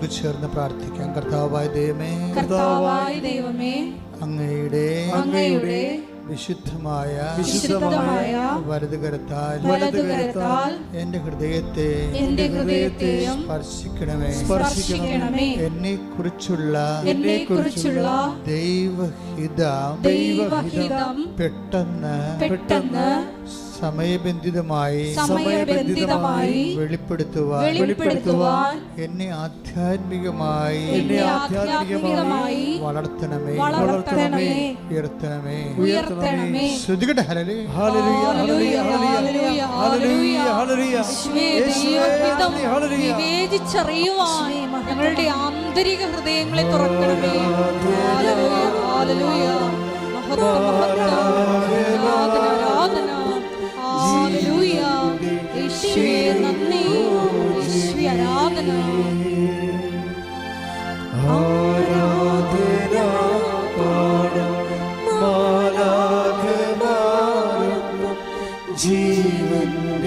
നമുക്ക് ചേർന്ന് പ്രാർത്ഥിക്കാം. കർത്താവായ ദൈവമേ, അങ്ങയുടെ വിശുദ്ധമായ വലതുകരത്താൽ എന്റെ ഹൃദയത്തെ സ്പർശിക്കണമേ. എന്നെ കുറിച്ചുള്ള ദൈവഹിതം പെട്ടെന്ന് സമയബന്ധിതമായി വെളിപ്പെടുത്തുവാൻ എന്നെ ആധ്യാത്മികമായി വളർത്തണമേ, ഉയർത്തണമേ. ശ്രുതികട്ടെ. വിവേചിച്ചറിയുവാൻ ഞങ്ങളുടെ ആന്തരിക ഹൃദയങ്ങളെ തുറക്കണമേ. ജീവന്റെ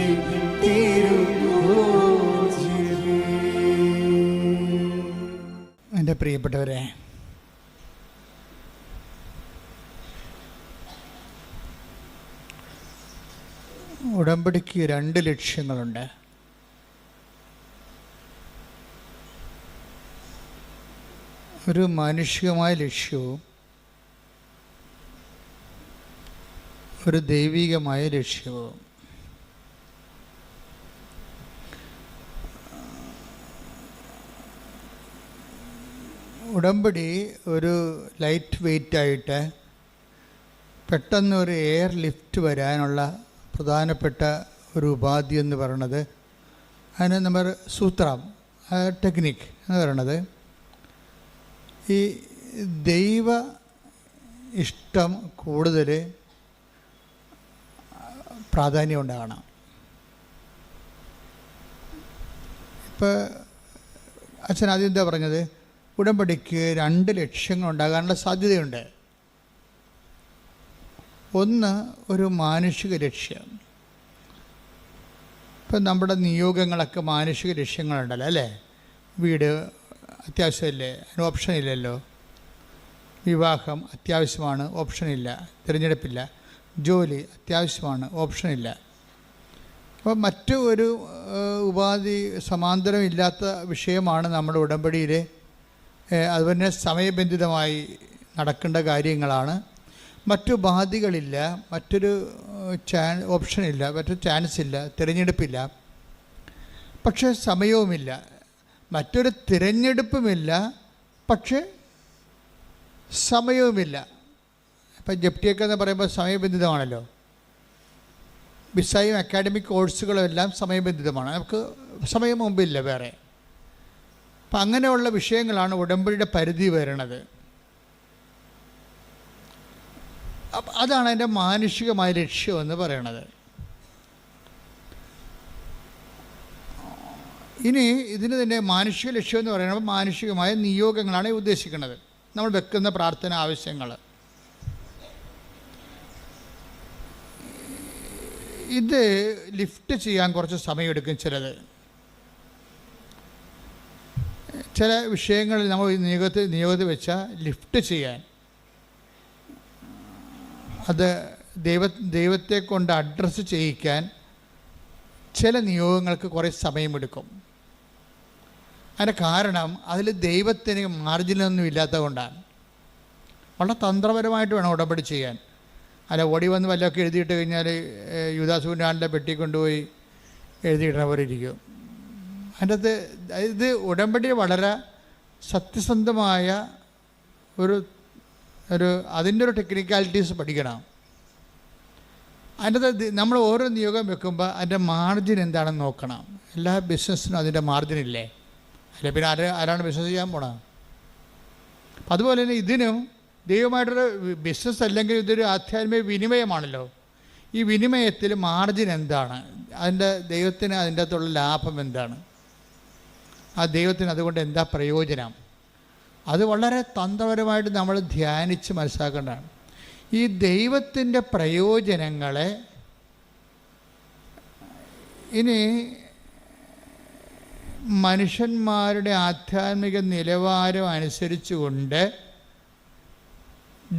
എൻ്റെ പ്രിയപ്പെട്ടവരെ, ഉടമ്പടിക്ക് 2 ലക്ഷ്യങ്ങളുണ്ട്. ഒരു മാനുഷികമായ ലക്ഷ്യവും ഒരു ദൈവികമായ ലക്ഷ്യവും. ഉടമ്പടി ഒരു ലൈറ്റ് വെയ്റ്റായിട്ട് പെട്ടെന്ന് ഒരു എയർ ലിഫ്റ്റ് വരാനുള്ള പ്രധാനപ്പെട്ട ഒരു ഉപാധി എന്ന് പറയുന്നത്, അതിന് നമ്മൾ സൂത്രം, ടെക്നിക്ക് എന്ന് പറയുന്നത്, ഈ ദൈവ ഇഷ്ടം കൂടുതൽ പ്രാധാന്യം ഉണ്ടാകണം. ഇപ്പോൾ അച്ഛൻ ആദ്യം എന്താ പറഞ്ഞത്? ഉടമ്പടിക്ക് 2 ലക്ഷ്യങ്ങൾ ഉണ്ടാകാനുള്ള സാധ്യതയുണ്ട്. ഒന്ന്, ഒരു മാനുഷിക ലക്ഷ്യം. ഇപ്പം നമ്മുടെ നിയോഗങ്ങളൊക്കെ മാനുഷിക ലക്ഷ്യങ്ങളുണ്ടല്ലോ അല്ലേ? വീട് അത്യാവശ്യമല്ലേ, അതിന് ഓപ്ഷനില്ലല്ലോ. വിവാഹം അത്യാവശ്യമാണ്, ഓപ്ഷനില്ല, തിരഞ്ഞെടുപ്പില്ല. ജോലി അത്യാവശ്യമാണ്, ഓപ്ഷനില്ല. അപ്പോൾ മറ്റു ഒരു ഉപാധി സമാന്തരമില്ലാത്ത വിഷയമാണ് നമ്മുടെ ഉടമ്പടിയിൽ. അതുപോലെ സമയബന്ധിതമായി നടക്കേണ്ട കാര്യങ്ങളാണ്. മറ്റു ബാധ്യതകളില്ല, മറ്റൊരു ഓപ്ഷനില്ല, മറ്റൊരു ചാൻസ് ഇല്ല, തിരഞ്ഞെടുപ്പില്ല. പക്ഷേ സമയവുമില്ല, മറ്റൊരു തിരഞ്ഞെടുപ്പുമില്ല, പക്ഷേ സമയവുമില്ല. ഇപ്പം ജപ്തിയൊക്കെ എന്ന് പറയുമ്പോൾ സമയബന്ധിതമാണല്ലോ. വിസയും അക്കാഡമിക് കോഴ്സുകളും എല്ലാം സമയബന്ധിതമാണ്. നമുക്ക് സമയം മുമ്പില്ല വേറെ. അപ്പം അങ്ങനെയുള്ള വിഷയങ്ങളാണ് ഉടമ്പടിയുടെ പരിധി വരുന്നത്. അതാണ് അതിൻ്റെ മാനുഷികമായ ലക്ഷ്യം എന്ന് പറയണത്. ഇനി ഇതിന് തന്നെ മാനുഷിക ലക്ഷ്യം എന്ന് പറയുന്നത് മാനുഷികമായ നിയോഗങ്ങളാണ് ഉദ്ദേശിക്കുന്നത്. നമ്മൾ വെക്കുന്ന പ്രാർത്ഥന ആവശ്യങ്ങൾ. ഇത് ലിഫ്റ്റ് ചെയ്യാൻ കുറച്ച് സമയമെടുക്കും. ചില വിഷയങ്ങളിൽ നമ്മൾ നിയോഗത്തിൽ വെച്ചാൽ ലിഫ്റ്റ് ചെയ്യാൻ, അത് ദൈവത്തെ കൊണ്ട് അഡ്രസ്സ് ചെയ്യിക്കാൻ ചില നിയോഗങ്ങൾക്ക് കുറേ സമയമെടുക്കും. അതിൻ്റെ കാരണം അതിൽ ദൈവത്തിന് മാർജിനൊന്നും ഇല്ലാത്തത് കൊണ്ടാണ്. വളരെ തന്ത്രപരമായിട്ട് വേണം ഉടമ്പടി ചെയ്യാൻ. അല്ല ഓടി വന്ന് വല്ലതൊക്കെ എഴുതിയിട്ട് കഴിഞ്ഞാൽ യൂദാസുവിൻ്റെ പെട്ടി കൊണ്ടുപോയി എഴുതിയിടുന്ന പോലെ ഇരിക്കും. അതിൻ്റെ അകത്ത് ഇത് ഉടമ്പടി വളരെ സത്യസന്ധമായ അതിൻ്റെ ഒരു ടെക്നിക്കാലിറ്റീസ് പഠിക്കണം. അതിൻ്റെ അകത്ത് നമ്മൾ ഓരോ നിയോഗം വെക്കുമ്പോൾ അതിൻ്റെ മാർജിൻ എന്താണെന്ന് നോക്കണം. എല്ലാ ബിസിനസ്സിനും അതിൻ്റെ മാർജിനില്ലേ? അല്ലെ പിന്നെ ആരാണ് ബിസിനസ് ചെയ്യാൻ പോണത്? അതുപോലെ തന്നെ ഇതിനും ദൈവമായിട്ടൊരു ബിസിനസ് അല്ലെങ്കിൽ ഇതൊരു ആധ്യാത്മിക വിനിമയമാണല്ലോ. ഈ വിനിമയത്തിൽ മാർജിൻ എന്താണ്? ദൈവത്തിന് അതിൻ്റെ അകത്തുള്ള ലാഭം എന്താണ്? ആ ദൈവത്തിന് അതുകൊണ്ട് എന്താ പ്രയോജനം? അത് വളരെ തന്ത്രപരമായിട്ട് നമ്മൾ ധ്യാനിച്ച് മനസ്സിലാക്കേണ്ടതാണ്. ഈ ദൈവത്തിൻ്റെ പ്രയോജനങ്ങളെ ഇനി മനുഷ്യന്മാരുടെ ആധ്യാത്മിക നിലവാരം അനുസരിച്ചുകൊണ്ട്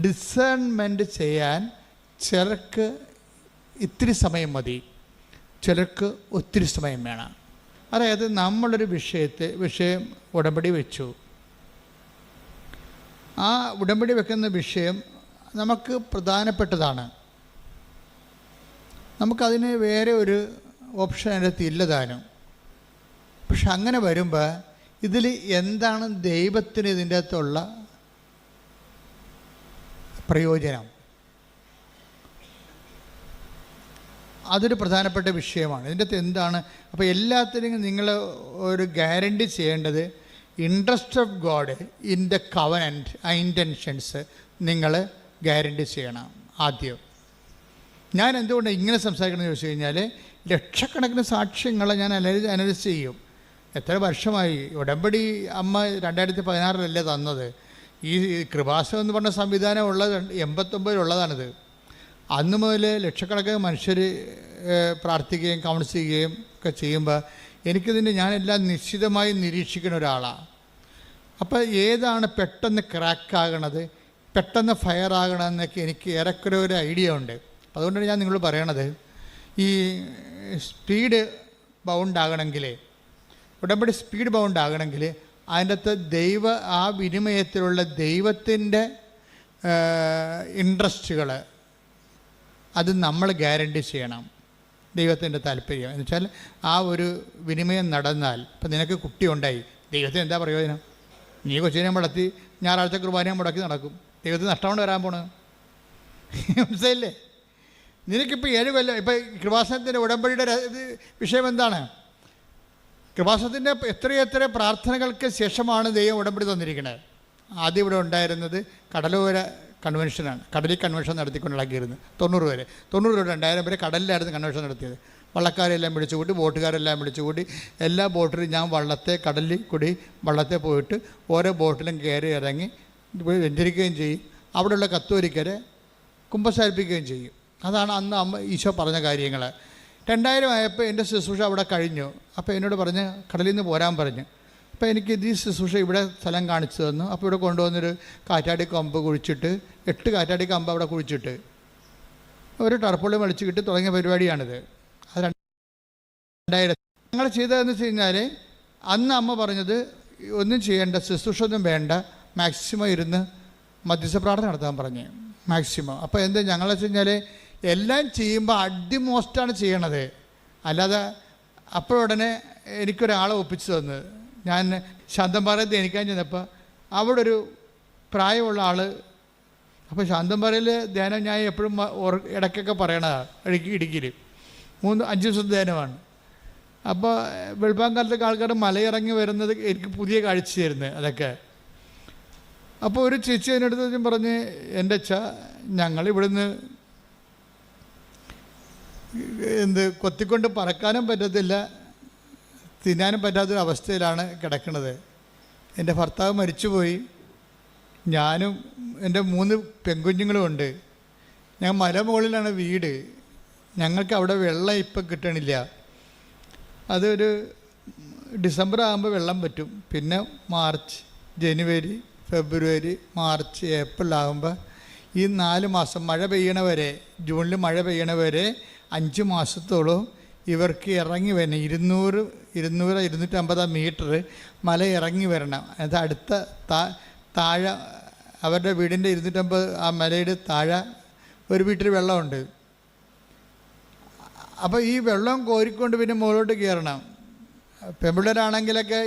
ഡിസേൺമെൻറ്റ് ചെയ്യാൻ ചിലർക്ക് ഇത്തിരി സമയം മതി, ചിലർക്ക് ഒത്തിരി സമയം വേണം. അതായത് നമ്മളൊരു വിഷയം ഉടമ്പടി വെച്ചു. ആ ഉടമ്പടി വെക്കുന്ന വിഷയം നമുക്ക് പ്രധാനപ്പെട്ടതാണ്. നമുക്കതിന് വേറെ ഒരു ഓപ്ഷൻ അതിനകത്ത് ഇല്ലതാനും. പക്ഷെ അങ്ങനെ വരുമ്പോൾ ഇതിൽ എന്താണ് ദൈവത്തിന് ഇതിൻ്റെ അകത്തുള്ള പ്രയോജനം, അതൊരു പ്രധാനപ്പെട്ട വിഷയമാണ്. ഇതിൻ്റെ അകത്ത് എന്താണ്? അപ്പോൾ എല്ലാത്തിനും നിങ്ങൾ ഒരു ഗ്യാരണ്ടി ചെയ്യേണ്ടത് interest of God in the covenant, ആ ഇൻറ്റൻഷൻസ് നിങ്ങൾ ഗ്യാരണ്ടി ചെയ്യണം. ആദ്യം ഞാൻ എന്തുകൊണ്ട് ഇങ്ങനെ സംസാരിക്കണമെന്ന് ചോദിച്ചു കഴിഞ്ഞാൽ, ലക്ഷക്കണക്കിന് സാക്ഷ്യങ്ങളെ ഞാൻ അനലൈസ് ചെയ്യും. എത്ര വർഷമായി ഉടമ്പടി അമ്മ 2016 തന്നത്. ഈ കൃപാസനം എന്ന് പറഞ്ഞ സംവിധാനം ഉള്ളത് 89 അന്ന് മുതൽ ലക്ഷക്കണക്കിന് മനുഷ്യർ പ്രാർത്ഥിക്കുകയും കൗൺസിൽ ചെയ്യുകയും ഒക്കെ ചെയ്യുമ്പോൾ എനിക്കിതിൻ്റെ ഞാനെല്ലാം നിശ്ചിതമായി നിരീക്ഷിക്കുന്ന ഒരാളാണ്. അപ്പോൾ ഏതാണ് പെട്ടെന്ന് ക്രാക്കാകണത്, പെട്ടെന്ന് ഫയർ ആകണമെന്നൊക്കെ എനിക്ക് ഏറെക്കുറെ ഒരു ഐഡിയ ഉണ്ട്. അതുകൊണ്ടാണ് ഞാൻ നിങ്ങൾ പറയണത്, ഈ സ്പീഡ് ബൗണ്ടാകണമെങ്കിൽ, ഉടമ്പടി സ്പീഡ് ബൗണ്ടാകണമെങ്കിൽ അതിൻ്റെ അകത്ത് ആ വിനിമയത്തിലുള്ള ദൈവത്തിൻ്റെ ഇൻട്രസ്റ്റുകൾ അത് നമ്മൾ ഗ്യാരണ്ടി ചെയ്യണം. ദൈവത്തിൻ്റെ താല്പര്യം എന്ന് വെച്ചാൽ ആ ഒരു വിനിമയം നടന്നാൽ, ഇപ്പം നിനക്ക് കുട്ടി ഉണ്ടായി, ദൈവത്തിന് എന്താ പ്രയോജനം? നീ കൊച്ചിനെ മുടത്തി ഞായറാഴ്ച കുർബാനയും മുടക്കി നടക്കും, ദൈവത്തിന് നഷ്ടമാണ് വരാൻ പോണത്. മനസ്സിലായില്ലേ? നിനക്കിപ്പോൾ 7 കൊല്ലം ഇപ്പം കൃപാസനത്തിൻ്റെ ഉടമ്പടിയുടെ വിഷയം എന്താണ്? കൃപാസനത്തിൻ്റെ എത്രയെത്ര പ്രാർത്ഥനകൾക്ക് ശേഷമാണ് ദൈവം ഉടമ്പടി തന്നിരിക്കുന്നത്. ആദ്യം ഇവിടെ ഉണ്ടായിരുന്നത് കടലോര കൺവെൻഷനാണ്. കടലിൽ കൺവെൻഷൻ നടത്തിക്കൊണ്ടിളക്കിയിരുന്നു 90 വരെ. 90 തൊട്ട് 2000 വരെ കടലിലായിരുന്നു കൺവെൻഷൻ നടത്തിയത്. വള്ളക്കാരെല്ലാം വിളിച്ചുകൂട്ടി, ബോട്ടുകാരെല്ലാം വിളിച്ചുകൂട്ടി, എല്ലാ ബോട്ടിലും ഞാൻ കടലിൽ കൂടി വള്ളത്തെ പോയിട്ട് ഓരോ ബോട്ടിലും കയറി ഇറങ്ങി വെഞ്ചരിക്കുകയും ചെയ്യും. അവിടെയുള്ള കത്തോലിക്കരെ കുമ്പസാരിപ്പിക്കുകയും ചെയ്യും. അതാണ് അന്ന് അമ്മ ഈശോ പറഞ്ഞ കാര്യങ്ങൾ. 2000 ആയപ്പോൾ എൻ്റെ ശുശ്രൂഷ അവിടെ കഴിഞ്ഞു. അപ്പോൾ എന്നോട് പറഞ്ഞ് കടലിൽ നിന്ന് പോരാൻ പറഞ്ഞു. അപ്പോൾ എനിക്ക് ഈ ശുശ്രൂഷ ഇവിടെ സ്ഥലം കാണിച്ചു തന്നു. അപ്പോൾ ഇവിടെ കൊണ്ടുവന്നൊരു കാറ്റാടി കമ്പ് കുഴിച്ചിട്ട് 8 കാറ്റാടി കമ്പ് അവിടെ കുഴിച്ചിട്ട് ഒരു ടർപ്പുള്ളി വലിച്ചു കിട്ടി തുടങ്ങിയ പരിപാടിയാണിത്. അത് 2000 ഞങ്ങൾ ചെയ്തതെന്ന് വെച്ച് കഴിഞ്ഞാൽ, അന്ന് അമ്മ പറഞ്ഞത് ഒന്നും ചെയ്യേണ്ട, ശുശ്രൂഷ ഒന്നും വേണ്ട, മാക്സിമം ഇരുന്ന് മധ്യസ്ഥ പ്രാർത്ഥന നടത്താൻ പറഞ്ഞു, മാക്സിമം. അപ്പോൾ എന്താ ഞങ്ങൾ വെച്ച് കഴിഞ്ഞാൽ എല്ലാം ചെയ്യുമ്പോൾ അടിമോസ്റ്റാണ് ചെയ്യണത്. അല്ലാതെ അപ്പോഴുടനെ എനിക്കൊരാളെ ഒപ്പിച്ചു തന്നത്. ഞാൻ ശാന്തംപാറയിൽ ധ്യാനിക്കാൻ ചെന്നപ്പോൾ അവിടെ ഒരു പ്രായമുള്ള ആൾ, അപ്പോൾ ശാന്തംപാറയിൽ ധ്യാനം ഞാൻ എപ്പോഴും ഇടയ്ക്കൊക്കെ പറയണതാണ്, ഇടുക്കിയിൽ 3-5 ദിവസത്തെ ധ്യാനമാണ്. അപ്പോൾ വെളുപ്പാങ്കാലത്തൊക്കെ ആൾക്കാർ മലയിറങ്ങി വരുന്നത് എനിക്ക് പുതിയ കാഴ്ച തരുന്നത് അതൊക്കെ. അപ്പോൾ ഒരു ചേച്ചി അതിനടുത്ത് പറഞ്ഞ്, എൻ്റെ അച്ഛാ ഞങ്ങളിവിടുന്ന് കൊത്തിക്കൊണ്ട് പറക്കാനും പറ്റത്തില്ല, തിന്നാനും പറ്റാത്തൊരവസ്ഥയിലാണ് കിടക്കുന്നത്. എൻ്റെ ഭർത്താവ് മരിച്ചുപോയി, ഞാനും എൻ്റെ 3 പെൺകുഞ്ഞുങ്ങളും ഉണ്ട്. ഞങ്ങൾ മലമുകളിലാണ് വീട്, ഞങ്ങൾക്ക് അവിടെ വെള്ളം ഇപ്പം കിട്ടണില്ല. അതൊരു ഡിസംബർ ആകുമ്പോൾ വെള്ളം പറ്റും, പിന്നെ മാർച്ച്, ജനുവരി, ഫെബ്രുവരി, മാർച്ച്, ഏപ്രിൽ ആകുമ്പോൾ ഈ 4 മാസം മഴ പെയ്യണവരെ, ജൂണിൽ മഴ പെയ്യണവരെ 5 മാസത്തോളം ഇവർക്ക് ഇറങ്ങി വരണം. 200-250 മീറ്റർ മല ഇറങ്ങി വരണം. അത് അടുത്ത താഴെ അവരുടെ വീടിൻ്റെ 250 ആ മലയുടെ താഴെ ഒരു വീട്ടിൽ വെള്ളമുണ്ട്. അപ്പോൾ ഈ വെള്ളം കോരിക്കൊണ്ട് പിന്നെ മുകളിലോട്ട് കയറണം. പെൺപിള്ളേരാണെങ്കിലൊക്കെ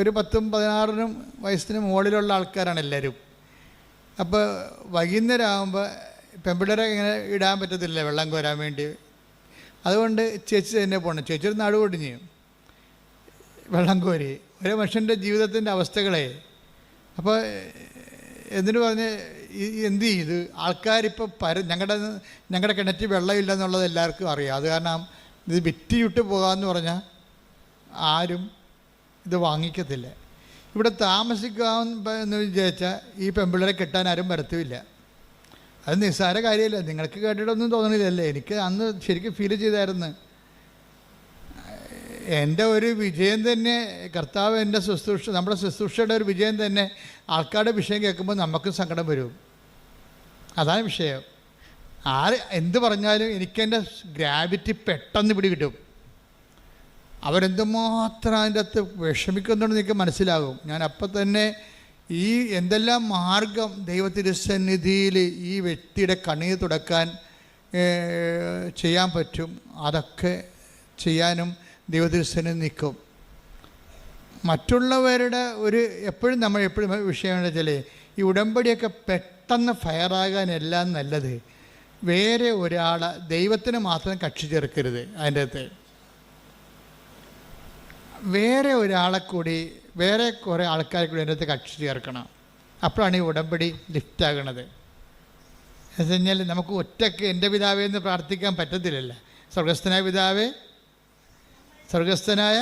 ഒരു 10-16 വയസ്സിന് മുകളിലുള്ള ആൾക്കാരാണ് എല്ലാവരും. അപ്പോൾ വൈകുന്നേരം ആകുമ്പോൾ പെൺപിള്ളേരെ ഇങ്ങനെ ഇടാൻ പറ്റത്തില്ല വെള്ളം കോരാൻ വേണ്ടി. അതുകൊണ്ട് ചേച്ചി തന്നെ പോകണം. ചേച്ചി ഒരു നാട് പൊടിഞ്ഞ് വെള്ളം കോരി ഒരേ മനുഷ്യൻ്റെ ജീവിതത്തിൻ്റെ അവസ്ഥകളെ. അപ്പോൾ എന്നിട്ട് പറഞ്ഞ് എന്ത് ചെയ്ത് ആൾക്കാരിപ്പോൾ ഞങ്ങളുടെ കിണറ്റിൽ വെള്ളമില്ല എന്നുള്ളത് എല്ലാവർക്കും അറിയാം. അത് കാരണം ഇത് വിറ്റിയിട്ട് പോകാമെന്ന് പറഞ്ഞാൽ ആരും ഇത് വാങ്ങിക്കത്തില്ല. ഇവിടെ താമസിക്കാമെന്ന് വിചാരിച്ചാൽ ഈ പെൺപിള്ളേരെ കെട്ടാൻ ആരും വരത്തുമില്ല. അത് നിസ്സാര കാര്യമല്ല. നിങ്ങൾക്ക് കേട്ടിട്ടൊന്നും തോന്നണില്ലല്ലേ? എനിക്ക് അന്ന് ശരിക്കും ഫീൽ ചെയ്തായിരുന്നു. എൻ്റെ ഒരു വിജയം തന്നെ കർത്താവ് എൻ്റെ ശുശ്രൂഷ, നമ്മുടെ ശുശ്രൂഷയുടെ ഒരു വിജയം തന്നെ ആൾക്കാരുടെ വിഷയം കേൾക്കുമ്പോൾ നമുക്കും സങ്കടം വരും. അതാണ് വിഷയം. ആര് എന്ത് പറഞ്ഞാലും എനിക്കെൻ്റെ ഗ്രാവിറ്റി പെട്ടെന്ന് പിടികിട്ടും. അവരെന്തുമാത്രം അതിൻ്റെ അകത്ത് വിഷമിക്കുന്നുണ്ടെന്ന് എനിക്ക് മനസ്സിലാകും. ഞാൻ അപ്പം തന്നെ ഈ എന്തെല്ലാം മാർഗം ദൈവത്തിരുസന്നിധിയിൽ ഈ വ്യക്തിയുടെ കണ്ണീർ തുടക്കാൻ ചെയ്യാൻ പറ്റും, അതൊക്കെ ചെയ്യാനും ദൈവത്തിരുസന്നിധി നിൽക്കും. മറ്റുള്ളവരുടെ എപ്പോഴും വിഷയം എന്താ വെച്ചാൽ ഈ ഉടമ്പടിയൊക്കെ പെട്ടെന്ന് ഫയറാകാനെല്ലാം നല്ലത് വേറെ ഒരാളെ ദൈവത്തിന് മാത്രം കക്ഷി ചേർക്കരുത്. അതിൻ്റെ അകത്ത് വേറെ ഒരാളെ കൂടി, വേറെ കുറേ ആൾക്കാരെ കൂടി അതിൻ്റെ അകത്ത് കക്ഷി ചേർക്കണം. അപ്പോഴാണ് ഈ ഉടമ്പടി ലിഫ്റ്റാകണത്. എന്ന് കഴിഞ്ഞാൽ നമുക്ക് ഒറ്റയ്ക്ക് എൻ്റെ പിതാവേ എന്ന് പ്രാർത്ഥിക്കാൻ പറ്റത്തില്ലല്ലോ. സ്വർഗസ്ഥനായ പിതാവേ, സ്വർഗസ്ഥനായ,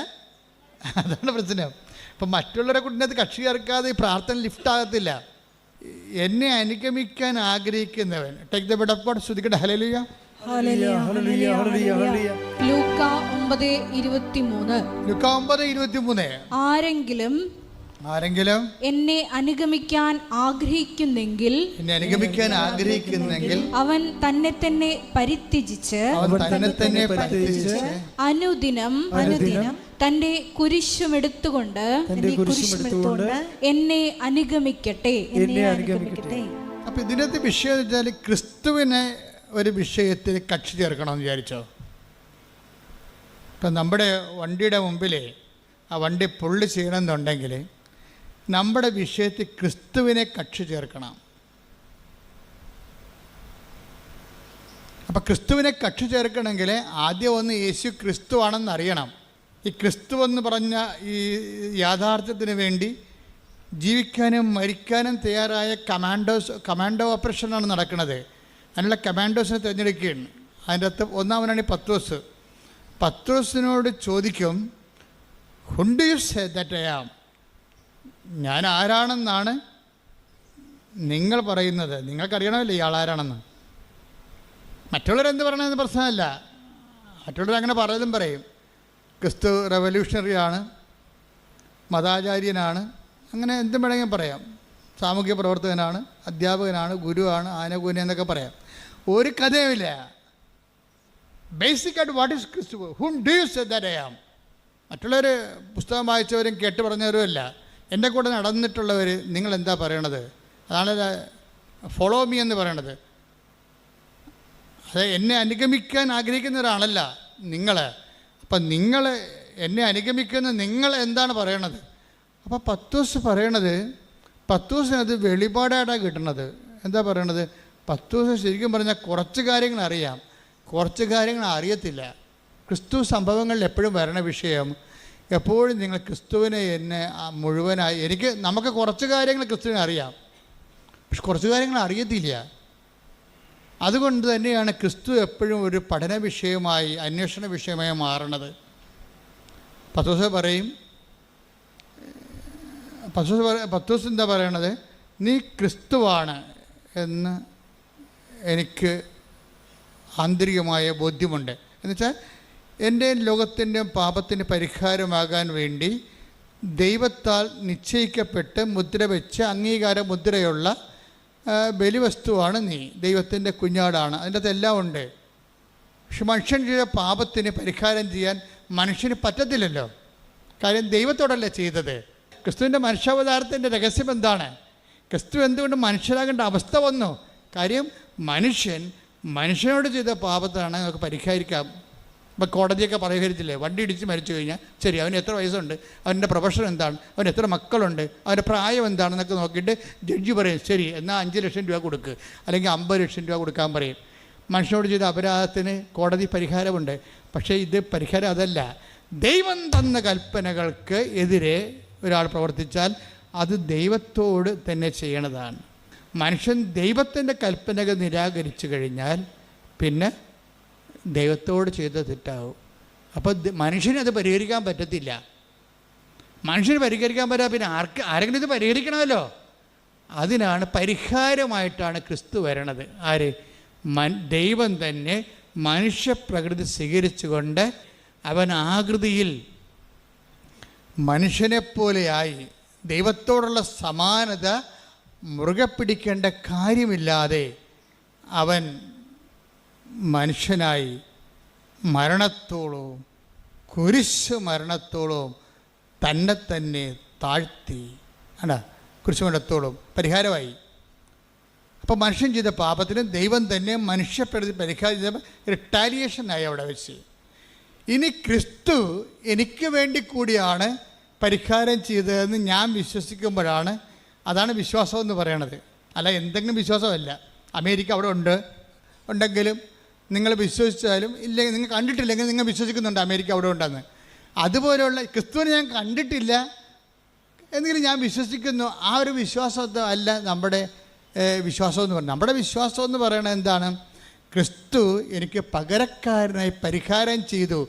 അതാണ് പ്രശ്നം. അപ്പം മറ്റുള്ളവരെ കൂടിനകത്ത് കക്ഷി ചേർക്കാതെ ഈ പ്രാർത്ഥന ലിഫ്റ്റാകത്തില്ല. എന്നെ അനുഗമിക്കാൻ ആഗ്രഹിക്കുന്നവൻ take the bed of God. ശ്രുതിക്കട്ടെ ഹല്ലേലൂയ. ലൂക്ക 9:23. ആരെങ്കിലും എന്നെ അനുഗമിക്കാൻ ആഗ്രഹിക്കുന്നെങ്കിൽ അവൻ തന്നെ തന്നെ പരിത്യജിച്ച് അനുദിനം തന്റെ കുരിശുമെടുത്തുകൊണ്ട് എന്നെ അനുഗമിക്കട്ടെ. അപ്പൊ ഇതിനകത്ത് വിഷയം വെച്ചാൽ ക്രിസ്തുവിനെ ഒരു വിഷയത്തിൽ കക്ഷി ചേർക്കണമെന്ന് വിചാരിച്ചോ. ഇപ്പം നമ്മുടെ വണ്ടിയുടെ മുമ്പിൽ ആ വണ്ടി പുള്ളി ചെയ്യണമെന്നുണ്ടെങ്കിൽ നമ്മുടെ വിഷയത്തിൽ ക്രിസ്തുവിനെ കക്ഷി ചേർക്കണം. അപ്പം ക്രിസ്തുവിനെ കക്ഷി ചേർക്കണമെങ്കിൽ ആദ്യം ഒന്ന് യേശു ക്രിസ്തു ആണെന്ന് അറിയണം. ഈ ക്രിസ്തു എന്ന് പറഞ്ഞ ഈ യാഥാർത്ഥ്യത്തിന് വേണ്ടി ജീവിക്കാനും മരിക്കാനും തയ്യാറായ കമാൻഡോ ഓപ്പറേഷനാണ് നടക്കുന്നത്. അതിനുള്ള കമാൻഡോസിനെ തിരഞ്ഞെടുക്കുകയാണ്. അതിൻ്റെ അകത്ത് ഒന്നാമനാണ് പത്രോസ്. പത്രോസിനോട് ചോദിക്കും, who do you say that I am? ഞാൻ ആരാണെന്നാണ് നിങ്ങൾ പറയുന്നത്? നിങ്ങൾക്കറിയണമല്ലോ ഇയാൾ ആരാണെന്ന്. മറ്റുള്ളവരെന്ത് പറയണമെന്ന് പ്രശ്നമല്ല. മറ്റുള്ളവരങ്ങനെ പലതും പറയും. ക്രിസ്തു റെവല്യൂഷണറിയാണ്, മതാചാര്യനാണ്, അങ്ങനെ എന്തും വേണമെങ്കിൽ പറയാം. സാമൂഹ്യ പ്രവർത്തകനാണ്, അധ്യാപകനാണ്, ഗുരുവാണ്, ആനകൂന എന്നൊക്കെ പറയാം. ഒരു കഥയുമില്ല. ബേസിക്കായിട്ട് വാട്ട് ഈസ് ക്രിസ്തു, whom do you say that I am? മറ്റുള്ളവർ പുസ്തകം വായിച്ചവരും കേട്ട് പറഞ്ഞവരും അല്ല, എൻ്റെ കൂടെ നടന്നിട്ടുള്ളവർ നിങ്ങൾ എന്താ പറയണത്? അതാണ് ഫോളോ മീ എന്ന് പറയണത്. അത് എന്നെ അനുഗമിക്കാൻ ആഗ്രഹിക്കുന്ന ഒരാളല്ല നിങ്ങൾ. അപ്പം നിങ്ങൾ എന്നെ അനുഗമിക്കുന്ന നിങ്ങൾ എന്താണ് പറയണത്? അപ്പോൾ പത്രോസ് പറയണത്, പത്രോസിനത് വെളിപാടായിട്ടാണ് കിട്ടണത്. എന്താ പറയണത്? പത്രോസ് ശരിക്കും പറഞ്ഞാൽ കുറച്ച് കാര്യങ്ങൾ അറിയാം, കുറച്ച് കാര്യങ്ങൾ അറിയത്തില്ല. ക്രിസ്തു സംഭവങ്ങളിൽ എപ്പോഴും വരണ വിഷയം, എപ്പോഴും നിങ്ങൾ ക്രിസ്തുവിനെ എന്നെ മുഴുവനായി, നമുക്ക് കുറച്ച് കാര്യങ്ങൾ ക്രിസ്തുവിനെ അറിയാം, പക്ഷെ കുറച്ച് കാര്യങ്ങൾ അറിയത്തില്ല. അതുകൊണ്ട് തന്നെയാണ് ക്രിസ്തു എപ്പോഴും ഒരു പഠന വിഷയമായി, അന്വേഷണ വിഷയമായി മാറണത്. പത്രോസ് പറയും, പത്രോസ് എന്താ പറയണത്? നീ ക്രിസ്തുവാണ് എന്ന് എനിക്ക് ആന്തരികമായ ബോധ്യമുണ്ട്. എന്നുവെച്ചാൽ എൻ്റെ ലോകത്തിൻ്റെ പാപത്തിന് പരിഹാരമാകാൻ വേണ്ടി ദൈവത്താൽ നിശ്ചയിക്കപ്പെട്ട് മുദ്ര വെച്ച് അംഗീകാര മുദ്രയുള്ള ബലിവസ്തുവാണ് നീ. ദൈവത്തിൻ്റെ കുഞ്ഞാടാണ്. അതിൻ്റെ അകത്തെല്ലാം ഉണ്ട്. പക്ഷെ മനുഷ്യൻ ചെയ്ത പാപത്തിന് പരിഹാരം ചെയ്യാൻ മനുഷ്യന് പറ്റത്തില്ലല്ലോ. കാര്യം ദൈവത്തോടല്ലേ ചെയ്തത്. ക്രിസ്തുവിൻ്റെ മനുഷ്യാവതാരത്തിൻ്റെ രഹസ്യം എന്താണ്? ക്രിസ്തു എന്തുകൊണ്ട് മനുഷ്യരാകേണ്ട അവസ്ഥ വന്നു? കാര്യം മനുഷ്യനോട് ചെയ്ത പാപത്താണ് നമുക്ക് പരിഹരിക്കാം. ഇപ്പം കോടതിയൊക്കെ പരിഹരിച്ചില്ലേ? വണ്ടി ഇടിച്ച് മരിച്ചു കഴിഞ്ഞാൽ ശരി, അവന് എത്ര വയസ്സുണ്ട്, അവൻ്റെ പ്രൊഫഷൻ എന്താണ്, അവന് എത്ര മക്കളുണ്ട്, അവൻ്റെ പ്രായം എന്താണെന്നൊക്കെ നോക്കിയിട്ട് ജഡ്ജി പറയും ശരി എന്നാൽ 5 ലക്ഷം രൂപ കൊടുക്കുക, അല്ലെങ്കിൽ 50 ലക്ഷം രൂപ കൊടുക്കാൻ പറയും. മനുഷ്യനോട് ചെയ്ത അപരാധത്തിന് കോടതി പരിഹാരമുണ്ട്. പക്ഷേ ഇത് പരിഹാരം അതല്ല. ദൈവം തന്ന കൽപ്പനകൾക്ക് എതിരെ ഒരാൾ പ്രവർത്തിച്ചാൽ അത് ദൈവത്തോട് തന്നെ ചെയ്യണതാണ്. മനുഷ്യൻ ദൈവത്തിൻ്റെ കൽപ്പനകൾ നിരാകരിച്ചു കഴിഞ്ഞാൽ പിന്നെ ദൈവത്തോട് ചെയ്ത തെറ്റാവും. അപ്പോൾ മനുഷ്യനത് പരിഹരിക്കാൻ പറ്റത്തില്ല. മനുഷ്യന് പരിഹരിക്കാൻ പറ്റാ പിന്നെ ആരെങ്കിലും ഇത് പരിഹരിക്കണമല്ലോ. അതിനാണ് പരിഹാരമായിട്ടാണ് ക്രിസ്തു വരണത്. ആര്? ദൈവം തന്നെ മനുഷ്യപ്രകൃതി സ്വീകരിച്ചുകൊണ്ട് അവൻ ആകൃതിയിൽ മനുഷ്യനെപ്പോലെയായി ദൈവത്തോടുള്ള സമാനത മുറുകെ പിടിക്കേണ്ട കാര്യമില്ലാതെ അവൻ മനുഷ്യനായി മരണത്തോളവും കുരിശ് മരണത്തോളവും തന്നെ താഴ്ത്തി ആണ്. കുരിശ് മരണത്തോളം പരിഹാരമായി. അപ്പോൾ മനുഷ്യൻ ചെയ്ത പാപത്തിന് ദൈവം തന്നെ മനുഷ്യപ്പെടുത്തി പരിഹാരം ചെയ്ത റിട്ടാലിയേഷനായി അവിടെ വെച്ച്. ഇനി ക്രിസ്തു എനിക്ക് വേണ്ടി കൂടിയാണ് പരിഹാരം ചെയ്തതെന്ന് ഞാൻ വിശ്വസിക്കുമ്പോഴാണ്, അതാണ് വിശ്വാസം എന്ന് പറയണത്. അല്ല എന്തെങ്കിലും വിശ്വാസമല്ല. അമേരിക്ക അവിടെ ഉണ്ടെങ്കിലും നിങ്ങൾ വിശ്വസിച്ചാലും ഇല്ലെങ്കിൽ നിങ്ങൾ കണ്ടിട്ടില്ലെങ്കിൽ നിങ്ങൾ വിശ്വസിക്കുന്നുണ്ട് അമേരിക്ക അവിടെ ഉണ്ടെന്ന്. അതുപോലെയുള്ള ക്രിസ്തുവിനെ ഞാൻ കണ്ടിട്ടില്ല എന്നെങ്കിലും ഞാൻ വിശ്വസിക്കുന്നു. ആ ഒരു വിശ്വാസം അല്ല നമ്മുടെ വിശ്വാസം എന്ന് പറയുന്നത്. നമ്മുടെ വിശ്വാസം എന്ന് പറയുന്നത് എന്താണ്? ക്രിസ്തു എനിക്ക് പകരക്കാരനായി പരിഹാരം ചെയ്തു.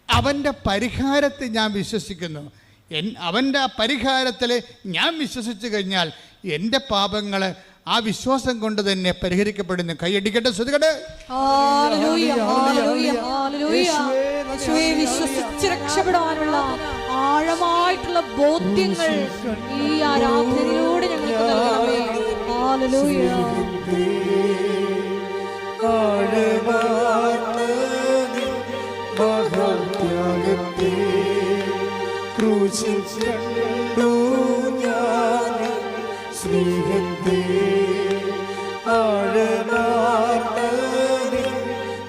അവൻ്റെ പരിഹാരത്തെ ഞാൻ വിശ്വസിക്കുന്നു. അവൻ്റെ ആ പരിഹാരത്തിൽ ഞാൻ വിശ്വസിച്ച് കഴിഞ്ഞാൽ എൻ്റെ പാപങ്ങൾ ആ വിശ്വാസം കൊണ്ട് തന്നെ പരിഹരിക്കപ്പെടുന്നു. കൈയടിക്കട്ടെ, ശ്രുതികട്ടെ. വിശ്വസിച്ച് രക്ഷപ്പെടാനുള്ള ആഴമായിട്ടുള്ള ബോധ്യങ്ങൾ ഈ ആരാധനയിലൂടെ ഞങ്ങൾക്ക് നൽകണമേ. ഹല്ലേലൂയ. സ്നേഹത്തെ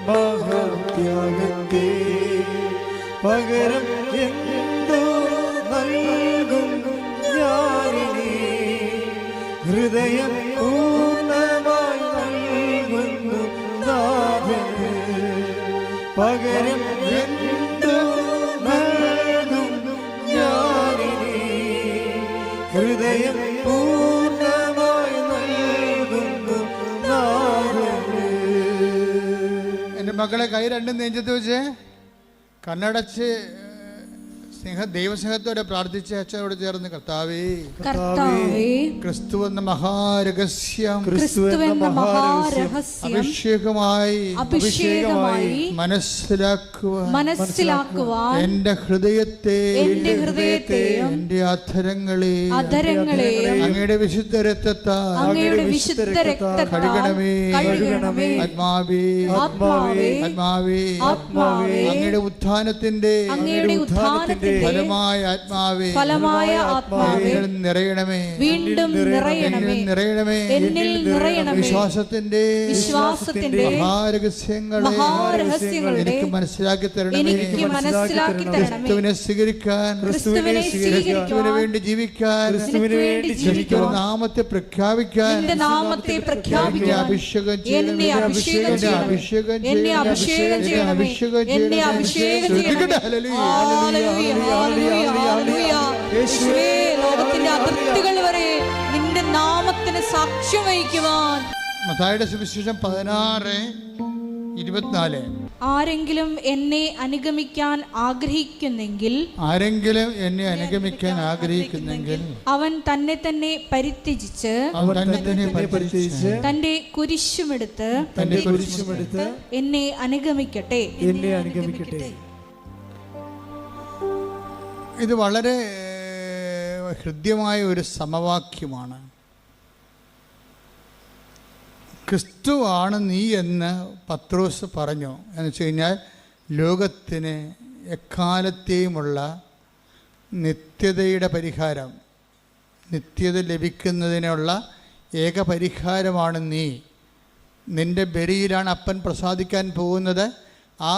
മഹാത്യാഗത്തെ പകരം എന്തോ നൽകും ഞാനിനി, ഹൃദയം പൂർണ്ണമായി നൽകുന്നു നാഥന്. പകരം എന്തോ നൽകും ഞാനിനി, ഹൃദയം മക്കളെ കൈ രണ്ടും നെഞ്ചത്ത് വെച്ച് കണ്ണടച്ച് ദൈവസ്നേഹത്തോടെ പ്രാർത്ഥിച്ച് അച്ഛനോട് ചേർന്ന്, കർത്താവേ, ക്രിസ്തു എന്ന മഹാരഹസ്യം അഭിഷേകമായി മനസ്സിലാക്കുവാൻ എന്റെ ഹൃദയത്തെ എന്റെ അധരങ്ങളെ അങ്ങയുടെ വിശുദ്ധ രക്തത്താൽ കഴുകണമേ. ആത്മാവേ അങ്ങയുടെ ഉത്ഥാനത്തിന്റെ ഫലമായ ആത്മാവേ നിറയണമേ, വീണ്ടും നിറയണമേ. വിശ്വാസത്തിന്റെ മഹാരഹസ്യങ്ങളെ എനിക്ക് മനസ്സിലാക്കി തരണമേ. ക്രിസ്തുവിനെ സ്വീകരിക്കാൻ, ക്രിസ്തുവിന് വേണ്ടി ജീവിക്കാൻ, ക്രിസ്തുവിന്റെ നാമത്തെ പ്രഖ്യാപിക്കാൻ എന്നെ അഭിഷേകം ലോകത്തിന്റെ അതിർത്തികൾ വരെ നിന്റെ നാമത്തിന് സാക്ഷ്യം വഹിക്കുവാൻ. മത്തായിയുടെ സുവിശേഷം 16:24. ആരെങ്കിലും എന്നെ അനുഗമിക്കാൻ ആഗ്രഹിക്കുന്നെങ്കിൽ അവൻ തന്നെ തന്നെ പരിത്യജിച്ച് തന്റെ കുരിശുമെടുത്ത് എന്നെ അനുഗമിക്കട്ടെ. ഇത് വളരെ ഹൃദ്യമായ ഒരു സമവാക്യമാണ്. ക്രിസ്തുവാണ് നീ എന്ന് പത്രോസ് പറഞ്ഞു എന്ന് വെച്ച് കഴിഞ്ഞാൽ ലോകത്തിന് എക്കാലത്തെയുമുള്ള നിത്യതയുടെ പരിഹാരം, നിത്യത ലഭിക്കുന്നതിനുള്ള ഏക പരിഹാരമാണ് നീ. നിൻ്റെ ബലിയിലാണ് അപ്പൻ പ്രസാദിക്കാൻ പോകുന്നത്. ആ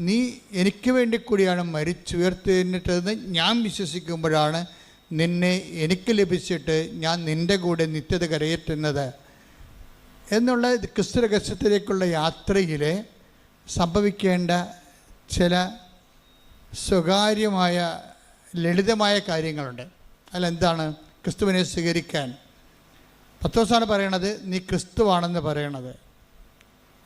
നീ എനിക്ക് വേണ്ടി കൂടിയാണ് മരിച്ചുയർത്തിട്ടതെന്ന് ഞാൻ വിശ്വസിക്കുമ്പോഴാണ് നിന്നെ എനിക്ക് ലഭിച്ചിട്ട് ഞാൻ നിൻ്റെ കൂടെ നിത്യത കരയേറ്റുന്നത് എന്നുള്ള ക്രിസ്തു രഹസ്യത്തിലേക്കുള്ള യാത്രയിൽ സംഭവിക്കേണ്ട ചില സ്വകാര്യമായ ലളിതമായ കാര്യങ്ങളുണ്ട്. അതിലെന്താണ്? ക്രിസ്തുവിനെ സ്വീകരിക്കാൻ പത്രോസാണ് പറയണത്, നീ ക്രിസ്തുവാണെന്ന് പറയണത്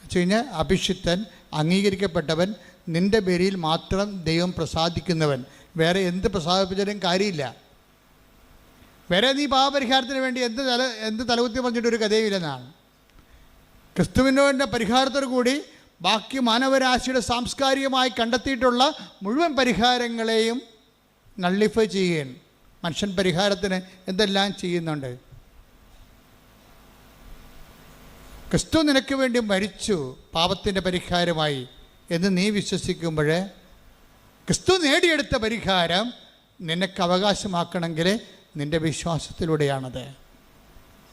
വെച്ച് കഴിഞ്ഞാൽ അഭിഷിക്തൻ, അംഗീകരിക്കപ്പെട്ടവൻ, നിൻ്റെ ബലിയിൽ മാത്രം ദൈവം പ്രസാദിക്കുന്നവൻ. വേറെ എന്ത് പ്രസാദിപ്പിച്ചാലും കാര്യമില്ല. വേറെ നീ പാപപരിഹാരത്തിന് വേണ്ടി എന്ത് തലകുത്തി പറഞ്ഞിട്ടൊരു കഥയുമില്ലെന്നാണ്. ക്രിസ്തുവിൻ്റെ പരിഹാരത്തോടു കൂടി ബാക്കി മാനവരാശിയുടെ സാംസ്കാരികമായി കണ്ടെത്തിയിട്ടുള്ള മുഴുവൻ പരിഹാരങ്ങളെയും നള്ളിഫൈ ചെയ്യുകയാണ്. മനുഷ്യൻ പരിഹാരത്തിന് എന്തെല്ലാം ചെയ്യുന്നുണ്ട്. ക്രിസ്തു നിനക്ക് വേണ്ടി മരിച്ചു പാപത്തിൻ്റെ പരിഹാരമായി എന്ന് നീ വിശ്വസിക്കുമ്പോൾ ക്രിസ്തു നേടിയെടുത്ത പരിഹാരം നിനക്ക് അവകാശമാക്കണമെങ്കിൽ നിൻ്റെ വിശ്വാസത്തിലൂടെയാണത്.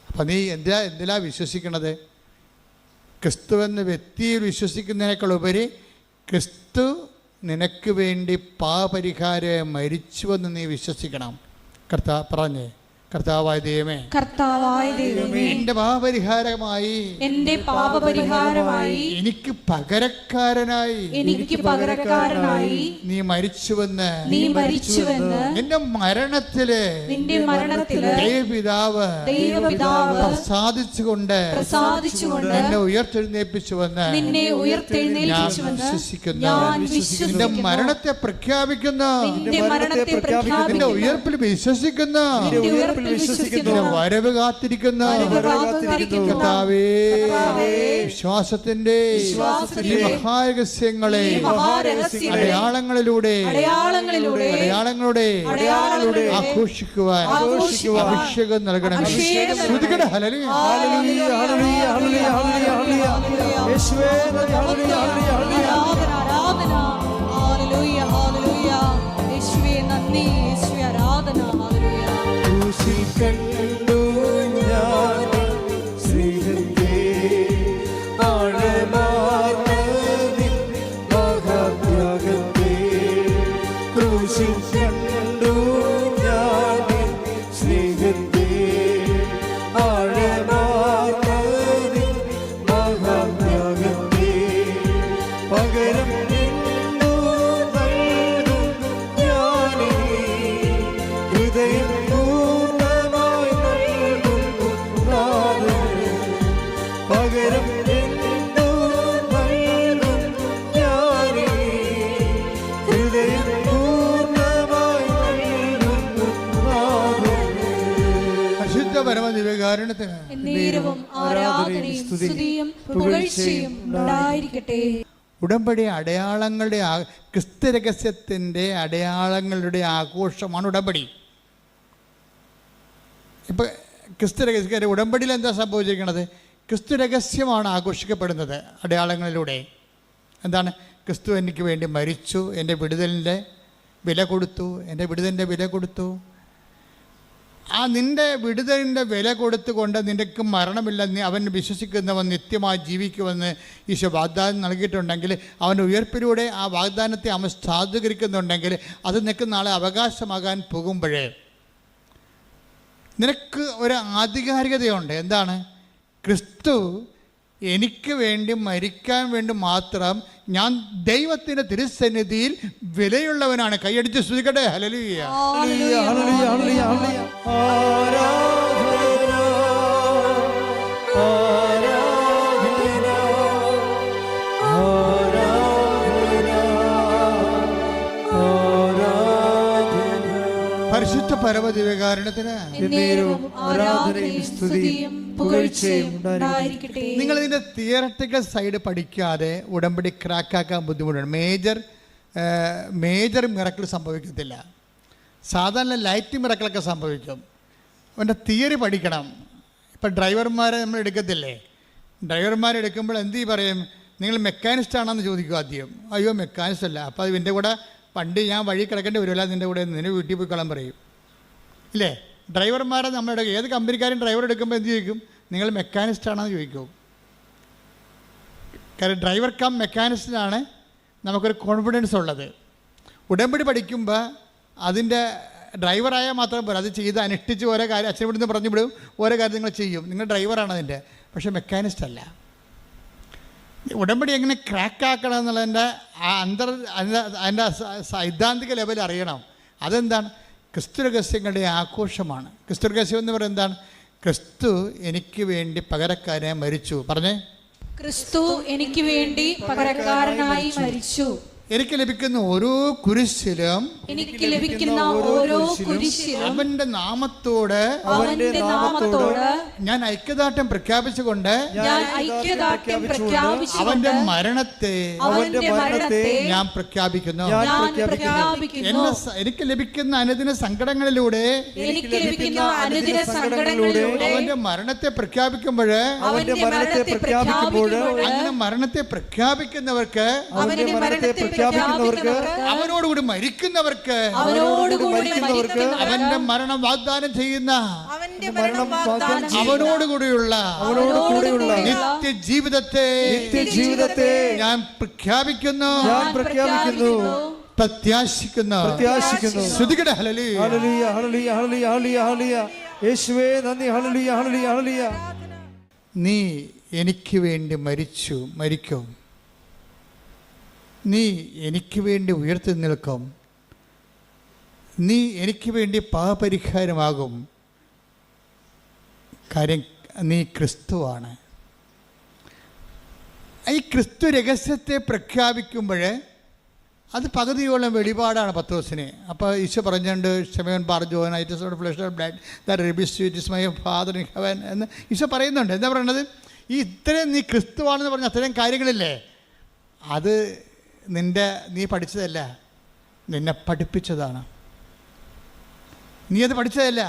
അപ്പം നീ എന്തിലാണ് വിശ്വസിക്കണത്? ക്രിസ്തു എന്ന വ്യക്തിയിൽ വിശ്വസിക്കുന്നതിനേക്കാൾ ഉപരി ക്രിസ്തു നിനക്ക് വേണ്ടി പാപപരിഹാരം മരിച്ചുവെന്ന് നീ വിശ്വസിക്കണം. കർത്താവായ ദൈവമേ, എന്റെ പാപപരിഹാരമായി എനിക്ക് പകരക്കാരനായി നീ മരിച്ചുവെന്ന് നിന്റെ മരണത്തില് ദൈവപിതാവ് പ്രസാദിച്ചുകൊണ്ട് എന്നെ ഉയർത്തെഴുന്നേൽപ്പിച്ചുവെന്ന് ഞാൻ വിശ്വസിക്കുന്നു. നിന്റെ മരണത്തെ പ്രഖ്യാപിക്കുന്നു, നിന്റെ ഉയർപ്പിൽ വിശ്വസിക്കുന്നു, വരവ് കാത്തിരിക്കുന്ന കർത്താവേ, വിശ്വാസത്തിന്റെ ഈ മഹാരഹസ്യങ്ങളെ അടയാളങ്ങളിലൂടെ ആഘോഷിക്കുവാൻ അഭിഷേകം നൽകണം. ശ്രുതികട ഹല്ലേലൂയ, ഹല്ലേലൂയ, ഹല്ലേലൂയ, ഹല്ലേലൂയ, യേശുവേ നന്ദി, ഹല്ലേലൂയ, ഹല്ലേലൂയ, ആരാധന, ഹല്ലേലൂയ, ഹല്ലേലൂയ, യേശുവേ നന്ദി, യേശുവേ ആരാധന, ഹല്ലേലൂയ. കണ്ടു ഞാൻ സ്നേഹത്തെ ആഴമാർന്ന മഹാത്യാഗത്തെ, ക്രൂശിൽ കണ്ടു ഞാൻ സ്നേഹത്തെ ആഴമാർന്ന മഹാത്യാഗത്തെ, പകരം നിന്നു നൽകും ഞാനേ ഹൃദയം ഉടമ്പടി അടയാളങ്ങളുടെ ക്രിസ്തു രഹസ്യത്തിൻ്റെ അടയാളങ്ങളുടെ ആഘോഷമാണ് ഉടമ്പടി. ഇപ്പം ക്രിസ്തു രഹസ്യ ഉടമ്പടിയിൽ എന്താ സംഭവിച്ചിരിക്കുന്നത്? ക്രിസ്തു രഹസ്യമാണ് ആഘോഷിക്കപ്പെടുന്നത് അടയാളങ്ങളിലൂടെ. എന്താണ്? ക്രിസ്തു എനിക്ക് വേണ്ടി മരിച്ചു, എൻ്റെ വിടുതലിൻ്റെ വില കൊടുത്തു, എൻ്റെ വിടുതലിൻ്റെ വില കൊടുത്തു. ആ നിൻ്റെ വിടുതലിൻ്റെ വില കൊടുത്തുകൊണ്ട് നിനക്ക് മരണമില്ല, അവൻ വിശ്വസിക്കുന്നവൻ നിത്യമായി ജീവിക്കുമെന്ന് ഈശോ വാഗ്ദാനം നൽകിയിട്ടുണ്ടെങ്കിൽ, അവൻ്റെ ഉയർപ്പിലൂടെ ആ വാഗ്ദാനത്തെ അവൻ സാധൂകരിക്കുന്നുണ്ടെങ്കിൽ അത് നിനക്ക് നാളെ അവകാശമാകാൻ പോകുമ്പോഴേ നിനക്ക് ഒരു ആധികാരികതയുണ്ട്. എന്താണ്? ക്രിസ്തു എനിക്ക് വേണ്ടി മരിക്കാൻ വേണ്ടി മാത്രം ഞാൻ ദൈവത്തിൻ്റെ തിരുസന്നിധിയിൽ വിലയുള്ളവനാണ്. കൈയടിച്ച് സ്തുതിക്കട്ടെ. ഹല്ലേലൂയ, ഹല്ലേലൂയ, ഹല്ലേലൂയ, ഹല്ലേലൂയ. പരിശുദ്ധ പരമദിവ്യകാരുണ്യത്തിന് ആരാധനയും സ്തുതിയും പുകഴ്ചയും ഉണ്ടായിരിക്കട്ടെ. നിങ്ങൾ ഇതിൻ്റെ തിയററ്റിക്കൽ സൈഡ് പഠിക്കാതെ ഉടമ്പടി ക്രാക്കാക്കാൻ ബുദ്ധിമുട്ടാണ്. മേജർ മിറക്കിൾ സംഭവിക്കത്തില്ല. സാധാരണ ലൈറ്റ് മിറക്കിളൊക്കെ സംഭവിക്കും. അവൻ്റെ തിയറി പഠിക്കണം. ഇപ്പം ഡ്രൈവർമാരെ നമ്മൾ എടുക്കത്തില്ലേ? ഡ്രൈവർമാരെടുക്കുമ്പോൾ എന്ത് പറയും? നിങ്ങൾ മെക്കാനിസ്റ്റ് ആണെന്ന് ചോദിക്കും ആദ്യം. അയ്യോ മെക്കാനിസ്റ്റ് അല്ല. അപ്പോൾ അത് എൻ്റെ കൂടെ വണ്ടി ഞാൻ വഴി കിടക്കേണ്ടി വരുമല്ല, നിൻ്റെ കൂടെ നിന്നെ വീട്ടിൽ പോയി കളയാൻ പറയും ഇല്ലേ? ഡ്രൈവർമാരെ നമ്മുടെ ഏത് കമ്പനിക്കാരും ഡ്രൈവർ എടുക്കുമ്പോൾ എന്ത് ചോദിക്കും? നിങ്ങൾ മെക്കാനിസ്റ്റ് ആണെന്ന് ചോദിക്കും. കാരണം ഡ്രൈവർ കം മെക്കാനിസ്റ്റിനാണ് നമുക്കൊരു കോൺഫിഡൻസ് ഉള്ളത്. ഉടമ്പടി പഠിക്കുമ്പോൾ അതിൻ്റെ ഡ്രൈവറായാൽ മാത്രം പോരാ, അത് ചെയ്ത് അനുഷ്ഠിച്ച് ഓരോ കാര്യം അച്ഛൻ ഇവിടുന്ന് പറഞ്ഞു വിടും, ഓരോ കാര്യം നിങ്ങൾ ചെയ്യും. നിങ്ങൾ ഡ്രൈവറാണ് അതിൻ്റെ, പക്ഷേ മെക്കാനിസ്റ്റ് അല്ല. ഉടമ്പടി എങ്ങനെ ക്രാക്കാക്കണം എന്നുള്ളതിൻ്റെ അതിൻ്റെ സൈദ്ധാന്തിക ലെവൽ അറിയണം. അതെന്താണ്? ക്രിസ്തു രഹസ്യങ്ങളുടെ ആഘോഷമാണ്. ക്രിസ്തു രഹസ്യം എന്ന് പറയുന്നത് എന്താണ്? ക്രിസ്തു എനിക്ക് വേണ്ടി പകരക്കാരനായി മരിച്ചു. പറഞ്ഞേ, ക്രിസ്തു എനിക്ക് വേണ്ടി പകരക്കാരനായി മരിച്ചു. എനിക്ക് ലഭിക്കുന്ന ഓരോ കുരിശിലും എനിക്ക് ലഭിക്കുന്ന ഓരോ കുരിശിലും അവന്റെ നാമത്തോട് ഞാൻ ഐക്യദാർഢ്യം പ്രഖ്യാപിച്ചുകൊണ്ട് അവന്റെ മരണത്തെ ഞാൻ പ്രഖ്യാപിക്കുന്നു. എനിക്ക് ലഭിക്കുന്ന അനുദിന സങ്കടങ്ങളിലൂടെ അവന്റെ മരണത്തെ പ്രഖ്യാപിക്കുമ്പോൾ അങ്ങനെ മരണത്തെ പ്രഖ്യാപിക്കുന്നവർക്ക് അവനോടുകൂടി മരിക്കുന്നവർക്ക് അവന്റെ മരണം വാഗ്ദാനം ചെയ്യുന്ന അവനോടുകൂടിയുള്ള നിത്യജീവിതത്തെ ഞാൻ പ്രഖ്യാപിക്കുന്നു, പ്രത്യാശിക്കുന്നു. ശ്രുതികട ഹല്ലേലൂയ, ഹല്ലേലൂയ, ഹല്ലേലൂയ, ഹല്ലേലൂയ, ഹല്ലേലൂയ. യേശുവേ നന്ദി. ഹല്ലേലൂയ, ഹല്ലേലൂയ, ഹല്ലേലൂയ. നീ എനിക്ക് വേണ്ടി മരിക്കും, നീ എനിക്ക് വേണ്ടി ഉയർത്തി നിൽക്കും, നീ എനിക്ക് വേണ്ടി പാപപരിഹാരമാകും. കാര്യം നീ ക്രിസ്തുവാണ്. ഈ ക്രിസ്തു രഹസ്യത്തെ പ്രഖ്യാപിക്കുമ്പോൾ അത് പകുതിയോളം വെളിപാടാണ് പത്രോസിന്. അപ്പോൾ ഈശോ പറഞ്ഞുകൊണ്ട് ശമയോൻ പറഞ്ഞു, ഫാദർ ഇൻ ഹെവൻ എന്ന് ഈശോ പറയുന്നുണ്ട്. എന്താ പറയണത്? ഈ ഇത്രയും നീ ക്രിസ്തുവാണെന്ന് പറഞ്ഞ അത്രയും കാര്യങ്ങളില്ലേ, അത് നീ പഠിച്ചതല്ല, നിന്നെ പഠിപ്പിച്ചതാണ്. നീ അത് പഠിച്ചതല്ല,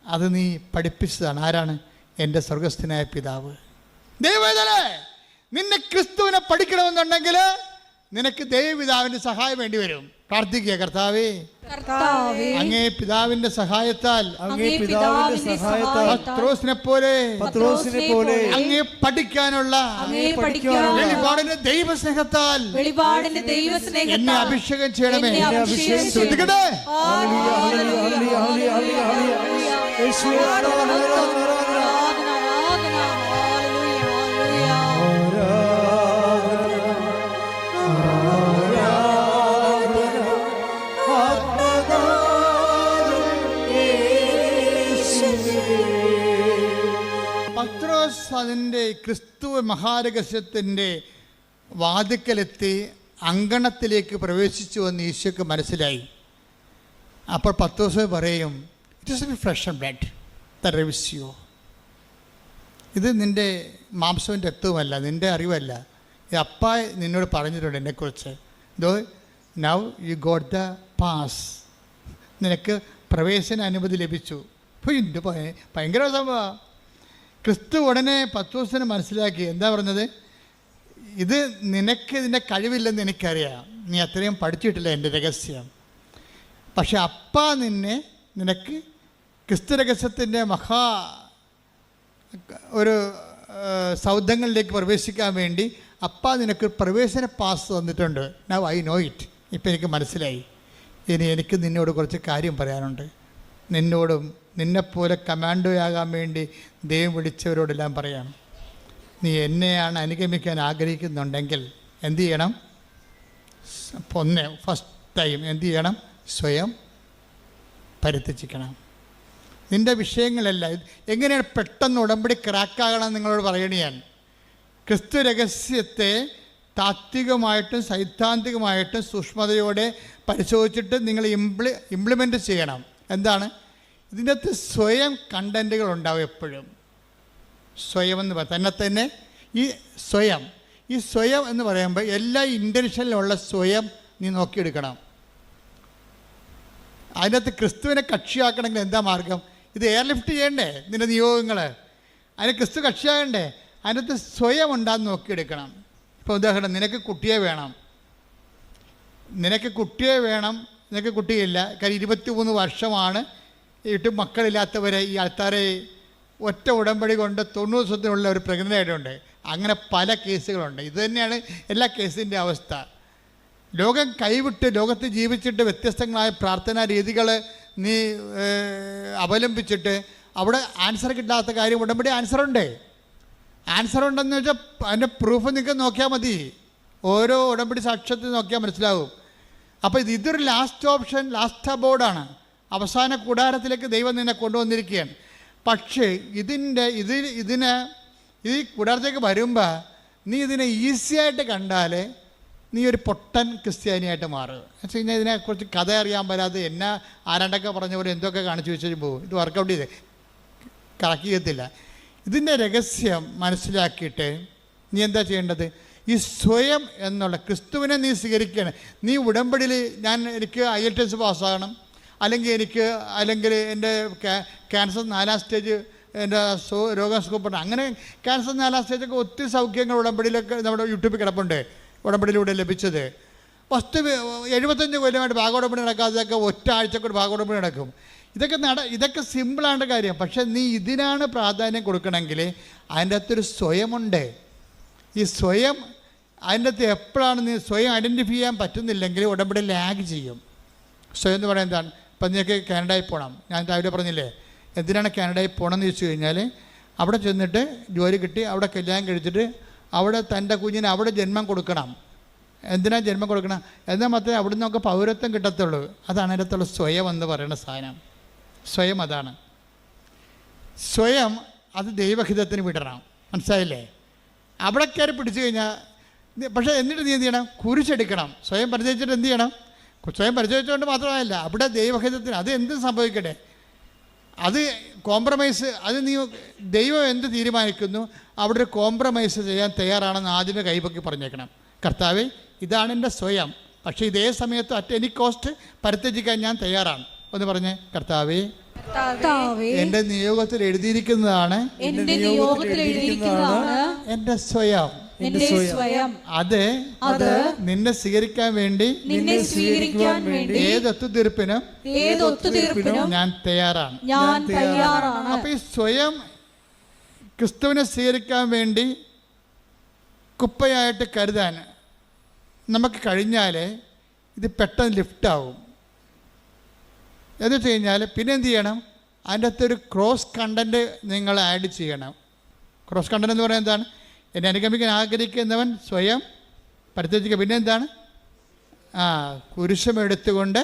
അത് നീ പഠിപ്പിച്ചതാണ്. ആരാണ്? എൻ്റെ സ്വർഗസ്ഥനായ പിതാവ്. ദൈവവേദനേ, നിന്നെ ക്രിസ്തുവിനെ പഠിക്കണമെന്നുണ്ടെങ്കിൽ നിനക്ക് ദൈവപിതാവിൻ്റെ സഹായം വേണ്ടി വരും. പ്രാർത്ഥിക്കുക, കർത്താവേ, അങ്ങേ പിതാവിന്റെ സഹായത്താൽ പത്രോസിനെ പോലെ അങ്ങേ പഠിക്കാനുള്ള വെളിപാടിന്റെ ദൈവസ്നേഹത്താൽ എന്നെ അഭിഷേകം ചെയ്യണമേ. ശ്രദ്ധിക്കട്ടെ. പത്രോസ് അതിൻ്റെ ക്രിസ്തു മഹാരഹസ്യത്തിൻ്റെ വാതിക്കലെത്തി അങ്കണത്തിലേക്ക് പ്രവേശിച്ചു എന്ന് ഈശോയ്ക്ക് മനസ്സിലായി. അപ്പോൾ പത്രോസ് പറയും, it is flesh and blood that reveals you. ഇത് നിൻ്റെ മാംസവും രക്തവുമല്ല, നിൻ്റെ അറിവല്ല, ഈ അപ്പ നിന്നോട് പറഞ്ഞിട്ടുണ്ട് എന്നെക്കുറിച്ച്. Though now you got the pass, നിനക്ക് പ്രവേശന അനുമതി ലഭിച്ചു. ഭയങ്കര സംഭവം. ക്രിസ്തു ഉടനെ പത്രോസിനെ മനസ്സിലാക്കി. എന്താ പറഞ്ഞത്? ഇത് നിനക്ക് ഇതിൻ്റെ കഴിവില്ലെന്ന് എനിക്കറിയാം, നീ അത്രയും പഠിച്ചിട്ടില്ല എൻ്റെ രഹസ്യം. പക്ഷെ അപ്പ നിനക്ക് ക്രിസ്തു രഹസ്യത്തിൻ്റെ ഒരു സൗധങ്ങളിലേക്ക് പ്രവേശിക്കാൻ വേണ്ടി അപ്പ നിനക്ക് പ്രവേശന പാസ് തന്നിട്ടുണ്ട്. Now I know it. ഇപ്പം എനിക്ക് മനസ്സിലായി. ഇനി എനിക്ക് നിന്നോട് കുറച്ച് കാര്യം പറയാനുണ്ട്. നിന്നോടും നിന്നെപ്പോലെ കമാൻഡോയാകാൻ വേണ്ടി ദൈവം വിളിച്ചവരോടെല്ലാം പറയണം. നീ എന്നെയാണ് അനുഗമിക്കാൻ ആഗ്രഹിക്കുന്നുണ്ടെങ്കിൽ എന്തു ചെയ്യണം? ഫസ്റ്റ് ടൈം എന്തു ചെയ്യണം? സ്വയം പരിത്യജിക്കണം. നിൻ്റെ വിഷയങ്ങളെല്ലാം എങ്ങനെയാണ് പെട്ടെന്ന് ഉടമ്പടി ക്രാക്കാകണം നിങ്ങളോട് പറയണ ഞാൻ. ക്രിസ്തു രഹസ്യത്തെ താത്വികമായിട്ടും സൈദ്ധാന്തികമായിട്ടും സൂക്ഷ്മതയോടെ പരിശോധിച്ചിട്ട് നിങ്ങൾ ഇംപ്ലിമെൻ്റ് ചെയ്യണം. എന്താണ്? ഇതിൻ്റെ അകത്ത് സ്വയം കണ്ടൻറ്റുകൾ ഉണ്ടാവും എപ്പോഴും. സ്വയം എന്ന് തന്നെ ഈ സ്വയം എന്ന് പറയുമ്പോൾ എല്ലാ ഇൻറ്റൻഷനിലുള്ള സ്വയം നീ നോക്കിയെടുക്കണം. അതിനകത്ത് ക്രിസ്തുവിനെ കക്ഷിയാക്കണമെങ്കിൽ എന്താ മാർഗം? ഇത് എയർലിഫ്റ്റ് ചെയ്യണ്ടേ നിൻ്റെ നിയോഗങ്ങൾ? അതിന് ക്രിസ്തു കക്ഷിയാകണ്ടേ? അതിനകത്ത് സ്വയം ഉണ്ടാകുന്ന നോക്കിയെടുക്കണം. ഇപ്പോൾ ഉദാഹരണം, നിനക്ക് കുട്ടിയെ വേണം, നിനക്ക് കുട്ടിയില്ല. കാര്യം 23 വർഷമാണ് മക്കളില്ലാത്തവരെ ഈ ആൾക്കാരെ ഒറ്റ ഉടമ്പടി കൊണ്ട് 90 ദിവസത്തിനുള്ള ഒരു പ്രഗ്നൻ്റ് ആയിട്ടുണ്ട്. അങ്ങനെ പല കേസുകളുണ്ട്. ഇത് തന്നെയാണ് എല്ലാ കേസിൻ്റെ അവസ്ഥ. ലോകം കൈവിട്ട് ലോകത്ത് ജീവിച്ചിട്ട് വ്യത്യസ്തങ്ങളായ പ്രാർത്ഥനാ രീതികൾ നീ അവലംബിച്ചിട്ട് അവിടെ ആൻസർ കിട്ടാത്ത കാര്യം ഉടമ്പടി ആൻസർ ഉണ്ടെന്ന് വെച്ചാൽ അതിൻ്റെ പ്രൂഫ് നിങ്ങൾക്ക് നോക്കിയാൽ മതി. ഓരോ ഉടമ്പടി സാക്ഷ്യത്തിൽ നോക്കിയാൽ മനസ്സിലാവും. അപ്പോൾ ഇതൊരു ലാസ്റ്റ് ഓപ്ഷൻ, ലാസ്റ്റ് അബോർഡാണ്. അവസാന കൂടാരത്തിലേക്ക് ദൈവം നിന്നെ കൊണ്ടുവന്നിരിക്കുകയാണ്. പക്ഷേ ഈ കൂടാരത്തേക്ക് വരുമ്പോൾ നീ ഇതിനെ ഈസിയായിട്ട് കണ്ടാൽ നീ ഒരു പൊട്ടൻ ക്രിസ്ത്യാനിയായിട്ട് മാറുക എന്ന് വെച്ച് കഴിഞ്ഞാൽ ഇതിനെക്കുറിച്ച് കഥ അറിയാൻ വരാതെ എന്നെ ആരാണ്ടൊക്കെ പറഞ്ഞ പോലെ എന്തൊക്കെ കാണിച്ചു വെച്ചിട്ട് പോകും. ഇത് വർക്കൗട്ട് ചെയ്ത് കറക്റ്റ് ചെയ്യത്തില്ല. ഇതിൻ്റെ രഹസ്യം മനസ്സിലാക്കിയിട്ട് നീ എന്താ ചെയ്യേണ്ടത്? ഈ സ്വയം എന്നുള്ള ക്രിസ്തുവിനെ നീ സ്വീകരിക്കണം. നീ ഉടമ്പടിയിൽ എനിക്ക് IELTS പാസ്സാകണം, അല്ലെങ്കിൽ എൻ്റെ ക്യാൻസർ 4ാം സ്റ്റേജ് എൻ്റെ രോഗം സുഖപ്പെടണം. അങ്ങനെ ക്യാൻസർ 4ാം സ്റ്റേജൊക്കെ ഒത്തിരി സൗഖ്യങ്ങൾ ഉടമ്പടിയിലൊക്കെ നമ്മുടെ യൂട്യൂബിൽ കിടപ്പുണ്ട്, ഉടമ്പടിയിലൂടെ ലഭിച്ചത്. 75 കൊല്ലമായിട്ട് ഭാഗോടമ്പടി നടക്കാതെയൊക്കെ ഒറ്റ ആഴ്ചക്കൂടെ ഭാഗോടമ്പടി നടക്കും. ഇതൊക്കെ സിമ്പിളാണ് കാര്യം. പക്ഷേ നീ ഇതിനാണ് പ്രാധാന്യം കൊടുക്കണമെങ്കിൽ അതിൻ്റെ അകത്തൊരു സ്വയമുണ്ട്. ഈ സ്വയം അതിൻ്റെ അകത്ത് എപ്പോഴാണ് നീ സ്വയം ഐഡൻറ്റിഫൈ ചെയ്യാൻ പറ്റുന്നില്ലെങ്കിൽ ഉടമ്പടി ലാഗ് ചെയ്യും. സ്വയം എന്ന് പറയുന്നത് എന്താണ്? ഇപ്പം നിങ്ങൾക്ക് കാനഡയിൽ പോകണം. ഞാൻ രാവിലെ പറഞ്ഞില്ലേ എന്തിനാണ് കാനഡയിൽ പോകണമെന്ന് ചോദിച്ചു കഴിഞ്ഞാൽ, അവിടെ ചെന്നിട്ട് ജോലി കിട്ടി, അവിടെ കല്യാണം കഴിച്ചിട്ട് അവിടെ തൻ്റെ കുഞ്ഞിന് അവിടെ ജന്മം കൊടുക്കണം. എന്തിനാണ് ജന്മം കൊടുക്കണം? എന്നാൽ മാത്രമേ അവിടെ നിന്നൊക്കെ പൗരത്വം കിട്ടത്തുള്ളൂ. അതാണ് അതിനകത്തുള്ള സ്വയം എന്ന് പറയുന്ന സാധനം. സ്വയം അതാണ്. സ്വയം അത് ദൈവഹിതത്തിന് വിടണം. മനസ്സിലായില്ലേ? അവിടെ കയറി പിടിച്ചു കഴിഞ്ഞാൽ പക്ഷേ എന്നിട്ട് നീ എന്ത് ചെയ്യണം? കുരിശെടുക്കണം. സ്വയം പരിചയിച്ചിട്ട് എന്ത് ചെയ്യണം? സ്വയം പരിചയിച്ചുകൊണ്ട് മാത്രമല്ല അവിടെ ദൈവഹിതത്തിന് അത് എന്ത് സംഭവിക്കട്ടെ, അത് കോംപ്രമൈസ്, അത് നീ ദൈവം എന്ത് തീരുമാനിക്കുന്നു അവിടെ ഒരു കോംപ്രമൈസ് ചെയ്യാൻ തയ്യാറാണെന്ന് ആദ്യമേ കൈപൊക്കി പറഞ്ഞേക്കണം. കർത്താവേ, ഇതാണ് എൻ്റെ സ്വയം, പക്ഷേ ഇതേ സമയത്ത് അറ്റ് എനി കോസ്റ്റ് പരിത്യജിക്കാൻ ഞാൻ തയ്യാറാണ് എന്ന് പറഞ്ഞ്, കർത്താവേ എൻ്റെ നിയോഗത്തിൽ എഴുതിയിരിക്കുന്നതാണ് എൻ്റെ സ്വയം. അത് നിന്നെ സ്വീകരിക്കാൻ വേണ്ടി ഏത് ഒത്തുതീർപ്പിനും ഞാൻ തയ്യാറാണ്. അപ്പൊ ഈ സ്വയം ക്രിസ്തുവിനെ സ്വീകരിക്കാൻ വേണ്ടി കുപ്പയായിട്ട് കരുതാൻ നമുക്ക് കഴിഞ്ഞാൽ ഇത് പെട്ടെന്ന് ലിഫ്റ്റാവും. എന്ന് വെച്ച് കഴിഞ്ഞാൽ പിന്നെ എന്ത് ചെയ്യണം? അതിൻ്റെ അകത്തൊരു ക്രോസ് കണ്ടൻറ്റ് നിങ്ങൾ ആഡ് ചെയ്യണം. ക്രോസ് കണ്ടൻറ്റ് എന്ന് പറയുന്നത് എന്താണ്? എന്നെ അനുഗമിക്കാൻ ആഗ്രഹിക്കുന്നവൻ സ്വയം പരിത്യജിക്കുക. പിന്നെ എന്താണ്? കുരിശമെടുത്തുകൊണ്ട്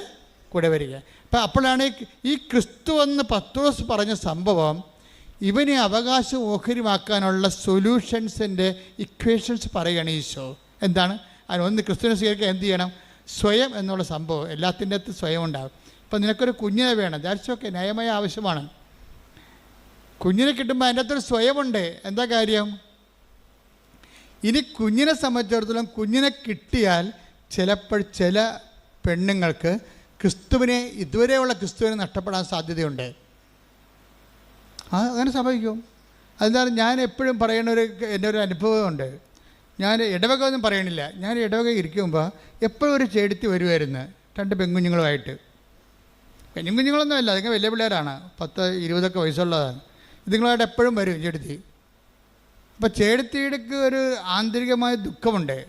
കൂടെ വരിക. അപ്പം അപ്പോഴാണ് ഈ ക്രിസ്തു എന്ന് പത്രോസ് പറഞ്ഞ സംഭവം ഇവനെ അവകാശം ഓഹരിമാക്കാനുള്ള സൊല്യൂഷൻസിൻ്റെ ഇക്വേഷൻസ് പറയുകയാണ് ഈശോ. എന്താണ്? അതിനൊന്ന് ക്രിസ്തുവിനെ സ്വീകരിക്കാൻ എന്ത് ചെയ്യണം? സ്വയം എന്നുള്ള സംഭവം എല്ലാത്തിൻ്റെ അകത്ത് സ്വയം ഉണ്ടാകും. ഇപ്പം നിനക്കൊരു കുഞ്ഞിനെ വേണം, ദാറ്റ്സ് ഓക്കെ, ന്യായമായ ആവശ്യമാണ്. കുഞ്ഞിനെ കിട്ടുമ്പോൾ അതിൻ്റെ അകത്തൊരു സ്വയമുണ്ട്. എന്താ കാര്യം? ഇനി കുഞ്ഞിനെ സംബന്ധിച്ചിടത്തോളം കുഞ്ഞിനെ കിട്ടിയാൽ ചിലപ്പോൾ ചില പെണ്ണുങ്ങൾക്ക് ക്രിസ്തുവിനെ, ഇതുവരെയുള്ള ക്രിസ്തുവിനെ നഷ്ടപ്പെടാൻ സാധ്യതയുണ്ട്. അങ്ങനെ സംഭവിക്കും. അതെന്താണ്? ഞാൻ എപ്പോഴും പറയുന്ന എൻ്റെ ഒരു അനുഭവമുണ്ട്. ഞാൻ ഇടവക ഒന്നും പറയണില്ല. ഞാൻ ഇടവക ഇരിക്കുമ്പോൾ എപ്പോഴും ഒരു ചേടുത്തി വരുമായിരുന്നു 2 പെൺകുഞ്ഞുങ്ങളുമായിട്ട്. പെൺകുഞ്ഞുങ്ങളൊന്നും അല്ല, അതൊക്കെ വലിയ പിള്ളേരാണ്, 10-20 വയസ്സുള്ളതാണ്. ഇതുങ്ങളായിട്ട് എപ്പോഴും വരും ചേടുത്തി. അപ്പോൾ ചേടുത്തിയിടക്ക് ഒരു ആന്തരികമായ ദുഃഖമുണ്ട്.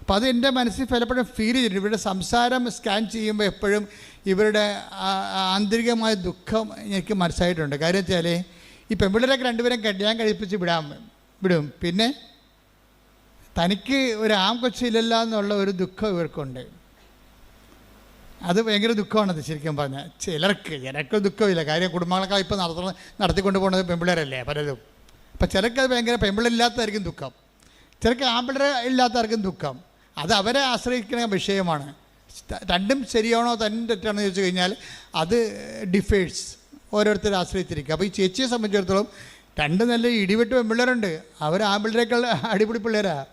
അപ്പോൾ അത് എൻ്റെ മനസ്സിൽ പലപ്പോഴും ഫീൽ ചെയ്തിട്ടുണ്ട്. ഇവരുടെ സംസാരം സ്കാൻ ചെയ്യുമ്പോൾ എപ്പോഴും ഇവരുടെ ആന്തരികമായ ദുഃഖം എനിക്ക് മനസ്സിലായിട്ടുണ്ട്. കാര്യം വെച്ചാൽ ഈ പെൺപിള്ളേരൊക്കെ 2 കല്യാണം കഴിപ്പിച്ച് വിടും. പിന്നെ തനിക്ക് ഒരു ആൺകൊച്ചില്ലല്ലോ എന്നുള്ള ഒരു ദുഃഖം ഇവർക്കുണ്ട്. അത് ഭയങ്കര ദുഃഖമാണത് ശരിക്കും പറഞ്ഞാൽ. ചിലർക്ക് ദുഃഖമില്ല. കാര്യം കുടുംബങ്ങളൊക്കെ ഇപ്പോൾ നടത്തിക്കൊണ്ട് പോകുന്നത് പെൺപിള്ളേരല്ലേ പലതും. അപ്പം ചിലർക്ക് അത് ഭയങ്കര പെൺപിള്ളേരില്ലാത്തതായിരിക്കും ദുഃഖം, ചിലർക്ക് ആൺപിള്ളേർ ഇല്ലാത്തവർക്കും ദുഃഖം. അത് അവരെ ആശ്രയിക്കുന്ന വിഷയമാണ്. രണ്ടും ശരിയാണോ തന്നെ തെറ്റാണോ എന്ന് ചോദിച്ചു കഴിഞ്ഞാൽ അത് ഡിഫേഴ്സ്, ഓരോരുത്തരെ ആശ്രയിച്ചിരിക്കുക. അപ്പോൾ ഈ ചേച്ചിയെ സംബന്ധിച്ചിടത്തോളം 2 നല്ല ഇടിവെട്ട് പെൺപിള്ളേരുണ്ട്. അവർ ആൺപിള്ളേരേക്കാൾ അടിപൊളി പിള്ളേരാണ്.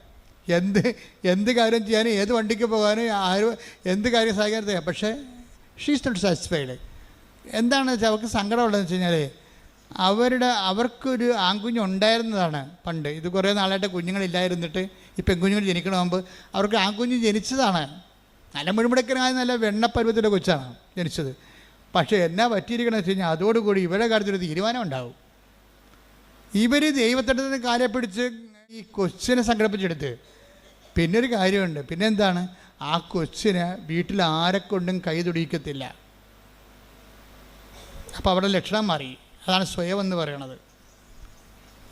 എന്ത് കാര്യം ചെയ്യാനും, ഏത് വണ്ടിക്ക് പോകാനും, എന്ത് കാര്യം സഹായിക്കാനും ചെയ്യാം. പക്ഷേ ഷീസ് നോട്ട് സാറ്റിസ്ഫൈഡ്. എന്താണെന്ന് വെച്ചാൽ അവർക്ക് സങ്കടമുള്ളതെന്ന് വെച്ച് കഴിഞ്ഞാൽ അവർക്കൊരു ആൺകുഞ്ഞുണ്ടായിരുന്നതാണ് പണ്ട്. ഇത് കുറേ നാളായിട്ട് കുഞ്ഞുങ്ങളില്ലായിരുന്നിട്ട് ഈ പെൺകുഞ്ഞുങ്ങൾ ജനിക്കണമെങ്കിൽ അവർക്ക് ആൺകുഞ്ഞ് ജനിച്ചതാണ്. നല്ല മുഴുമുടക്കനായ നല്ല വെണ്ണപ്പരുവത്തിൻ്റെ കൊച്ചാണ് ജനിച്ചത്. പക്ഷേ എന്നാ പറ്റിയിരിക്കണമെന്ന് വെച്ച് കഴിഞ്ഞാൽ അതോടുകൂടി ഇവരുടെ കാര്യത്തിലൊരു തീരുമാനം ഉണ്ടാവും. ഇവർ ദൈവത്തിൻ്റെ കാര്യം പിടിച്ച് ഈ കൊച്ചിനെ സംഘടിപ്പിച്ചെടുത്ത് പിന്നൊരു കാര്യമുണ്ട്. പിന്നെന്താണ്? ആ കൊച്ചിനെ വീട്ടിൽ ആരെക്കൊണ്ടും കൈ തുടിക്കത്തില്ല. അപ്പോൾ അവിടെ ലക്ഷണം മാറി. അതാണ് സ്വയം എന്ന് പറയണത്.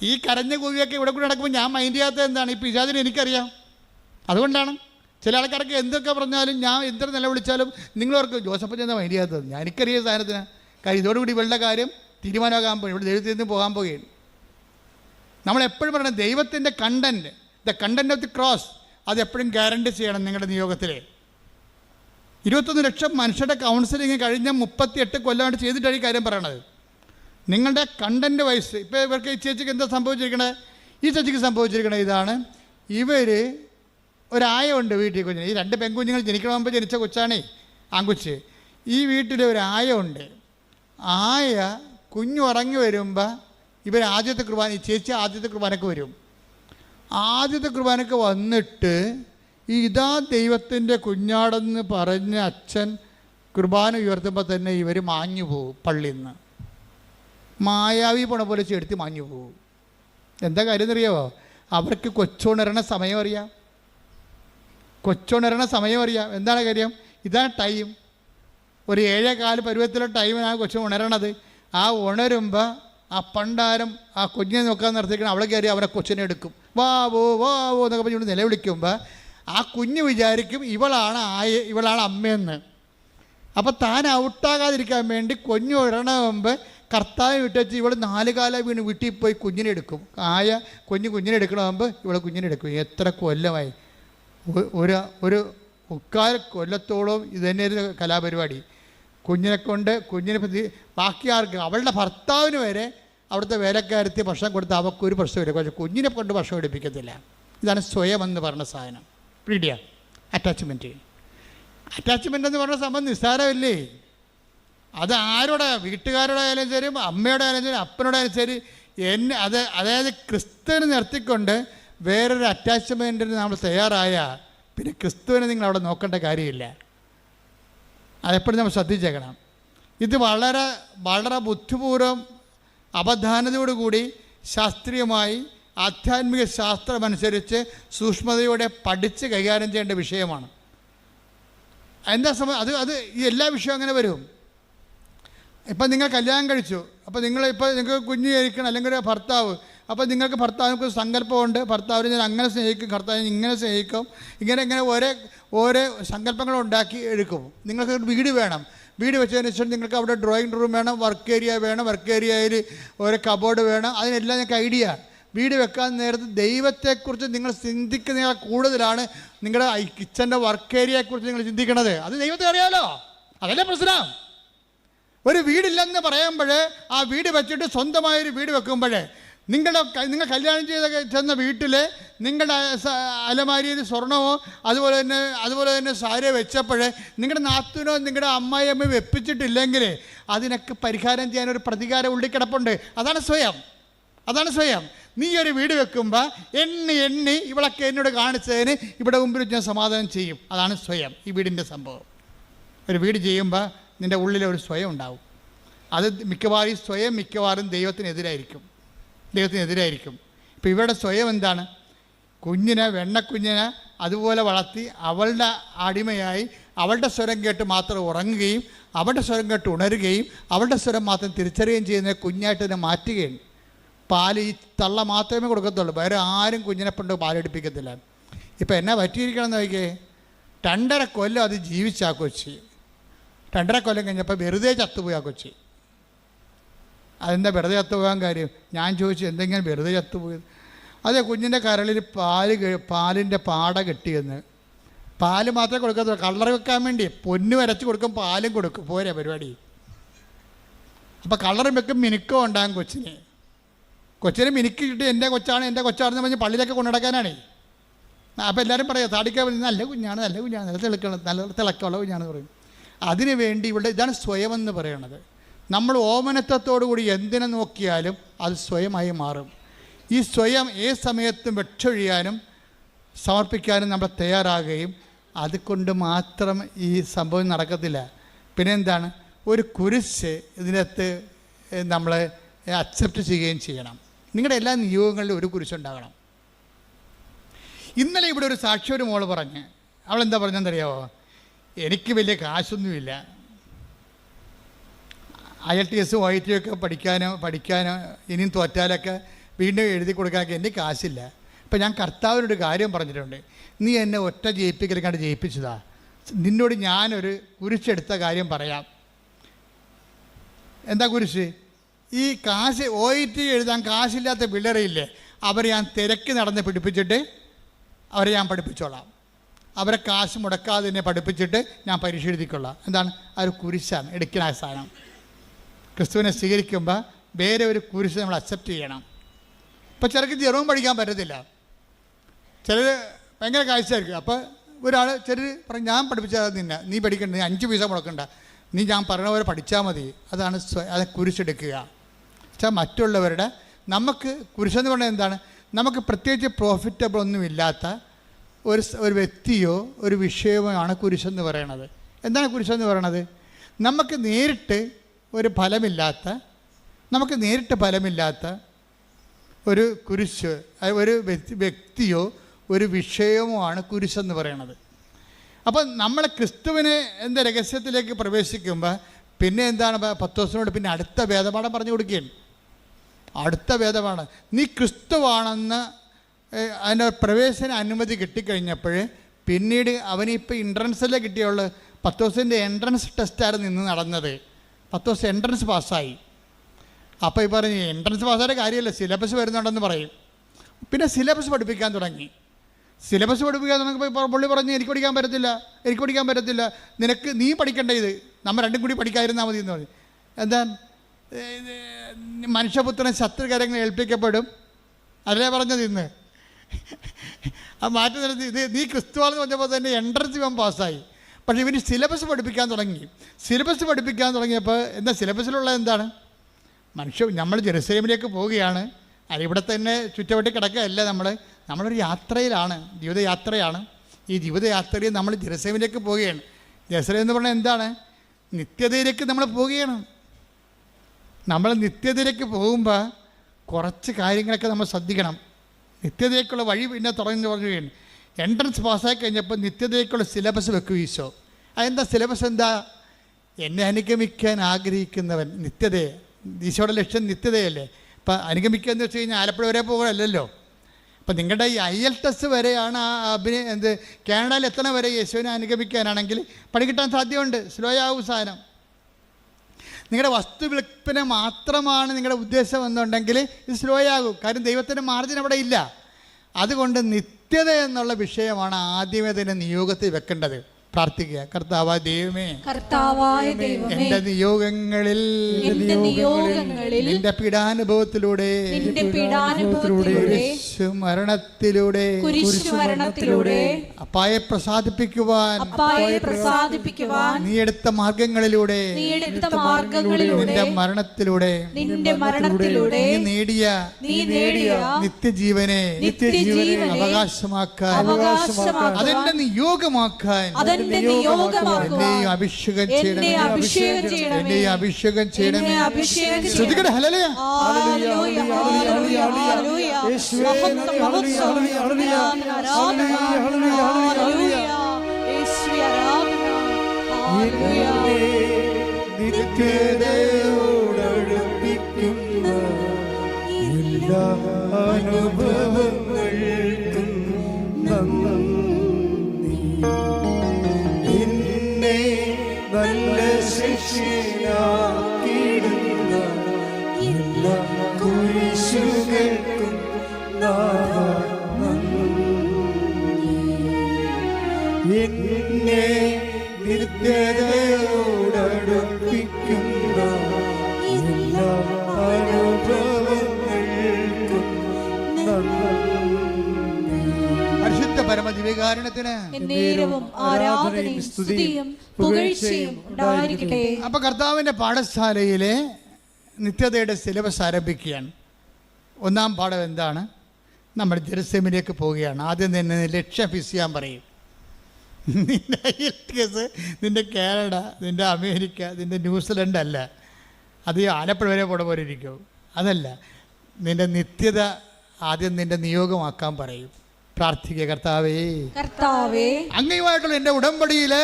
ഈ കരഞ്ഞ കൂവിയൊക്കെ ഇവിടെ കൂടി നടക്കുമ്പോൾ ഞാൻ മൈൻഡ് ചെയ്യാത്തത് എന്താണ്? ഈ പിശാചിനെ എനിക്കറിയാം. അതുകൊണ്ടാണ് ചില ആൾക്കാർക്ക് എന്തൊക്കെ പറഞ്ഞാലും, ഞാൻ എത്ര നിലവിളിച്ചാലും നിങ്ങളവർക്ക് ജോസഫ് ചെന്നാൽ മൈൻഡ് ചെയ്യാത്തത്. ഞാൻ എനിക്കറിയാം സാധനത്തിന്. കാര്യം ഇതോടുകൂടി ഇവളുടെ കാര്യം തീരുമാനമാകാൻ പോകും, ഇവിടെ ദൈവത്തിൽ നിന്ന് പോകാൻ പോകുകയാണ്. നമ്മളെപ്പോഴും പറയണം ദൈവത്തിൻ്റെ content, the content of the cross, അതെപ്പോഴും ഗ്യാരണ്ടി ചെയ്യണം നിങ്ങളുടെ നിയോഗത്തിൽ. 21 ലക്ഷം മനുഷ്യരുടെ കൗൺസിലിങ് കഴിഞ്ഞ 38 കൊല്ലമായിട്ട് ചെയ്തിട്ടാണ് ഈ കാര്യം പറയണത്. നിങ്ങളുടെ കണ്ടൻറ്റ് വൈസ് ഇപ്പോൾ ഇവർക്ക് ഈ ചേച്ചിക്ക് എന്താ സംഭവിച്ചിരിക്കണത്? ഈ ചേച്ചിക്ക് സംഭവിച്ചിരിക്കണത് ഇതാണ്. ഇവർ ഒരായുണ്ട് വീട്ടിൽ, കുഞ്ഞിന് ഈ 2 പെൺകുഞ്ഞുങ്ങൾ ജനിക്കണമെമ്പോൾ ജനിച്ച കൊച്ചാണേ, ആൺകുച്ച്. ഈ വീട്ടിൽ ഒരു ആയുണ്ട്. ആയ കുഞ്ഞു ഉറങ്ങി വരുമ്പോൾ ഇവർ ആദ്യത്തെ കുർബാന, ഈ ചേച്ചി ആദ്യത്തെ കുർബാനക്ക് വരും. ആദ്യത്തെ കുർബാനക്ക് വന്നിട്ട് ഇതാ ദൈവത്തിൻ്റെ കുഞ്ഞാടെന്ന് പറഞ്ഞ് അച്ഛൻ കുർബാന ഉയർത്തുമ്പോൾ തന്നെ ഇവർ മാഞ്ഞു പോകും. പള്ളിയിൽ നിന്ന് മായാവി പോണ പോലെ ചെടുത്ത് മാഞ്ഞു പോകും. എന്താ കാര്യം എന്നറിയാമോ? അവർക്ക് കൊച്ചുണരണ സമയം അറിയാം, കൊച്ചുണരണ സമയം അറിയാം. എന്താണ് കാര്യം? ഇതാണ് ടൈം. ഒരു 7:15 പരുവത്തിലുള്ള ടൈമിനാണ് കൊച്ചു ഉണരണത്. ആ ഉണരുമ്പോൾ ആ പണ്ടാരം ആ കുഞ്ഞിനെ നോക്കാൻ നിർത്തിക്കണം. അവളെ കയറി അവരെ കൊച്ചിനെ എടുക്കും. വാവോ വാവോ എന്നൊക്കെ പറഞ്ഞുകൊണ്ട് നിലവിളിക്കുമ്പോൾ ആ കുഞ്ഞ് വിചാരിക്കും ഇവളാണ് അമ്മയെന്ന്. അപ്പോൾ താൻ ഔട്ടാകാതിരിക്കാൻ വേണ്ടി കുഞ്ഞ് ഉണരണ കർത്താവ് വിട്ടേച്ച് ഇവൾ 4 കാലം വീണ് വീട്ടിൽ പോയി കുഞ്ഞിനെ എടുക്കും. കുഞ്ഞിനെ എടുക്കണമെങ്കിൽ ഇവളെ കുഞ്ഞിനെ എടുക്കും. എത്ര കൊല്ലമായി? ഒരു 3/4 കൊല്ലത്തോളം ഇതുതന്നെയായിരുന്നു കലാപരിപാടി. കുഞ്ഞിനെ ബാക്കി ആർക്ക്, അവളുടെ ഭർത്താവിന് വരെ അവിടുത്തെ വേലക്കാരത്തി ഭക്ഷണം കൊടുത്ത് അവൾക്കൊരു പ്രശ്നമില്ല. പക്ഷേ കുഞ്ഞിനെ കൊണ്ട് ഭക്ഷണം എടുപ്പിക്കത്തില്ല. ഇതാണ് സ്വയം എന്ന് പറഞ്ഞ സാധനം. പീഡിയ അറ്റാച്ച്മെൻറ്റ് എന്ന് പറഞ്ഞ സംബന്ധം നിസ്സാരമല്ലേ? അത് ആരോടെ, വീട്ടുകാരുടെ ആയാലും ശരി, അമ്മയുടെ ആയാലും ശരി, അപ്പനോടെ ആയാലും ശരി, അതായത് ക്രിസ്തുവിനെ നിർത്തിക്കൊണ്ട് വേറൊരു അറ്റാച്ച്മെൻറ്റിന് നമ്മൾ തയ്യാറായ പിന്നെ ക്രിസ്തുവിനെ നിങ്ങൾ അവിടെ നോക്കേണ്ട കാര്യമില്ല. അതെപ്പോഴും നമ്മൾ ശ്രദ്ധിച്ചേക്കണം. ഇത് വളരെ വളരെ ബുദ്ധിപൂർവ്വം അവധാനതയോടുകൂടി ശാസ്ത്രീയമായി ആധ്യാത്മിക ശാസ്ത്രമനുസരിച്ച് സൂക്ഷ്മതയോടെ പഠിച്ച് കൈകാര്യം ചെയ്യേണ്ട വിഷയമാണ്. എന്താ അത് ഈ എല്ലാ വിഷയവും അങ്ങനെ വരും. ഇപ്പം നിങ്ങൾ കല്യാണം കഴിച്ചു, അപ്പോൾ നിങ്ങൾക്ക് കുഞ്ഞ് ജനിക്കണം, അല്ലെങ്കിൽ ഒരു ഭർത്താവ്. അപ്പോൾ നിങ്ങൾക്ക് ഭർത്താവിനൊക്കെ സങ്കല്പമുണ്ട്, ഭർത്താവിനെ ഞാൻ അങ്ങനെ സ്നേഹിക്കും, ഭർത്താവിനെ ഇങ്ങനെ സ്നേഹിക്കും, ഇങ്ങനെ ഓരോ സങ്കല്പങ്ങൾ ഉണ്ടാക്കി എടുക്കും. നിങ്ങൾക്ക് വീട് വേണം, വീട് വെച്ചതിന് ശേഷം നിങ്ങൾക്ക് അവിടെ ഡ്രോയിങ് റൂം വേണം, വർക്ക് ഏരിയ വേണം, വർക്ക് ഏരിയയിൽ ഒരു കബോർഡ് വേണം. അതിനെല്ലാം നിങ്ങൾക്ക് ഐഡിയ. വീട് വെക്കാൻ നേരത്ത് ദൈവത്തെക്കുറിച്ച് നിങ്ങൾ ചിന്തിക്കുന്നതിനേക്കാൾ കൂടുതലാണ് നിങ്ങളുടെ കിച്ചൻ്റെ വർക്ക് ഏരിയയെക്കുറിച്ച് നിങ്ങൾ ചിന്തിക്കണത്. അത് ദൈവത്തെ അറിയാമല്ലോ, അതല്ലേ പ്രശ്നം. ഒരു വീടില്ലെന്ന് പറയുമ്പോൾ ആ വീട് വെച്ചിട്ട് സ്വന്തമായൊരു വീട് വെക്കുമ്പോൾ നിങ്ങൾ കല്യാണം ചെന്ന വീട്ടിൽ നിങ്ങളുടെ അലമാരിയിൽ സ്വർണമോ അതുപോലെ തന്നെ സാരിയോ വെച്ചപ്പോൾ നിങ്ങളുടെ നാത്തൂനോ നിങ്ങളുടെ അമ്മായിയമ്മയോ വെപ്പിച്ചിട്ടില്ലെങ്കിൽ അതിനൊക്കെ പരിഹാരം ചെയ്യാനൊരു പ്രതികാരം ഉള്ളിക്കിടപ്പുണ്ട്. അതാണ് സ്വയം. നീ ഒരു വീട് വെക്കുമ്പോൾ എണ്ണി ഇവളൊക്കെ എന്നോട് കാണിച്ചതിന് ഇവിടെ മുമ്പിൽ ഞാൻ സമാധാനം ചെയ്യും. അതാണ് സ്വയം, ഈ വീടിൻ്റെ സംഭവം. ഒരു വീട് ചെയ്യുമ്പോൾ നിൻ്റെ ഉള്ളിലൊരു സ്വയം ഉണ്ടാവും. അത് മിക്കവാറും ദൈവത്തിനെതിരായിരിക്കും. ഇപ്പോൾ ഇവരുടെ സ്വയം എന്താണ്? വെണ്ണക്കുഞ്ഞിനെ അതുപോലെ വളർത്തി അവളുടെ അടിമയായി അവളുടെ സ്വരം കേട്ട് മാത്രം ഉറങ്ങുകയും അവളുടെ സ്വരം കേട്ട് ഉണരുകയും അവളുടെ സ്വരം മാത്രം തിരിച്ചറിയുകയും ചെയ്യുന്ന കുഞ്ഞായിട്ട് തന്നെ മാറ്റുകയാണ്. പാൽ ഈ തള്ള മാത്രമേ കൊടുക്കത്തുള്ളൂ, വേറെ ആരും കുഞ്ഞിനെ കൊണ്ട് പാലെടുപ്പിക്കത്തില്ല. ഇപ്പം എന്നാ പറ്റിയിരിക്കണമെന്ന് നോക്കിയേ, 2.5 കൊല്ലം അത് ജീവിച്ചാ കൊച്ചി. 2.5 കൊല്ലം കഴിഞ്ഞപ്പോൾ വെറുതെ ചത്തുപോയി ആ കൊച്ചി. അതെന്താ വെറുതെ ചത്തുപോകാൻ കാര്യം? ഞാൻ ചോദിച്ചു, എന്തെങ്കിലും വെറുതെ ചത്തുപോയത്? അതെ, കുഞ്ഞിൻ്റെ കരളിൽ പാലിൻ്റെ പാട കെട്ടിയെന്ന്. പാല് മാത്രമേ കൊടുക്കത്തുള്ളൂ, കളർ വെക്കാൻ വേണ്ടി പൊന്ന് വരച്ച് കൊടുക്കും, പാലും കൊടുക്കും, പോരെ പരിപാടി. അപ്പോൾ കളറും വെക്കും, മിനുക്കം ഉണ്ടാകും കൊച്ചിനെ മിനുക്കിയിട്ട് എൻ്റെ കൊച്ചാണെന്ന് പറഞ്ഞ് പള്ളിയിലൊക്കെ കൊണ്ടുനടക്കാനാണേ. അപ്പോൾ എല്ലാവരും പറയാം, താടിക്കാൻ നല്ല കുഞ്ഞാണ്, നല്ല തിളക്കമുള്ള കുഞ്ഞാണെന്ന് പറയും. അതിനു വേണ്ടി ഇതാണ് സ്വയം എന്ന് പറയണത്. നമ്മൾ ഓമനത്വത്തോടു കൂടി എന്തിനെ നോക്കിയാലും അത് സ്വയമായി മാറും. ഈ സ്വയം ഏത് സമയത്തും വെട്ടൊഴിയാനും സമർപ്പിക്കാനും നമ്മൾ തയ്യാറാകുകയും അതുകൊണ്ട് മാത്രം ഈ സംഭവം നടക്കത്തില്ല. പിന്നെന്താണ്? ഒരു കുരിശ് ഇതിനകത്ത് നമ്മൾ അക്സെപ്റ്റ് ചെയ്യുകയും ചെയ്യണം. നിങ്ങളുടെ എല്ലാ നിയോഗങ്ങളിലും ഒരു കുരിശുണ്ടാകണം. ഇന്നലെ ഇവിടെ ഒരു സാക്ഷി ഒരു മോള് പറഞ്ഞ്, അവളെന്താ പറഞ്ഞെന്നറിയാമോ? എനിക്ക് വലിയ കാശൊന്നുമില്ല, IELTS OIT ഒക്കെ പഠിക്കാനോ ഇനിയും തോറ്റാലൊക്കെ വീണ്ടും എഴുതി കൊടുക്കാനൊക്കെ എൻ്റെ കാശില്ല. ഇപ്പം ഞാൻ കർത്താവിനൊരു കാര്യം പറഞ്ഞിട്ടുണ്ട്, നീ എന്നെ ഒറ്റ ജയിപ്പിക്കലേക്കാണ്ട് ജയിപ്പിച്ചതാ, നിന്നോട് ഞാനൊരു കുരിശെടുത്ത കാര്യം പറയാം. എന്താ കുരിശ്? ഈ OIT എഴുതാൻ കാശില്ലാത്ത പിള്ളേരെയില്ലേ, അവരെ ഞാൻ തിരക്കി നടന്ന് പിടിപ്പിച്ചിട്ട് അവരെ ഞാൻ പഠിപ്പിച്ചോളാം, അവരെ കാശ് മുടക്കാതെ തന്നെ പഠിപ്പിച്ചിട്ട് ഞാൻ പരീക്ഷ എഴുതിക്കൊള്ളാം. എന്താണ്? ആ ഒരു കുരിശാണ് എടുക്കുന്ന സാധനം. ക്രിസ്തുവിനെ സ്വീകരിക്കുമ്പോൾ വേറെ ഒരു കുരിശ് നമ്മൾ അക്സെപ്റ്റ് ചെയ്യണം. ഇപ്പോൾ ചിലർക്ക് ജെറോം പഠിക്കാൻ പറ്റത്തില്ല, ചിലർ ഭയങ്കര കാഴ്ചയായിരിക്കും. അപ്പോൾ ഒരാൾ ചിലർ പറയും ഞാൻ പഠിപ്പിച്ചാൽ നിന്നെ, നീ പഠിക്കണ്ട, നീ 5 പൈസ മുടക്കണ്ട, നീ ഞാൻ പറഞ്ഞ പോലെ പഠിച്ചാൽ മതി. അതാണ് അത് കുരിശെടുക്കുക. വെച്ചാൽ മറ്റുള്ളവരുടെ, നമുക്ക് കുരിശെന്ന് പറഞ്ഞാൽ എന്താണ്? നമുക്ക് പ്രത്യേകിച്ച് പ്രോഫിറ്റബിൾ ഒന്നുമില്ലാത്ത ഒരു വ്യക്തിയോ ഒരു വിഷയമോ ആണ് കുരിശെന്ന് പറയണത്. എന്താണ് കുരിശെന്ന് പറയണത്? നമുക്ക് നേരിട്ട് ഫലമില്ലാത്ത ഒരു കുരിശ്, ഒരു വ്യക്തിയോ ഒരു വിഷയമോ ആണ് കുരിശെന്ന് പറയണത്. അപ്പം നമ്മൾ ക്രിസ്തുവിനെ രഹസ്യത്തിലേക്ക് പ്രവേശിക്കുമ്പോൾ പിന്നെ എന്താണ്? പത്രോസിനോട് പിന്നെ അടുത്ത വേദപാഠം പറഞ്ഞു കൊടുക്കുകയാണ്. അടുത്ത വേദപാഠം, നീ ക്രിസ്തുവാണെന്ന് അതിൻ്റെ പ്രവേശന അനുമതി കിട്ടിക്കഴിഞ്ഞപ്പോൾ പിന്നീട് അവനിപ്പോൾ എൻട്രൻസിലേ കിട്ടിയുള്ളൂ. പത്രോസിൻ്റെ എൻട്രൻസ് ടെസ്റ്റായിരുന്നു ഇന്ന് നടന്നത്. പത്രോസ് എൻട്രൻസ് പാസ്സായി. അപ്പോൾ ഈ പറഞ്ഞ് എൻട്രൻസ് പാസ്സായ കാര്യമല്ല, സിലബസ് വരുന്നുണ്ടെന്ന് പറയും. പിന്നെ സിലബസ് പഠിപ്പിക്കാൻ തുടങ്ങി. തുടങ്ങിയപ്പോൾ പുള്ളി പറഞ്ഞു എനിക്ക് പഠിക്കാൻ പറ്റത്തില്ല, നീ പഠിക്കേണ്ട, ഇത് നമ്മൾ രണ്ടും കൂടി പഠിക്കാതിരുന്നാൽ മതി എന്ന് പറഞ്ഞു. എന്താ? മനുഷ്യപുത്രൻ ശത്രുകരങ്ങൾ ഏൽപ്പിക്കപ്പെടും, അതല്ലേ പറഞ്ഞത് ഇന്ന്. ആ മാറ്റം നടത്തി ഇത് നീ ക്രിസ്തുവാണെന്ന് പറഞ്ഞപ്പോൾ തന്നെ എൻട്രൻസ് ഇവൻ പാസ്സായി. പക്ഷേ ഇവന് സിലബസ് പഠിപ്പിക്കാൻ തുടങ്ങിയപ്പോൾ എന്താ സിലബസിലുള്ള എന്താണ്? നമ്മൾ ജെറുസലേമിലേക്ക് പോവുകയാണ്, ഇവിടെ തന്നെ ചുറ്റവട്ടി കിടക്കുകയല്ല, നമ്മളൊരു യാത്രയിലാണ്, ജീവിതയാത്രയാണ്. ഈ ജീവിതയാത്രയിൽ നമ്മൾ ജെറുസലേമിലേക്ക് പോവുകയാണ്. ജെറുസലേം എന്ന് പറഞ്ഞാൽ എന്താണ്? നിത്യതയിലേക്ക് നമ്മൾ പോവുകയാണ്. നമ്മൾ നിത്യതയിലേക്ക് പോകുമ്പോൾ കുറച്ച് കാര്യങ്ങളൊക്കെ നമ്മൾ ശ്രദ്ധിക്കണം. നിത്യതയിലേക്കുള്ള വഴി പിന്നെ തുടങ്ങി പറയുകയാണ്. എൻട്രൻസ് പാസ്സായി കഴിഞ്ഞപ്പോൾ നിത്യതയിലേക്കുള്ള സിലബസ് വെക്കും ഈശോ. അതെന്താ സിലബസ്? എന്താ? എന്നെ അനുഗമിക്കാൻ ആഗ്രഹിക്കുന്നവൻ, നിത്യതയെ, ഈശോയുടെ ലക്ഷ്യം നിത്യതയല്ലേ. ഇപ്പം അനുഗമിക്കുക എന്ന് വെച്ച് കഴിഞ്ഞാൽ ആലപ്പുഴ വരെ പോകുകയല്ലല്ലോ. അപ്പം നിങ്ങളുടെ ഈ IELTS വരെയാണ് കാനഡയിൽ എത്തണ വരെ യേശുവിനെ അനുഗമിക്കാനാണെങ്കിൽ പണി കിട്ടാൻ സാധ്യതയുണ്ട്. സ്ലോ ആവും സാധനം. നിങ്ങളുടെ വസ്തു വിൽപ്പന മാത്രമാണ് നിങ്ങളുടെ ഉദ്ദേശം എന്നുണ്ടെങ്കിൽ ഇത് സ്ലോ ആകും. കാര്യം ദൈവത്തിൻ്റെ മാർജിൻ അവിടെ ഇല്ല. അതുകൊണ്ട് നിത്യത എന്നുള്ള വിഷയമാണ് ആദ്യമേ തന്നെ നിയോഗത്തിൽ വെക്കേണ്ടത്. പ്രാർത്ഥിക്കുക. കർത്താവായ ദൈവമേ, എന്റെ നിയോഗങ്ങളിൽ നിന്റെ പീഡാനുഭവത്തിലൂടെ മരണത്തിലൂടെ അപ്പായെ പ്രസാദിപ്പിക്കുവാൻ നീ എടുത്ത മാർഗങ്ങളിലൂടെ നിന്റെ മരണത്തിലൂടെ നീ നേടിയ നിത്യജീവനെ അവകാശമാക്കാൻ, അതെന്റെ നിയോഗമാക്കാൻ എന്നെയും അഭിഷേകം ചെയ്യണം. ശ്രുതികട ഹല്ലേലൂയ. നിത്യതയോടടുപ്പിക്കുന്ന എല്ലാ അനുഭവങ്ങൾക്കും നന്ദി. എന്നെ നല്ല ശിഷ്യനാക്കിയിടുന്ന എല്ലാ കുരിശുകൾക്കും എന്നെ നിത്യതയോടടുപ്പിക്കുന്ന എല്ലാ അനുഭവങ്ങൾക്കും പരിശുദ്ധ പരമദിവ്യകാരുണ്യത്തിന് ആരാധനയും സ്തുതിയും പുകഴ്ചയും ഉണ്ടായിരിക്കട്ടെ. അപ്പോൾ കർത്താവിൻ്റെ പാഠശാലയിലെ നിത്യതയുടെ സിലബസ് ആരംഭിക്കുകയാണ്. ഒന്നാം പാഠം എന്താണ്? നമ്മൾ ജെറുസലേമിലേക്ക് പോവുകയാണ്. ആദ്യം തന്നെ ലക്ഷ്യം ഫിക്സ് ചെയ്യാൻ പറയും. നിൻ്റെ IELTS, നിൻ്റെ കാനഡ, നിൻ്റെ അമേരിക്ക, നിൻ്റെ ന്യൂസിലൻഡ് അല്ല, അത് ആലപ്പുഴ വരെ പോണ പോലെ ഇരിക്കും. അതല്ല, നിൻ്റെ നിത്യത ആദ്യം നിൻ്റെ നിയോഗമാക്കാൻ പറയും. പ്രാർത്ഥിക്കുക. കർത്താവേ, അങ്ങയുമായിട്ടുള്ള എൻ്റെ ഉടമ്പടിയില്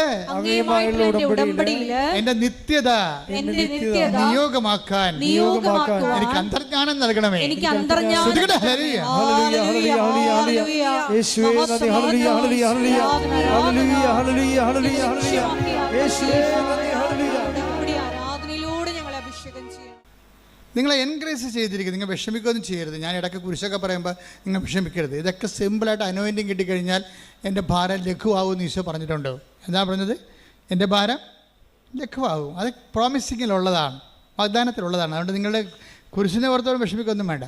എൻ്റെ നിത്യത നിയോഗമാക്കാൻ എനിക്ക് അന്തർജ്ഞാനം നൽകണമേ. നിങ്ങളെ എൻകറേജ് ചെയ്തിരിക്കും. നിങ്ങൾ വിഷമിക്കുകയൊന്നും ചെയ്യരുത്. ഞാൻ ഇടയ്ക്ക് കുരിശൊക്കെ പറയുമ്പോൾ നിങ്ങൾ വിഷമിക്കരുത്. ഇതൊക്കെ സിമ്പിളായിട്ട് അനോയിൻറ്റിങ് കിട്ടിക്കഴിഞ്ഞാൽ എൻ്റെ ഭാരം ലഘുവാകുമെന്ന് ഈശോ പറഞ്ഞിട്ടുണ്ട്. എന്താ പറഞ്ഞത്? എൻ്റെ ഭാരം ലഘുവാകും. അത് പ്രോമിസിങ്ങിലുള്ളതാണ്, വാഗ്ദാനത്തിലുള്ളതാണ്. അതുകൊണ്ട് നിങ്ങളുടെ കുരിശിനെ ഓർത്തോളം വിഷമിക്കൊന്നും വേണ്ട.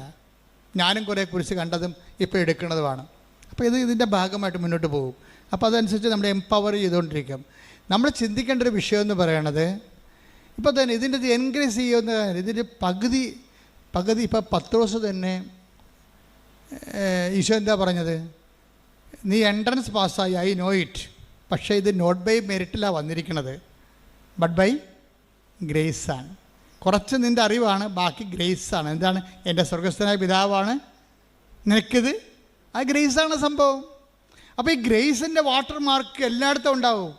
ഞാനും കുറേ കുരിശ് കണ്ടതും ഇപ്പോൾ എടുക്കുന്നതുമാണ്. അപ്പോൾ ഇതിൻ്റെ ഭാഗമായിട്ട് മുന്നോട്ട് പോകും. അപ്പോൾ അതനുസരിച്ച് നമ്മൾ എംപവർ ചെയ്തുകൊണ്ടിരിക്കും. നമ്മൾ ചിന്തിക്കേണ്ട ഒരു വിഷയം എന്ന് പറയണത്, ഇപ്പോൾ തന്നെ ഇതിൻ്റെ എൻകറേജ് ചെയ്യുന്ന ഇതിൻ്റെ പകുതി ഇപ്പോൾ പത്രോസ് തന്നെ ഈശോ എന്താ പറഞ്ഞത്? നീ എൻട്രൻസ് പാസ്സായി, ഐ നോ ഇറ്റ്. പക്ഷേ ഇത് നോട്ട് ബൈ മെറിറ്റിലാണ് വന്നിരിക്കുന്നത്, ബട്ട് ബൈ ഗ്രേസാണ്. കുറച്ച് നിൻ്റെ അറിവാണ്, ബാക്കി ഗ്രേസാണ്. എന്താണ്? എൻ്റെ സ്വർഗസ്ഥനായ പിതാവാണ് നിനക്കിത്. ആ ഗ്രേസാണ് സംഭവം. അപ്പോൾ ഈ ഗ്രേസിൻ്റെ വാട്ടർ മാർക്ക് എല്ലായിടത്തും ഉണ്ടാവും.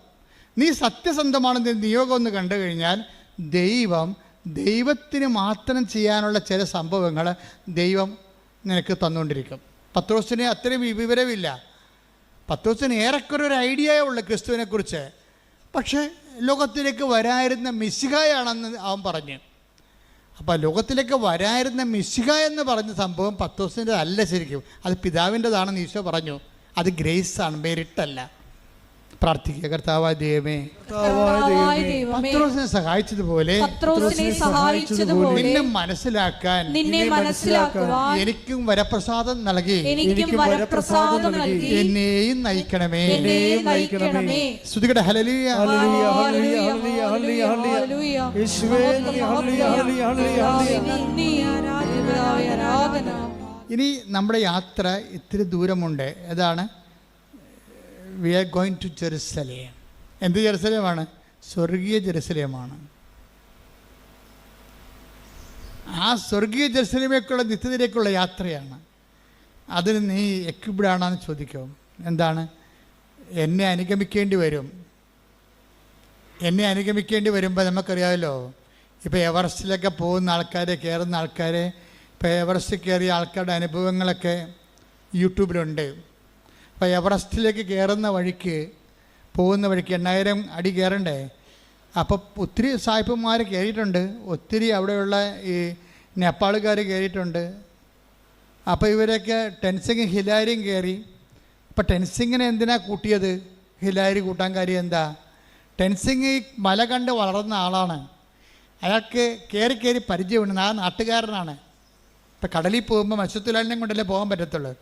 നീ സത്യസന്ധമാണെന്ന് നിയോഗം ഒന്ന് കണ്ടു കഴിഞ്ഞാൽ ദൈവത്തിന് മാത്രം ചെയ്യാനുള്ള ചില സംഭവങ്ങൾ ദൈവം നിനക്ക് തന്നുകൊണ്ടിരിക്കും. പത്രോസിന് അത്രയും വിവരമില്ല. പത്രോസിന് ഏറെക്കുറെ ഒരു ഐഡിയയേ ഉള്ളൂ ക്രിസ്തുവിനെക്കുറിച്ച്. പക്ഷേ ലോകത്തിലേക്ക് വരായിരുന്ന മിശിഹായാണെന്ന് അവൻ പറഞ്ഞു. അപ്പോൾ ലോകത്തിലേക്ക് വരായിരുന്ന മിശിഹ എന്ന് പറഞ്ഞ സംഭവം പത്രോസിൻ്റെ അല്ല ശരിക്കും, അത് പിതാവിൻ്റെതാണെന്ന് ഈശോ പറഞ്ഞു. അത് ഗ്രേസാണ്, മെറിറ്റല്ല. പ്രാർത്ഥിക്കുക. കർത്താവായ ദൈവമേ, പത്രോസിനെ സഹായിച്ചതുപോലെ നിന്നെ മനസ്സിലാക്കാൻ എനിക്കും വരപ്രസാദം നൽകി എന്നെയും നയിക്കണമേ. സ്തുതിക്കട്ടെ. ഹല്ലേലൂയ. ഇനി നമ്മുടെ യാത്ര ഇത്തിരി ദൂരമുണ്ട്. ഏതാണ്? We are going to Jerusalem. എന്ത് ജെറുസലേമാണ്? സ്വർഗീയ ജെറുസലേമാണ്. ആ സ്വർഗീയ ജെറുസലേമേക്കുള്ള നിത്യതയിലേക്കുള്ള യാത്രയാണ്. അതിന് നീ എക്വിപ്ഡ് ആണെന്ന് ചോദിക്കും. എന്താണ്? എന്നെ അനുഗമിക്കേണ്ടി വരും. എന്നെ അനുഗമിക്കേണ്ടി വരുമ്പോൾ നമുക്കറിയാമല്ലോ, ഇപ്പോൾ എവറസ്റ്റിലൊക്കെ പോകുന്ന ആൾക്കാരെ, കയറുന്ന ആൾക്കാരെ, ഇപ്പോൾ എവറസ്റ്റ് കയറിയ ആൾക്കാരുടെ അനുഭവങ്ങളൊക്കെ യൂട്യൂബിലുണ്ട്. അപ്പോൾ എവറസ്റ്റിലേക്ക് കയറുന്ന വഴിക്ക്, പോകുന്ന വഴിക്ക് 8000 അടി കയറണ്ടേ. അപ്പോൾ ഒത്തിരി സായിപ്പന്മാർ കയറിയിട്ടുണ്ട്, ഒത്തിരി അവിടെയുള്ള ഈ നേപ്പാളുകാർ കയറിയിട്ടുണ്ട്. അപ്പോൾ ഇവരൊക്കെ ടെൻസിങ് ഹിലാരിയും കയറി. അപ്പോൾ ടെൻസിങ്ങിനെ എന്തിനാ കൂട്ടിയത്? ഹിലാരി കൂട്ടാൻ കാര്യം എന്താ? ടെൻസിങ് ഈ മല കണ്ട് വളർന്ന ആളാണ്. അയാൾക്ക് കയറി പരിചയമുണ്ട്. ആ നാട്ടുകാരനാണ്. ഇപ്പം കടലിൽ പോകുമ്പോൾ മത്സ്യത്തൊഴിലാളിനെ കൊണ്ടല്ലേ പോകാൻ പറ്റത്തുള്ളൂ.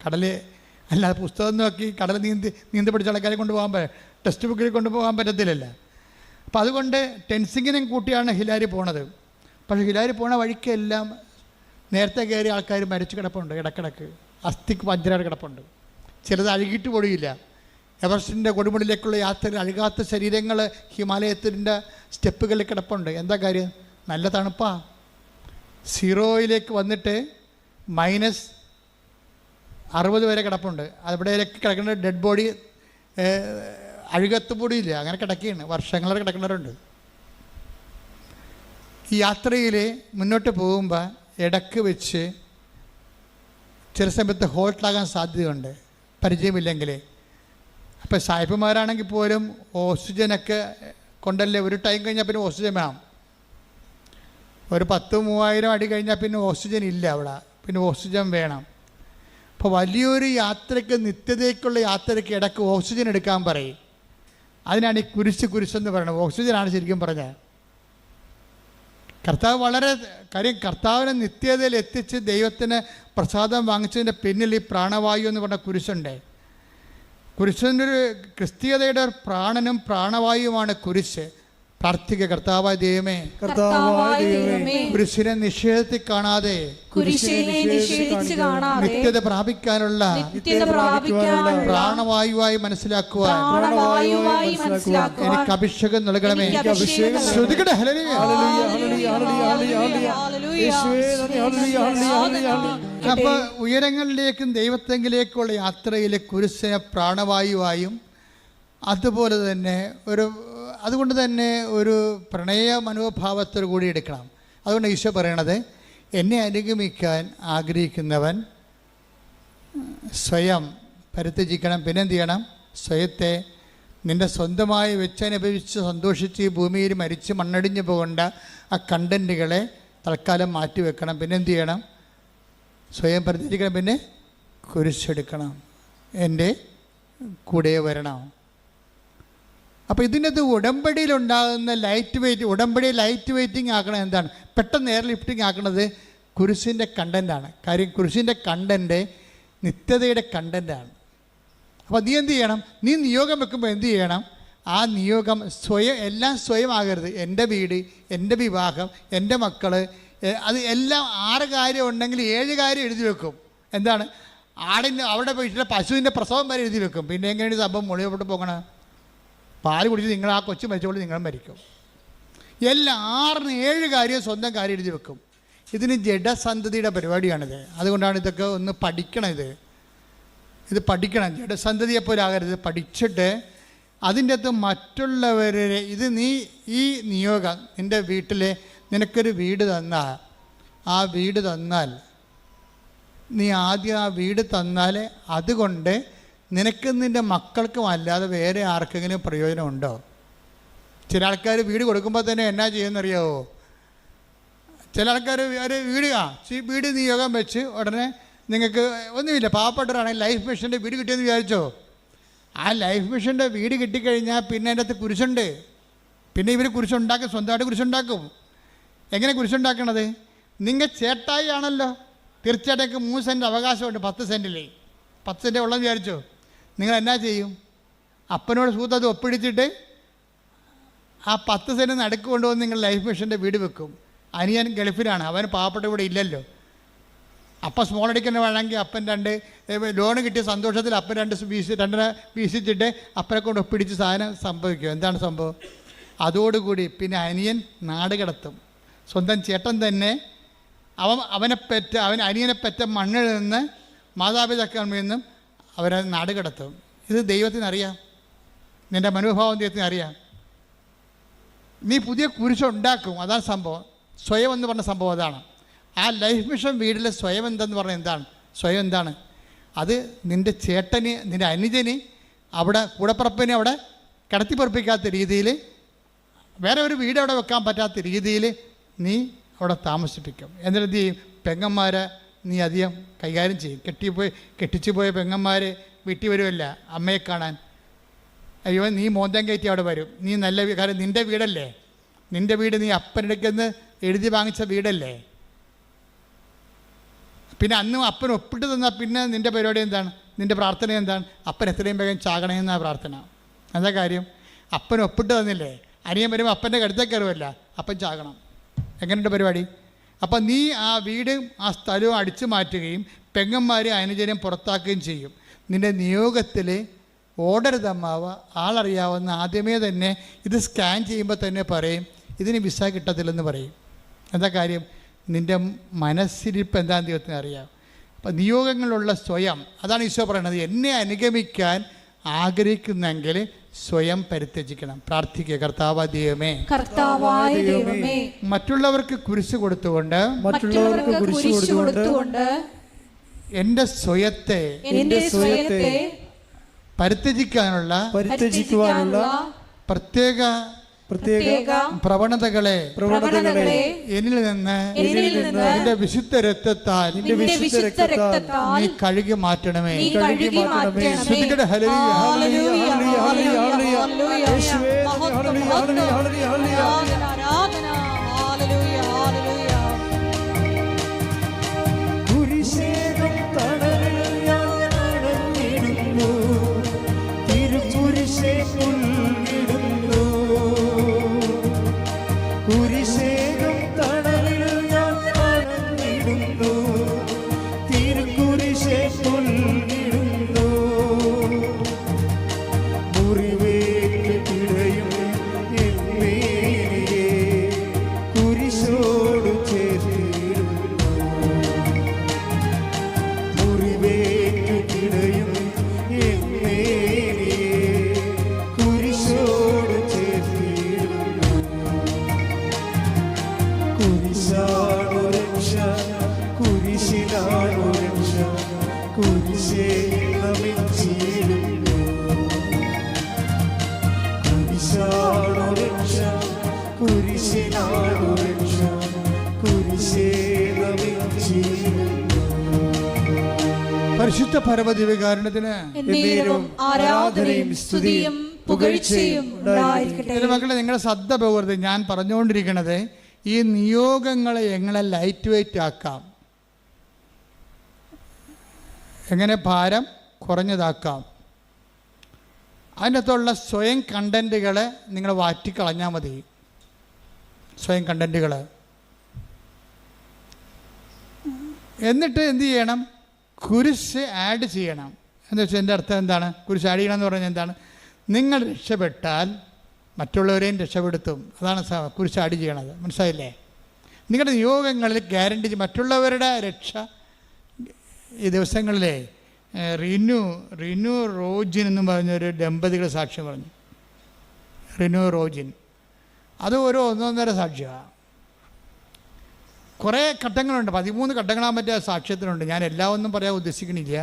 അല്ലാതെ പുസ്തകം നോക്കി കടൽ നീന്തി പഠിച്ച ആൾക്കാരെ കൊണ്ടുപോകാൻ ടെക്സ്റ്റ് ബുക്കിൽ കൊണ്ടുപോകാൻ പറ്റത്തില്ലല്ലോ. അപ്പം അതുകൊണ്ട് ടെൻസിങ്ങിനും കൂട്ടിയാണ് ഹിലാരി പോണത്. പക്ഷേ ഹിലാരി പോണ വഴിക്കെല്ലാം നേരത്തെ കയറിയ ആൾക്കാർ മരിച്ചു കിടപ്പുണ്ട്. ഇടക്കിടക്ക് അസ്ഥിക്ക് വജ്രാട് കിടപ്പുണ്ട്. ചിലത് അഴുകിയിട്ട് പൊടിയില്ല. എവറസ്റ്റിൻ്റെ കൊടുമുടിയിലേക്കുള്ള യാത്രയിൽ അഴുകാത്ത ശരീരങ്ങൾ ഹിമാലയത്തിൻ്റെ സ്റ്റെപ്പുകളിൽ കിടപ്പുണ്ട്. എന്താ കാര്യം? നല്ല തണുപ്പാ. 0 വന്നിട്ട് -60 വരെ കിടപ്പുണ്ട്. അവിടെയൊക്കെ കിടക്കുന്ന ഡെഡ് ബോഡി അഴുകത്ത് പൊടിയില്ല, അങ്ങനെ കിടക്കുകയാണ്. വർഷങ്ങളെ കിടക്കുന്നവരുണ്ട്. ഈ യാത്രയിൽ മുന്നോട്ട് പോകുമ്പോൾ ഇടക്ക് വെച്ച് ചില സമയത്ത് ഹോൾട്ടാകാൻ സാധ്യതയുണ്ട്, പരിചയമില്ലെങ്കിൽ. അപ്പോൾ സായിപ്പന്മാരാണെങ്കിൽ പോലും ഓക്സിജനൊക്കെ കൊണ്ടല്ലേ, ഒരു ടൈം കഴിഞ്ഞാൽ പിന്നെ ഓക്സിജൻ വേണം. ഒരു 10,000-3000 അടി കഴിഞ്ഞാൽ പിന്നെ ഓക്സിജൻ ഇല്ല അവിടെ, പിന്നെ ഓക്സിജൻ വേണം. അപ്പോൾ വലിയൊരു യാത്രയ്ക്ക്, നിത്യതയ്ക്കുള്ള യാത്രയ്ക്ക് ഇടയ്ക്ക് ഓക്സിജൻ എടുക്കാൻ പറയും. അതിനാണ് ഈ കുരിശെന്ന് പറയുന്നത്. ഓക്സിജനാണ് ശരിക്കും പറഞ്ഞത്. കർത്താവ് വളരെ കാര്യം, കർത്താവിനെ നിത്യതയിൽ എത്തിച്ച് ദൈവത്തിന് പ്രസാദം വാങ്ങിച്ചതിൻ്റെ പിന്നിൽ ഈ പ്രാണവായു എന്ന് പറഞ്ഞ കുരിശുണ്ട്. കുരിശിൻ്റെ ഒരു ക്രിസ്തീയതയുടെ ഒരു പ്രാണനും പ്രാണവായുമാണ് കുരിശ്. പ്രാർത്ഥിക്കുക. കർത്താവായ ദൈവമേ, കുരിശിനെ നിഷേധത്തിൽ കാണാതെ നിത്യത പ്രാപിക്കാനുള്ള പ്രാണവായുവായി മനസ്സിലാക്കുവാൻ എനിക്ക് അഭിഷേകം നൽകണമേ. ശ്രുതികടെ. അപ്പോൾ ഉയരങ്ങളിലേക്കും ദൈവത്തെങ്കിലേക്കുള്ള യാത്രയിലെ കുരിശിനെ പ്രാണവായുവായും അതുകൊണ്ട് തന്നെ ഒരു പ്രണയ മനോഭാവത്തോടു കൂടി എടുക്കണം. അതുകൊണ്ട് ഈശോ പറയണത്, എന്നെ അനുഗമിക്കാൻ ആഗ്രഹിക്കുന്നവൻ സ്വയം പരിത്യജിക്കണം. പിന്നെന്ത് ചെയ്യണം? സ്വയത്തെ നിൻ്റെ സ്വന്തമായി വെച്ചനുഭവിച്ച് സന്തോഷിച്ച് ഈ ഭൂമിയിൽ മരിച്ച് മണ്ണടിഞ്ഞു പോകേണ്ട ആ കണ്ടൻറ്റുകളെ തൽക്കാലം മാറ്റി വെക്കണം. പിന്നെ എന്ത് ചെയ്യണം? സ്വയം പരിത്യജിക്കണം. പിന്നെ കുരിശെടുക്കണം. എൻ്റെ കൂടെ വരണം. അപ്പോൾ ഇതിനകത്ത് ഉടമ്പടിയിലുണ്ടാകുന്ന ഉടമ്പടി ലൈറ്റ് വെയ്റ്റിംഗ് ആക്കണത് എന്താണ്? പെട്ടെന്ന് എയർ ലിഫ്റ്റിംഗ് ആക്കണത് കുരിശിൻ്റെ കണ്ടൻ്റാണ്. കാര്യം കുരിശിൻ്റെ കണ്ടൻറ്റ് നിത്യതയുടെ കണ്ടൻ്റാണ്. അപ്പോൾ നീ എന്ത് ചെയ്യണം? നീ നിയോഗം വെക്കുമ്പോൾ എന്ത് ചെയ്യണം? ആ നിയോഗം എല്ലാം സ്വയം ആകരുത്. എൻ്റെ വീട്, എൻ്റെ വിവാഹം, എൻ്റെ മക്കൾ, അത് എല്ലാം 6 കാര്യം ഉണ്ടെങ്കിൽ 7 കാര്യം എഴുതി വെക്കും. എന്താണ്? അവിടെ വീട്ടിലെ പശുവിൻ്റെ പ്രസവം വരെ എഴുതി വെക്കും. പിന്നെ എങ്ങനെയാണ് സംഭവം മുളിയോട്ട് പോകണം? പാല് കുടിച്ച് നിങ്ങൾ ആ കൊച്ചു മരിച്ചോളൂ, നിങ്ങളും മരിക്കും. എല്ലാ 6-7 കാര്യം സ്വന്തം കാര്യം എഴുതി വെക്കും. ഇതിന് ജഡസന്ധതിയുടെ പരിപാടിയാണിത്. അതുകൊണ്ടാണ് ഇതൊക്കെ ഒന്ന് പഠിക്കണം. ഇത് പഠിക്കണം. ജഡസന്ധതിയെപ്പോലെ ആകരുത്. പഠിച്ചിട്ട് അതിൻ്റെ അകത്ത് മറ്റുള്ളവരെ നീ ഈ നിയോഗം നിൻ്റെ വീട്ടിൽ നിനക്കൊരു വീട് തന്നാൽ, ആ വീട് തന്നാൽ നീ ആദ്യം ആ വീട് തന്നാൽ അതുകൊണ്ട് നിനക്കും നിൻ്റെ മക്കൾക്കും അല്ലാതെ വേറെ ആർക്കെങ്കിലും പ്രയോജനമുണ്ടോ? ചില ആൾക്കാർ വീട് കൊടുക്കുമ്പോൾ തന്നെ എന്നാ ചെയ്യുമെന്നറിയാവോ? ചില ആൾക്കാർ ഒരു വീട് നിയോഗം വെച്ച് ഉടനെ നിങ്ങൾക്ക് ഒന്നുമില്ല, പാവപ്പെട്ടവരാണെങ്കിൽ ലൈഫ് മിഷൻ്റെ വീട് കിട്ടിയെന്ന് വിചാരിച്ചോ? ആ ലൈഫ് മിഷൻ്റെ വീട് കിട്ടിക്കഴിഞ്ഞാൽ പിന്നെ അതിൻ്റെ അകത്ത് കുരിശുണ്ട്. പിന്നെ ഇവർ കുരിശുണ്ടാക്കും, സ്വന്തമായിട്ട് കുരിശുണ്ടാക്കും. എങ്ങനെ കുരിശുണ്ടാക്കണത്? നിങ്ങൾ ചേട്ടായി ആണല്ലോ, തീർച്ചയായിട്ടും 3 സെൻറ്റ് അവകാശമുണ്ട് 10 സെൻറ്റിലേ. 10 സെൻറ്റ് ഉള്ളതെന്ന് വിചാരിച്ചോ? നിങ്ങൾ എന്നാ ചെയ്യും? അപ്പനോട് സൂത്ത് അത് ഒപ്പിടിച്ചിട്ട് ആ 10 സെൻറ്റ് നടുക്ക് കൊണ്ടുവന്ന് നിങ്ങൾ ലൈഫ് മിഷൻ്റെ വീട് വെക്കും. അനിയൻ ഗൾഫിലാണ്, അവൻ പാവപ്പെട്ട ഇവിടെ ഇല്ലല്ലോ. അപ്പം സ്മോൾ അടിക്കുന്ന വേണമെങ്കിൽ അപ്പൻ 2 ലോണ് കിട്ടിയ സന്തോഷത്തിൽ അപ്പൻ 2 വീശിച്ചിട്ട് അപ്പനെ കൊണ്ട് ഒപ്പിടിച്ച് സാധനം സംഭവിക്കും. എന്താണ് സംഭവം? അതോടുകൂടി പിന്നെ അനിയൻ നാട് കടത്തും. സ്വന്തം ചേട്ടൻ തന്നെ അനിയനെ പെറ്റ മണ്ണിൽ നിന്ന് മാതാപിതാക്കളിൽ നിന്നും അവരെ നാട് കടത്തും. ഇത് ദൈവത്തിനറിയാം, നിൻ്റെ മനോഭാവം ദൈവത്തിനറിയാം. നീ പുതിയ കുരിശുണ്ടാക്കും. അതാണ് സംഭവം. സ്വയം എന്ന് പറഞ്ഞ സംഭവം അതാണ്. ആ ലൈഫ് മിഷൻ വീട്ടിലെ സ്വയം എന്തെന്ന് പറഞ്ഞാൽ എന്താണ്? സ്വയം എന്താണ്? അത് നിൻ്റെ ചേട്ടന്, നിൻ്റെ അനുജന്, അവിടെ കൂടപ്പുറപ്പിനെ അവിടെ കിടത്തിപ്പുറപ്പിക്കാത്ത രീതിയിൽ, വേറെ ഒരു വീട് അവിടെ വെക്കാൻ പറ്റാത്ത രീതിയിൽ നീ അവിടെ താമസിപ്പിക്കും. എന്നിട്ട് എന്ത് ചെയ്യും? പെങ്ങന്മാരെ നീ അധികം കൈകാര്യം ചെയ്യും. കെട്ടിച്ചു പോയ പെങ്ങന്മാർ വീട്ടിൽ വരുമല്ല അമ്മയെ കാണാൻ. അയ്യോ, നീ മോന്തം കയറ്റി അവിടെ വരും. നീ നല്ല കാര്യം, നിൻ്റെ വീടല്ലേ, നിൻ്റെ വീട് നീ അപ്പനെടുക്കുന്ന എഴുതി വാങ്ങിച്ച വീടല്ലേ. പിന്നെ അന്ന് അപ്പൻ ഒപ്പിട്ട് തന്നാൽ പിന്നെ നിൻ്റെ പരിപാടി എന്താണ്? നിൻ്റെ പ്രാർത്ഥന എന്താണ്? അപ്പൻ എത്രയും വേഗം ചാകണമെന്നാണ് പ്രാർത്ഥന. എന്താ കാര്യം? അപ്പൻ ഒപ്പിട്ട് തന്നില്ലേ, അനിയൻ വരുമ്പോൾ അപ്പൻ്റെ കടുത്തേക്ക് കയറുമല്ല, അപ്പൻ ചാകണം. എങ്ങനെയുണ്ട് പരിപാടി? അപ്പം നീ ആ വീടും ആ സ്ഥലവും അടിച്ചു മാറ്റുകയും പെങ്ങന്മാരെയും അനുജനെയും പുറത്താക്കുകയും ചെയ്യും. നിൻ്റെ നിയോഗത്തിൽ ഓടരുതമ്മാവ ആളറിയാവുന്ന ആദ്യമേ തന്നെ ഇത് സ്കാൻ ചെയ്യുമ്പോൾ തന്നെ പറയും ഇതിന് വിസ കിട്ടത്തില്ലെന്ന് പറയും. എന്താ കാര്യം? നിൻ്റെ മനസ്സിരിപ്പ് എന്താണെന്ന് ദൈവത്തിന് അറിയാം. അപ്പം നിയോഗങ്ങളുള്ള സ്വയം, അതാണ് ഈശോ പറയുന്നത്. എന്നെ അനുഗമിക്കാൻ ആഗ്രഹിക്കുന്നെങ്കിൽ സ്വയം പരിത്യജിക്കണം. പ്രാർത്ഥിക്കുക, കർത്താവായ ദൈവമേ, മറ്റുള്ളവർക്ക് കുരിശ് കൊടുത്തുകൊണ്ട് എൻ്റെ സ്വയത്തെ പരിത്യജിക്കാനുള്ള പ്രത്യേക പ്രവണതകളെ എന്നിൽ നിന്ന് നിന്റെ വിശുദ്ധ രക്തത്താൽ നീ കഴുകി മാറ്റണമേ. ശ്രദ്ധിക്കട്ടെ. കുരിശിനാണു രക്ഷ, കുരിശിനാണു രക്ഷ, കുരിശിനാണു പരിശുദ്ധ പരമദിവ്യകാരുണ്യത്തിന് എന്നേരവും ആരാധനയും സ്തുതിയും പുകഴ്ചയും ഉണ്ടായിരിക്കട്ടെ. എൻ്റെ മക്കളെ, നിങ്ങളുടെ ശ്രദ്ധ പോകരുത്. ഞാൻ പറഞ്ഞുകൊണ്ടിരിക്കുന്നത് ഈ നിയോഗങ്ങളെ എങ്ങനെ ലൈറ്റ് വെയിറ്റ് ആക്കാം, എങ്ങനെ ഭാരം കുറഞ്ഞതാക്കാം. അതിനകത്തുള്ള സ്വയം കണ്ടൻറ്റുകളെ നിങ്ങൾ വാറ്റിക്കളഞ്ഞാൽ മതി. സ്വയം കണ്ടൻറ്റുകൾ. എന്നിട്ട് എന്ത് ചെയ്യണം? കുരിശ് ആഡ് ചെയ്യണം. എന്ന് വെച്ചാൽ എൻ്റെ അർത്ഥം എന്താണ്? കുരിശ് ആഡ് ചെയ്യണം എന്ന് പറഞ്ഞാൽ എന്താണ്? നിങ്ങൾ രക്ഷപ്പെട്ടാൽ മറ്റുള്ളവരെയും രക്ഷപ്പെടുത്തും. അതാണ് കുരിശ് ആഡ് ചെയ്യണത്. മനസ്സിലായില്ലേ? നിങ്ങളുടെ നിയോഗങ്ങളിൽ ഗ്യാരണ്ടി മറ്റുള്ളവരുടെ രക്ഷ. ഈ ദിവസങ്ങളിലെ റിനു റോജിൻ എന്ന് പറഞ്ഞൊരു ദമ്പതികൾ സാക്ഷ്യം പറഞ്ഞു. റിനു റോജിൻ, അത് ഒരു 1.5 സാക്ഷ്യമാണ്. കുറേ ഘട്ടങ്ങളുണ്ട്, 13 ഘട്ടങ്ങളാൻ പറ്റിയ സാക്ഷ്യത്തിനുണ്ട്. ഞാൻ എല്ലാം ഒന്നും പറയാൻ ഉദ്ദേശിക്കണില്ല.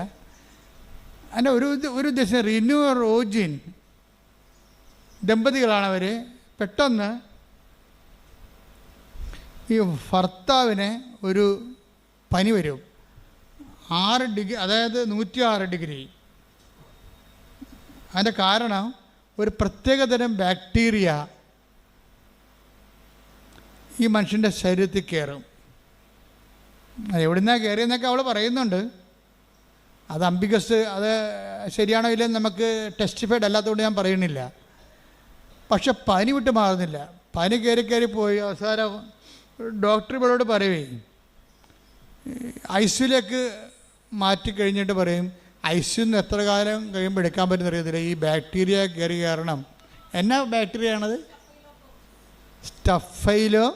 അതിൻ്റെ ഒരു ഉദ്ദേശം, റിനു റോജിൻ ദമ്പതികളാണവർ. പെട്ടെന്ന് ഈ ഭർത്താവിന് ഒരു പനി വരും. 6 ഡിഗ്രി, അതായത് 106 ഡിഗ്രി. അതിൻ്റെ കാരണം ഒരു പ്രത്യേകതരം ബാക്ടീരിയ ഈ മനുഷ്യൻ്റെ ശരീരത്തിൽ കയറും. എവിടുന്നാണ് കയറിയെന്നൊക്കെ അവൾ പറയുന്നുണ്ട്. അത് അംബികസ്, അത് ശരിയാണോ ഇല്ലെന്ന് നമുക്ക് ടെസ്റ്റിഫൈഡ് അല്ലാത്തതുകൊണ്ട് ഞാൻ പറയുന്നില്ല. പക്ഷെ പനി വിട്ട് മാറുന്നില്ല. പനി കയറി പോയി അവസാനം ഡോക്ടർ ഇവളോട് പറയുവേ, ഐസിയുലേക്ക് മാറ്റി കഴിഞ്ഞിട്ട് പറയും, ഐസിന്ന് എത്ര കാലം കഴിയുമ്പോൾ എടുക്കാൻ പറ്റുന്ന അറിയത്തില്ല, ഈ ബാക്ടീരിയ കയറി കാരണം. എന്നാ ബാക്ടീരിയ ആണത്? Staphylo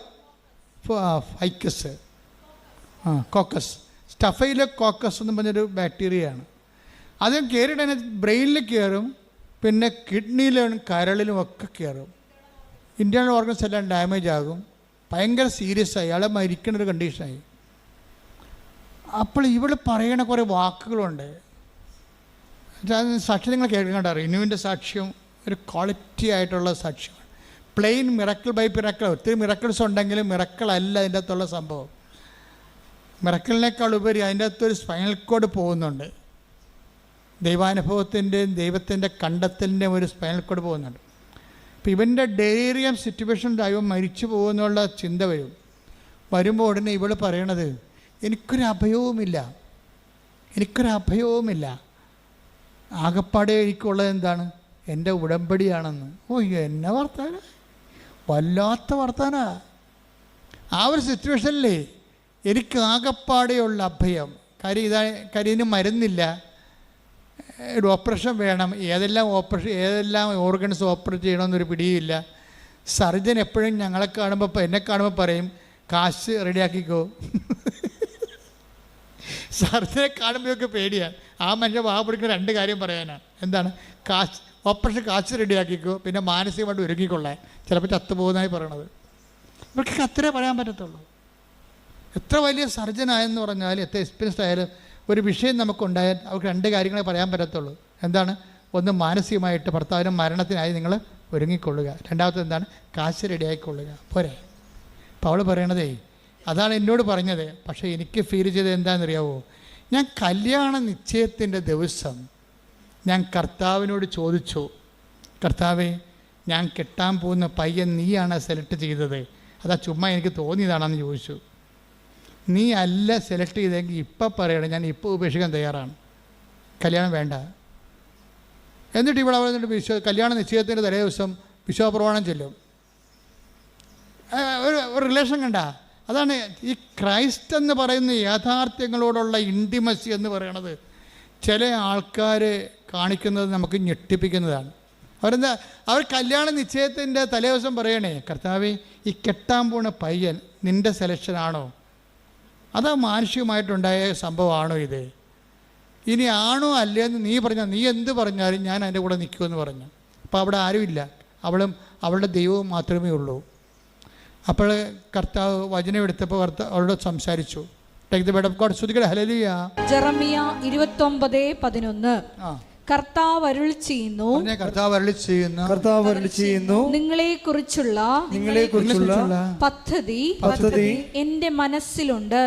ficus, caucus. Staphylo caucus എന്ന് പറഞ്ഞൊരു ബാക്ടീരിയയാണ്. അത് കയറിയിട്ട് അതിന് ബ്രെയിനിൽ കയറും, പിന്നെ കിഡ്നിയിലും കരളിലും ഒക്കെ കയറും. ഇൻറ്റേർണൽ ഓർഗൻസ് എല്ലാം ഡാമേജ് ആകും. ഭയങ്കര സീരിയസ് ആയി, അയാളെ മരിക്കുന്നൊരു കണ്ടീഷനായി. അപ്പോൾ ഇവൾ പറയണ കുറേ വാക്കുകളുണ്ട്. സാക്ഷ്യം നിങ്ങൾ കേൾക്കണ്ട. റിനുവിൻ്റെ സാക്ഷ്യം ഒരു ക്വാളിറ്റി ആയിട്ടുള്ള സാക്ഷ്യമാണ്. Plain miracle by miracle. ഒത്തിരി മിറക്കിൾസ് ഉണ്ടെങ്കിലും മിറക്കിൾ അല്ല അതിൻ്റെ അകത്തുള്ള സംഭവം. മിറക്കിളിനേക്കാൾ ഉപരി അതിൻ്റെ അകത്തൊരു സ്പൈനൽ കോഡ് പോകുന്നുണ്ട്. ദൈവാനുഭവത്തിൻ്റെയും ദൈവത്തിൻ്റെ കണ്ടെത്തലിൻ്റെയും ഒരു സ്പൈനൽ കോഡ് പോകുന്നുണ്ട്. അപ്പോൾ ഇവൻ്റെ ഡെലീറിയം സിറ്റുവേഷൻ ദൈവം മരിച്ചു പോകുന്നുള്ള ചിന്ത വരുമ്പോൾ ഉടനെ ഇവൾ പറയണത്, എനിക്കൊരു അഭയവുമില്ല. ആകപ്പാടെ എനിക്കുള്ളത് എന്താണ്? എൻ്റെ ഉടമ്പടിയാണെന്ന്. ഓ, എന്നെ വർത്താന, വല്ലാത്ത വർത്താന. ആ ഒരു സിറ്റുവേഷനിലേ എനിക്ക് ആകപ്പാടെയുള്ള അഭയം. കാര്യം ഇതിന് മരുന്നില്ല, ഒരു ഓപ്പറേഷൻ വേണം. ഏതെല്ലാം ഓർഗൻസ് ഓപ്പറേറ്റ് ചെയ്യണമെന്നൊരു പിടിയില്ല. സർജൻ എപ്പോഴും എന്നെ കാണുമ്പോൾ പറയും, കാശ് റെഡിയാക്കിക്കോ. സർജനെ കാണുമ്പോഴൊക്കെ പേടിയാണ്. ആ മനുഷ്യൻ പിടിക്കുന്ന 2 കാര്യം പറയാനാണ്. എന്താണ്? ഓപ്പറേഷൻ കാശ് റെഡിയാക്കിക്കോ, പിന്നെ മാനസികമായിട്ട് ഒരുങ്ങിക്കൊള്ളാൻ. ചിലപ്പോൾ ചത്തുപോകുന്നതായി പറയണത്. ഇവർക്ക് അത്രേ പറയാൻ പറ്റത്തുള്ളൂ. എത്ര വലിയ സർജനായെന്ന് പറഞ്ഞാൽ, എത്ര എക്സ്പീരിയൻസ്ഡ് ആയാലും ഒരു വിഷയം നമുക്കുണ്ടായാൽ അവർക്ക് 2 കാര്യങ്ങളെ പറയാൻ പറ്റത്തുള്ളൂ. എന്താണ്? ഒന്ന്, മാനസികമായിട്ട് ഭർത്താവിനും മരണത്തിനായി നിങ്ങൾ ഒരുങ്ങിക്കൊള്ളുക. രണ്ടാമത്തെ എന്താണ്? കാശ് റെഡിയായിക്കൊള്ളുക. പോരെ? അപ്പോൾ അവൾ പറയണതേ അതാണ് എന്നോട് പറഞ്ഞത്. പക്ഷേ എനിക്ക് ഫീൽ ചെയ്തത് എന്താണെന്നറിയാവോ? ഞാൻ കല്യാണ നിശ്ചയത്തിൻ്റെ ദിവസം ഞാൻ കർത്താവിനോട് ചോദിച്ചു, കർത്താവേ, ഞാൻ കെട്ടാൻ പോകുന്ന പയ്യൻ നീയാണ് സെലക്ട് ചെയ്തത്, അതാ ചുമ്മാ എനിക്ക് തോന്നിയതാണെന്ന് ചോദിച്ചു. നീ അല്ല സെലക്ട് ചെയ്തെങ്കിൽ ഇപ്പം പറയണം, ഞാൻ ഇപ്പോൾ ഉപേക്ഷിക്കാൻ തയ്യാറാണ്, കല്യാണം വേണ്ട. എന്നിട്ട് ഇവിടെ അവിടെ കല്യാണ നിശ്ചയത്തിൻ്റെ തലേ ദിവസം വിശ്വാസപ്രമാണം ചെല്ലും. ഒരു റിലേഷൻ കണ്ട. അതാണ് ഈ ക്രൈസ്റ്റ് എന്ന് പറയുന്ന യാഥാർത്ഥ്യങ്ങളോടുള്ള ഇൻറ്റിമസി എന്ന് പറയണത്. ചില ആൾക്കാർ കാണിക്കുന്നത് നമുക്ക് ഞെട്ടിപ്പിക്കുന്നതാണ്. അവർ കല്യാണ നിശ്ചയത്തിൻ്റെ തലേ ദിവസം പറയണേ, കർത്താവേ, ഈ കെട്ടാൻ പോണ പയ്യൻ നിൻ്റെ സെലക്ഷനാണോ? അത് മാനുഷികമായിട്ടുണ്ടായ സംഭവമാണോ ഇത്? ഇനി ആണോ അല്ലേന്ന് നീ പറഞ്ഞാൽ, നീ എന്ത് പറഞ്ഞാലും ഞാൻ അതിൻ്റെ കൂടെ നിൽക്കുമെന്ന് പറഞ്ഞു. അപ്പോൾ അവിടെ ആരുമില്ല, അവളുടെ ദൈവവും മാത്രമേ ഉള്ളൂ. അപ്പോൾ കർത്താവ് വചനം എടുത്തപ്പോൾ അവളോട് സംസാരിച്ചു. Take the word of God. ശ്രുതികട ഹല്ലേലൂയ. ജെറമിയ 29:11. കർത്താവ് അരുൾ ചെയ്യുന്നു, കർത്താവ് അരുളി ചെയ്യുന്നു, കർത്താവ് അരുളി ചെയ്യുന്നു, നിങ്ങളെക്കുറിച്ചുള്ള പദ്ധതി എന്റെ മനസ്സിലുണ്ട്.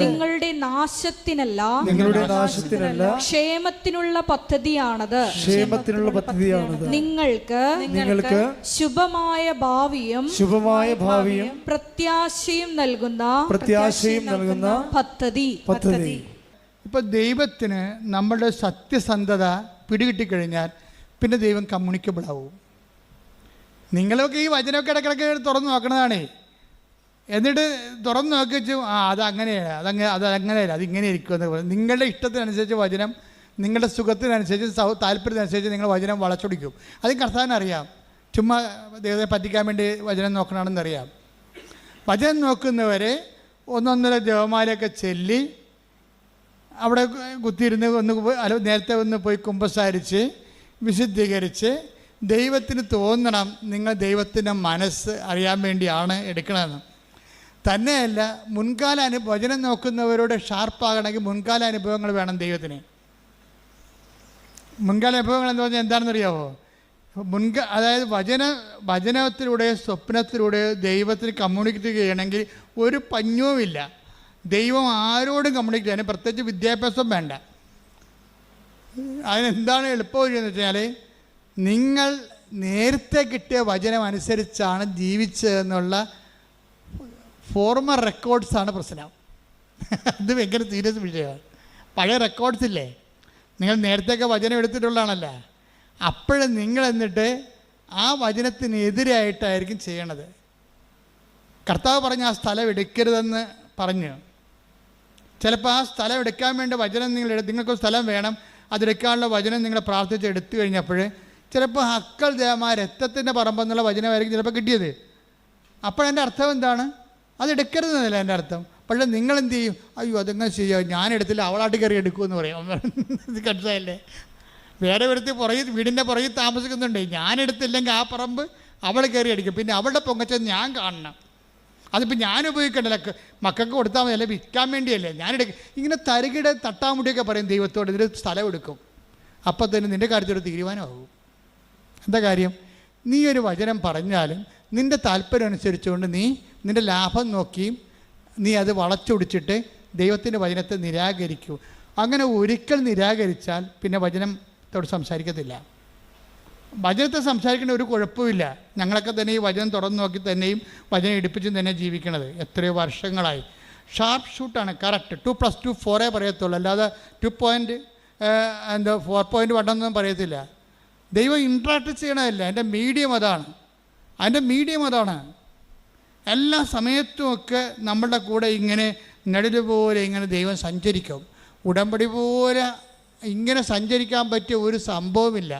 നിങ്ങളുടെ നാശത്തിനല്ല, ക്ഷേമത്തിനുള്ള പദ്ധതിയാണത്. നിങ്ങൾക്ക് ശുഭമായ ഭാവിയും പ്രത്യാശയും നൽകുന്ന പദ്ധതി. ഇപ്പോൾ ദൈവത്തിന് നമ്മുടെ സത്യസന്ധത പിടികിട്ടിക്കഴിഞ്ഞാൽ പിന്നെ ദൈവം കമ്മ്യൂണിക്കബിൾ ആവും. നിങ്ങളൊക്കെ ഈ വചനമൊക്കെ ഇടയ്ക്കിടയ്ക്ക് തുറന്നു നോക്കണതാണേ. എന്നിട്ട് തുറന്നു നോക്കി വെച്ചു അതങ്ങനെയാണ്, അതങ്ങനെയല്ല, അതിങ്ങനെ ഇരിക്കുമെന്ന് പറയും. നിങ്ങളുടെ ഇഷ്ടത്തിനനുസരിച്ച് വചനം, നിങ്ങളുടെ സുഖത്തിനനുസരിച്ച് താല്പര്യത്തിനനുസരിച്ച് നിങ്ങൾ വചനം വളച്ചൊടിക്കും. അത് കർത്താവിനറിയാം. ചുമ്മാ ദൈവത്തെ പറ്റിക്കാൻ വേണ്ടി വചനം നോക്കണമെന്നറിയാം. വചനം നോക്കുന്നവരെ ഒന്നൊന്നര ജപമാലയൊക്കെ ചൊല്ലി അവിടെ കുത്തിയിരുന്ന് നേരത്തെ ഒന്ന് പോയി കുമ്പസാരിച്ച് വിശുദ്ധീകരിച്ച് ദൈവത്തിന് തോന്നണം നിങ്ങൾ ദൈവത്തിൻ്റെ മനസ്സ് അറിയാൻ വേണ്ടിയാണ് എടുക്കണമെന്ന്. തന്നെയല്ല, മുൻകാല വചനം നോക്കുന്നവരോട് ഷാർപ്പാകണമെങ്കിൽ മുൻകാല അനുഭവങ്ങൾ വേണം ദൈവത്തിന്. മുൻകാല അനുഭവങ്ങൾ എന്ന് പറഞ്ഞാൽ എന്താണെന്നറിയാമോ? അതായത് വചനത്തിലൂടെ സ്വപ്നത്തിലൂടെ ദൈവത്തിന് കമ്മ്യൂണിക്കേറ്റ് ചെയ്യണമെങ്കിൽ ഒരു പഞ്ഞവുമില്ല. ദൈവം ആരോടും കമ്മ്യൂണിക്കേറ്റ് ചെയ്യാൻ പ്രത്യേകിച്ച് വിദ്യാഭ്യാസം വേണ്ട. അതിനെന്താണ് എളുപ്പമെന്ന് വെച്ചാൽ നിങ്ങൾ നേരത്തെ കിട്ടിയ വചനം അനുസരിച്ചാണ് ജീവിച്ചതെന്നുള്ള ഫോർമൽ റെക്കോർഡ്സാണ് പ്രശ്നം. അത് ഭയങ്കര സീരിയസ് വിഷയമാണ്. പഴയ റെക്കോർഡ്സ് ഇല്ലേ, നിങ്ങൾ നേരത്തെയൊക്കെ വചനം എടുത്തിട്ടുള്ളതാണല്ലോ. അപ്പോഴും നിങ്ങൾ എന്നിട്ട് ആ വചനത്തിനെതിരായിട്ടായിരിക്കും ചെയ്യണത്. കർത്താവ് പറഞ്ഞ ആ സ്ഥലം എടുക്കരുതെന്ന് പറഞ്ഞു. ചിലപ്പോൾ ആ സ്ഥലം എടുക്കാൻ വേണ്ടി വചനം നിങ്ങൾക്ക് സ്ഥലം വേണം, അതെടുക്കാനുള്ള വചനം നിങ്ങൾ പ്രാർത്ഥിച്ച് എടുത്തു കഴിഞ്ഞപ്പോൾ ചിലപ്പോൾ ഹക്കൽ ദേവമാ രക്തത്തിൻ്റെ പറമ്പെന്നുള്ള വചനമായിരിക്കും ചിലപ്പോൾ കിട്ടിയത്. അപ്പോഴെൻ്റെ അർത്ഥം എന്താണ്? അതെടുക്കരുതെന്നല്ല എൻ്റെ അർത്ഥം. പക്ഷേ നിങ്ങളെന്ത് ചെയ്യും? അയ്യോ അതെങ്ങനെ ചെയ്യാം, ഞാനെടുത്തില്ല, അവളാട്ട് കയറി എടുക്കുമെന്ന് പറയും. ഇത് മനസ്സിലായില്ലേ? വേറെ വീടിൻ്റെ പുറകിൽ താമസിക്കുന്നുണ്ട്, ഞാനെടുത്തില്ലെങ്കിൽ ആ പറമ്പ് അവൾ കയറി അടിക്കും, പിന്നെ അവളുടെ പൊങ്ങച്ചത് ഞാൻ കാണണം. അതിപ്പോൾ ഞാൻ ഉപയോഗിക്കണ്ടല്ലോ, മക്കൾക്ക് കൊടുത്താൽ മതി, അല്ലെ വിൽക്കാൻ വേണ്ടിയല്ലേ ഞാനെടുക്കും. ഇങ്ങനെ തരികിട തട്ടാമുടിയൊക്കെ പറയും ദൈവത്തോട്, ഇതിന് സ്ഥലം എടുക്കും. അപ്പം തന്നെ നിൻ്റെ കാര്യത്തിലൊരു തീരുമാനമാകും. എന്താ കാര്യം? നീ ഒരു വചനം പറഞ്ഞാലും നിൻ്റെ താല്പര്യം അനുസരിച്ചുകൊണ്ട് നിൻ്റെ ലാഭം നോക്കിയും നീ അത് വളച്ചൊടിച്ചിട്ട് ദൈവത്തിൻ്റെ വചനത്തെ നിരാകരിക്കൂ. അങ്ങനെ ഒരിക്കൽ നിരാകരിച്ചാൽ പിന്നെ വചനത്തോട് സംസാരിക്കത്തില്ല. വചനത്തെ സംസാരിക്കേണ്ട ഒരു കുഴപ്പമില്ല. ഞങ്ങളൊക്കെ തന്നെ ഈ വചനം തുറന്നു നോക്കി തന്നെയും വചനം ഇടിപ്പിച്ചും തന്നെ ജീവിക്കണത് എത്രയോ വർഷങ്ങളായി. Sharp ഷൂട്ടാണ്, correct. 2+2 4 പറയത്തുള്ളൂ, അല്ലാതെ 4.1 ഒന്നും പറയത്തില്ല. ദൈവം ഇൻട്രാക്ട് ചെയ്യണമല്ല, അതിൻ്റെ മീഡിയം അതാണ്. എല്ലാ സമയത്തുമൊക്കെ നമ്മളുടെ കൂടെ ഇങ്ങനെ നിഴല് പോലെ ഇങ്ങനെ ദൈവം സഞ്ചരിക്കും. ഉടമ്പടി പോലെ ഇങ്ങനെ സഞ്ചരിക്കാൻ പറ്റിയ ഒരു സംഭവമില്ല.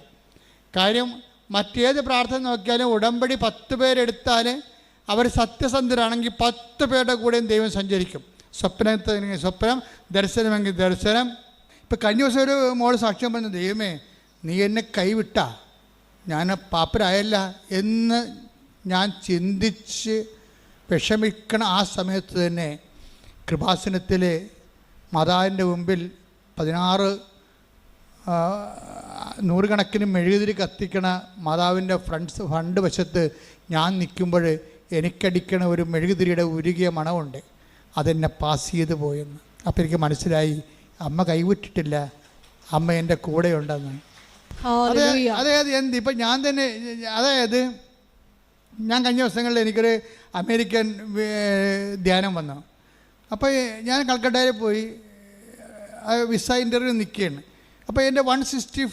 കാര്യം മറ്റേത് പ്രാർത്ഥന നോക്കിയാലും ഉടമ്പടി 10 പേരെടുത്താൽ അവർ സത്യസന്ധരാണെങ്കിൽ 10 പേരുടെ കൂടെയും ദൈവം സഞ്ചരിക്കും. സ്വപ്നം, ദർശനമെങ്കിൽ ദർശനം. ഇപ്പം കഴിഞ്ഞ ദിവസം ഒരു മോള് സാക്ഷ്യം പറഞ്ഞു, ദൈവമേ നീ എന്നെ കൈവിട്ട, ഞാൻ പാപ്പരായല്ല എന്ന് ഞാൻ ചിന്തിച്ച് വിഷമിക്കണ ആ സമയത്ത് തന്നെ കൃപാസനത്തിൽ മാതാവിൻ്റെ മുമ്പിൽ 16 നൂറുകണക്കിന് മെഴുകുതിരി കത്തിക്കണ മാതാവിൻ്റെ ഫണ്ട് വശത്ത് ഞാൻ നിൽക്കുമ്പോൾ എനിക്കടിക്കണ ഒരു മെഴുകുതിരിയുടെ ഉരുകിയ മണമുണ്ട്, അതെന്നെ പാസ് ചെയ്ത് പോയെന്ന്. അപ്പോൾ എനിക്ക് മനസ്സിലായി അമ്മ കൈവിട്ടിട്ടില്ല, അമ്മ എൻ്റെ കൂടെയുണ്ടെന്ന്. അതായത് ഇപ്പം ഞാൻ തന്നെ, അതായത് ഞാൻ കഴിഞ്ഞ ദിവസങ്ങളിൽ എനിക്കൊരു അമേരിക്കൻ ധ്യാനം വന്നു. അപ്പോൾ ഞാൻ കൽക്കട്ടയിൽ പോയി വിസ ഇൻ്റർവ്യൂ നിൽക്കുകയാണ്. അപ്പോൾ എൻ്റെ 160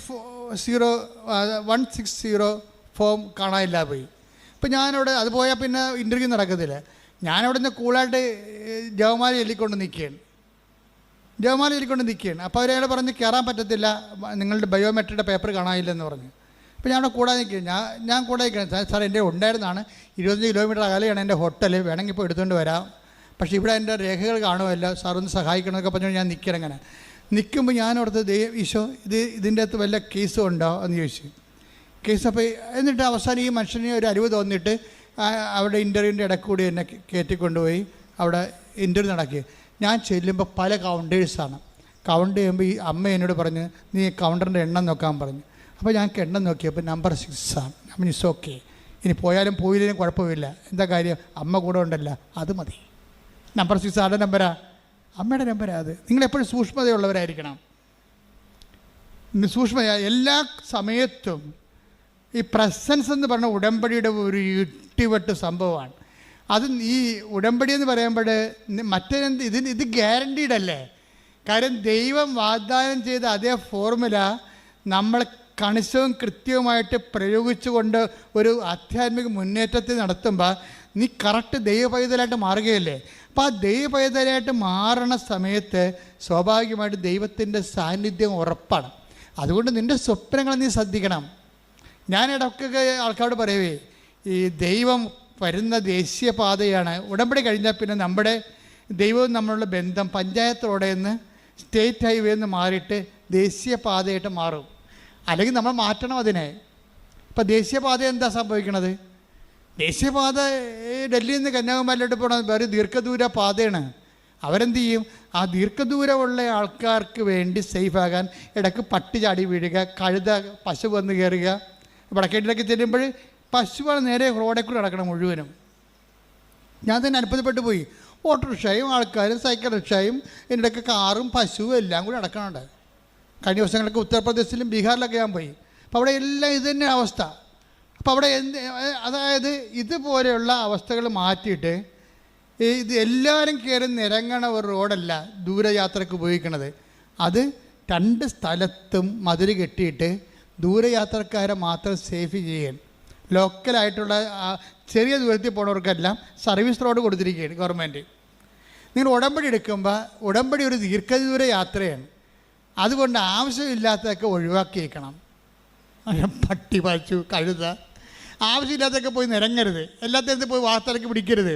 ഫോം കാണാനില്ല പോയി. അപ്പോൾ ഞാനവിടെ അത് പോയാൽ പിന്നെ ഇൻ്റർവ്യൂ നടക്കത്തില്ല. ഞാനവിടെ നിന്ന് കൂളായിട്ട് ജവമാല ചൊല്ലിക്കൊണ്ട് നിൽക്കുകയാണ്. അപ്പോൾ അവരയാൾ പറഞ്ഞ് കയറാൻ പറ്റത്തില്ല, നിങ്ങളുടെ ബയോമെട്രിയുടെ പേപ്പർ കാണാനില്ലെന്ന് പറഞ്ഞു. അപ്പോൾ ഞാൻ അവിടെ കൂടാതെ നിൽക്കുകയാണ്. ഞാൻ കൂടെ നിൽക്കുകയാണ്. സാർ എൻ്റെ ഉണ്ടായിരുന്നതാണ്, 25 കിലോമീറ്റർ അകലെയാണ് എൻ്റെ ഹോട്ടൽ, വേണമെങ്കിൽ ഇപ്പോൾ എടുത്തുകൊണ്ട് വരാം, പക്ഷേ ഇവിടെ എൻ്റെ രേഖകൾ കാണുമല്ലോ, സാർ ഒന്ന് സഹായിക്കണമെന്നൊക്കെ പറഞ്ഞു. ഞാൻ നിൽക്കണം. നിൽക്കുമ്പോൾ ഞാനവിടുത്തെ ഈശോ ഇതിൻ്റെ അകത്ത് വല്ല കേസും ഉണ്ടോ എന്ന് ചോദിച്ചു. കേസ് അപ്പോൾ എന്നിട്ട് അവസാനം ഈ മനുഷ്യന് ഒരു അറിവ് തോന്നിയിട്ട് അവിടെ ഇൻ്റർവ്യൂവിൻ്റെ ഇടയ്ക്കൂടി എന്നെ കയറ്റിക്കൊണ്ടുപോയി അവിടെ ഇൻ്റർവ്യൂ നടക്കി. ഞാൻ ചെല്ലുമ്പോൾ പല കൗണ്ടേഴ്സാണ്. കൗണ്ട് ചെയ്യുമ്പോൾ ഈ അമ്മ എന്നോട് പറഞ്ഞു, നീ കൗണ്ടറിൻ്റെ എണ്ണം നോക്കാൻ പറഞ്ഞു. അപ്പോൾ ഞങ്ങൾക്ക് എണ്ണം നോക്കിയപ്പോൾ നമ്പർ 6 ആണ്. അപ്പം ഇറ്റ്സ് ഓക്കെ, ഇനി പോയാലും പോയില്ലെങ്കിലും കുഴപ്പമില്ല. എന്താ കാര്യം, അമ്മ കൂടെ ഉണ്ടല്ലോ, അത് മതി. നമ്പർ 6 ആരുടെ നമ്പരാ? അമ്മയുടെ നമ്പരാ. അത് നിങ്ങളെപ്പോഴും സൂക്ഷ്മതയുള്ളവരായിരിക്കണം. എല്ലാ സമയത്തും ഈ പ്രസൻസ് എന്ന് പറഞ്ഞ ഉടമ്പടിയുടെ ഒരു ഇട്ടിവെട്ട് സംഭവമാണ്. അത് ഈ ഉടമ്പടി എന്ന് പറയുമ്പോൾ മറ്റേതെന്ത് ഇത് ഗ്യാരണ്ടീഡ് അല്ലേ? കാര്യം ദൈവം വാഗ്ദാനം ചെയ്ത അതേ ഫോർമുല നമ്മൾ കണിശവും കൃത്യവുമായിട്ട് പ്രയോഗിച്ചുകൊണ്ട് ഒരു ആധ്യാത്മിക മുന്നേറ്റത്തിൽ നടത്തുമ്പോൾ നീ കറക്റ്റ് ദൈവപൈതലായിട്ട് മാറുകയല്ലേ. അപ്പോൾ ആ ദൈവപൈതലായിട്ട് മാറണ സമയത്ത് സ്വാഭാവികമായിട്ട് ദൈവത്തിൻ്റെ സാന്നിധ്യം ഉറപ്പാണ്. അതുകൊണ്ട് നിൻ്റെ സ്വപ്നങ്ങൾ നീ ശ്രദ്ധിക്കണം. ഞാൻ ഇടയ്ക്കൊക്കെ ആൾക്കാരോട് പറയുവേ, ഈ ദൈവം വരുന്ന ദേശീയപാതയാണ്. ഉടമ്പടി കഴിഞ്ഞാൽ പിന്നെ നമ്മുടെ ദൈവവും നമ്മളുടെ ബന്ധം പഞ്ചായത്ത് റോഡിൽ നിന്ന് സ്റ്റേറ്റ് ഹൈവേ എന്ന് മാറിയിട്ട് ദേശീയപാതയായിട്ട് മാറും. അല്ലെങ്കിൽ നമ്മൾ മാറ്റണം അതിനെ. ഇപ്പം ദേശീയപാത എന്താ സംഭവിക്കണത്? ദേശീയപാത ഡൽഹിയിൽ നിന്ന് കന്യാകുമാരിയിലോട്ട് പോകണ വേറെ ദീർഘദൂര പാതയാണ്. അവരെന്ത് ചെയ്യും? ആ ദീർഘദൂരമുള്ള ആൾക്കാർക്ക് വേണ്ടി സേഫാകാൻ ഇടയ്ക്ക് പട്ടി ചാടി വീഴുക, കഴുത പശു വന്ന് കയറുക. വടക്കേട്ടിലൊക്കെ ചെല്ലുമ്പോൾ പശുവാണ് നേരെ റോഡിൽ കൂടെ നടക്കണം മുഴുവനും. ഞാൻ തന്നെ അത്ഭുതപ്പെട്ടു പോയി. ഓട്ടോറിക്ഷയും ആൾക്കാരും സൈക്കിൾ റിക്ഷയും ഇതിൻ്റെയൊക്കെ കാറും പശുവും എല്ലാം കൂടി നടക്കണുണ്ട്. കഴിഞ്ഞ ദിവസങ്ങളൊക്കെ ഉത്തർപ്രദേശിലും ബീഹാറിലൊക്കെ ഞാൻ പോയി. അപ്പോൾ അവിടെ എല്ലാം ഇത് തന്നെ അവസ്ഥ. അപ്പോൾ അവിടെ അതായത് ഇതുപോലെയുള്ള അവസ്ഥകൾ മാറ്റിയിട്ട് ഇത് എല്ലാവരും കയറി നിരങ്ങണ ഒരു റോഡല്ല ദൂരയാത്രയ്ക്ക് ഉപയോഗിക്കണത്. അത് 2 സ്ഥലത്തും മതിൽ കെട്ടിയിട്ട് ദൂരയാത്രക്കാരെ മാത്രം സേഫ് ചെയ്യാൻ, ലോക്കലായിട്ടുള്ള ചെറിയ ദൂരത്തിൽ പോണവർക്കെല്ലാം സർവീസ് റോഡ് കൊടുത്തിരിക്കുകയാണ് ഗവൺമെൻറ്. നിങ്ങൾ ഉടമ്പടി എടുക്കുമ്പോൾ ഉടമ്പടി ഒരു ദീർഘദൂര യാത്രയാണ്. അതുകൊണ്ട് ആവശ്യമില്ലാത്തതൊക്കെ ഒഴിവാക്കിയേക്കണം. പട്ടി പശു കഴുത ആവശ്യമില്ലാത്തൊക്കെ പോയി നിരങ്ങരുത്. എല്ലാത്തിനകത്ത് പോയി വാർത്തലക്ക് പിടിക്കരുത്.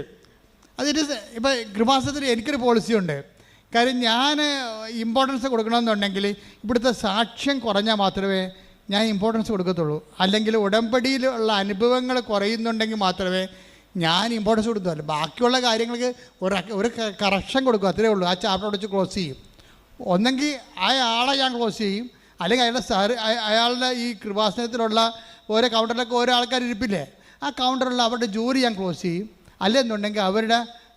അതിന് ഇപ്പം കൃപാസനത്തിൽ എനിക്കൊരു പോളിസിയുണ്ട്. കാര്യം ഞാൻ ഇമ്പോർട്ടൻസ് കൊടുക്കണമെന്നുണ്ടെങ്കിൽ ഇവിടുത്തെ സാക്ഷ്യം കുറഞ്ഞാൽ മാത്രമേ ഞാൻ ഇമ്പോർട്ടൻസ് കൊടുക്കത്തുള്ളൂ. അല്ലെങ്കിൽ ഉടമ്പടിയിലുള്ള അനുഭവങ്ങൾ കുറയുന്നുണ്ടെങ്കിൽ മാത്രമേ ഞാൻ ഇമ്പോർട്ടൻസ് കൊടുത്തുള്ളൂ. ബാക്കിയുള്ള കാര്യങ്ങൾക്ക് ഒരു കറക്ഷൻ കൊടുക്കും, അത്രേ ഉള്ളൂ. ആ ചാപ്റ്റർ അടച്ച് ക്ലോസ് ചെയ്യും. ഒന്നെങ്കിൽ അയാളെ ഞാൻ ക്ലോസ് ചെയ്യും, അല്ലെങ്കിൽ അയാളുടെ ഈ കൃപാസനത്തിലുള്ള ഓരോ കൗണ്ടറിലൊക്കെ ഓരോ ആൾക്കാർ ഇരിപ്പില്ലേ, ആ കൗണ്ടറിലുള്ള അവരുടെ ജോലി ഞാൻ ക്ലോസ് ചെയ്യും. അല്ലെന്നുണ്ടെങ്കിൽ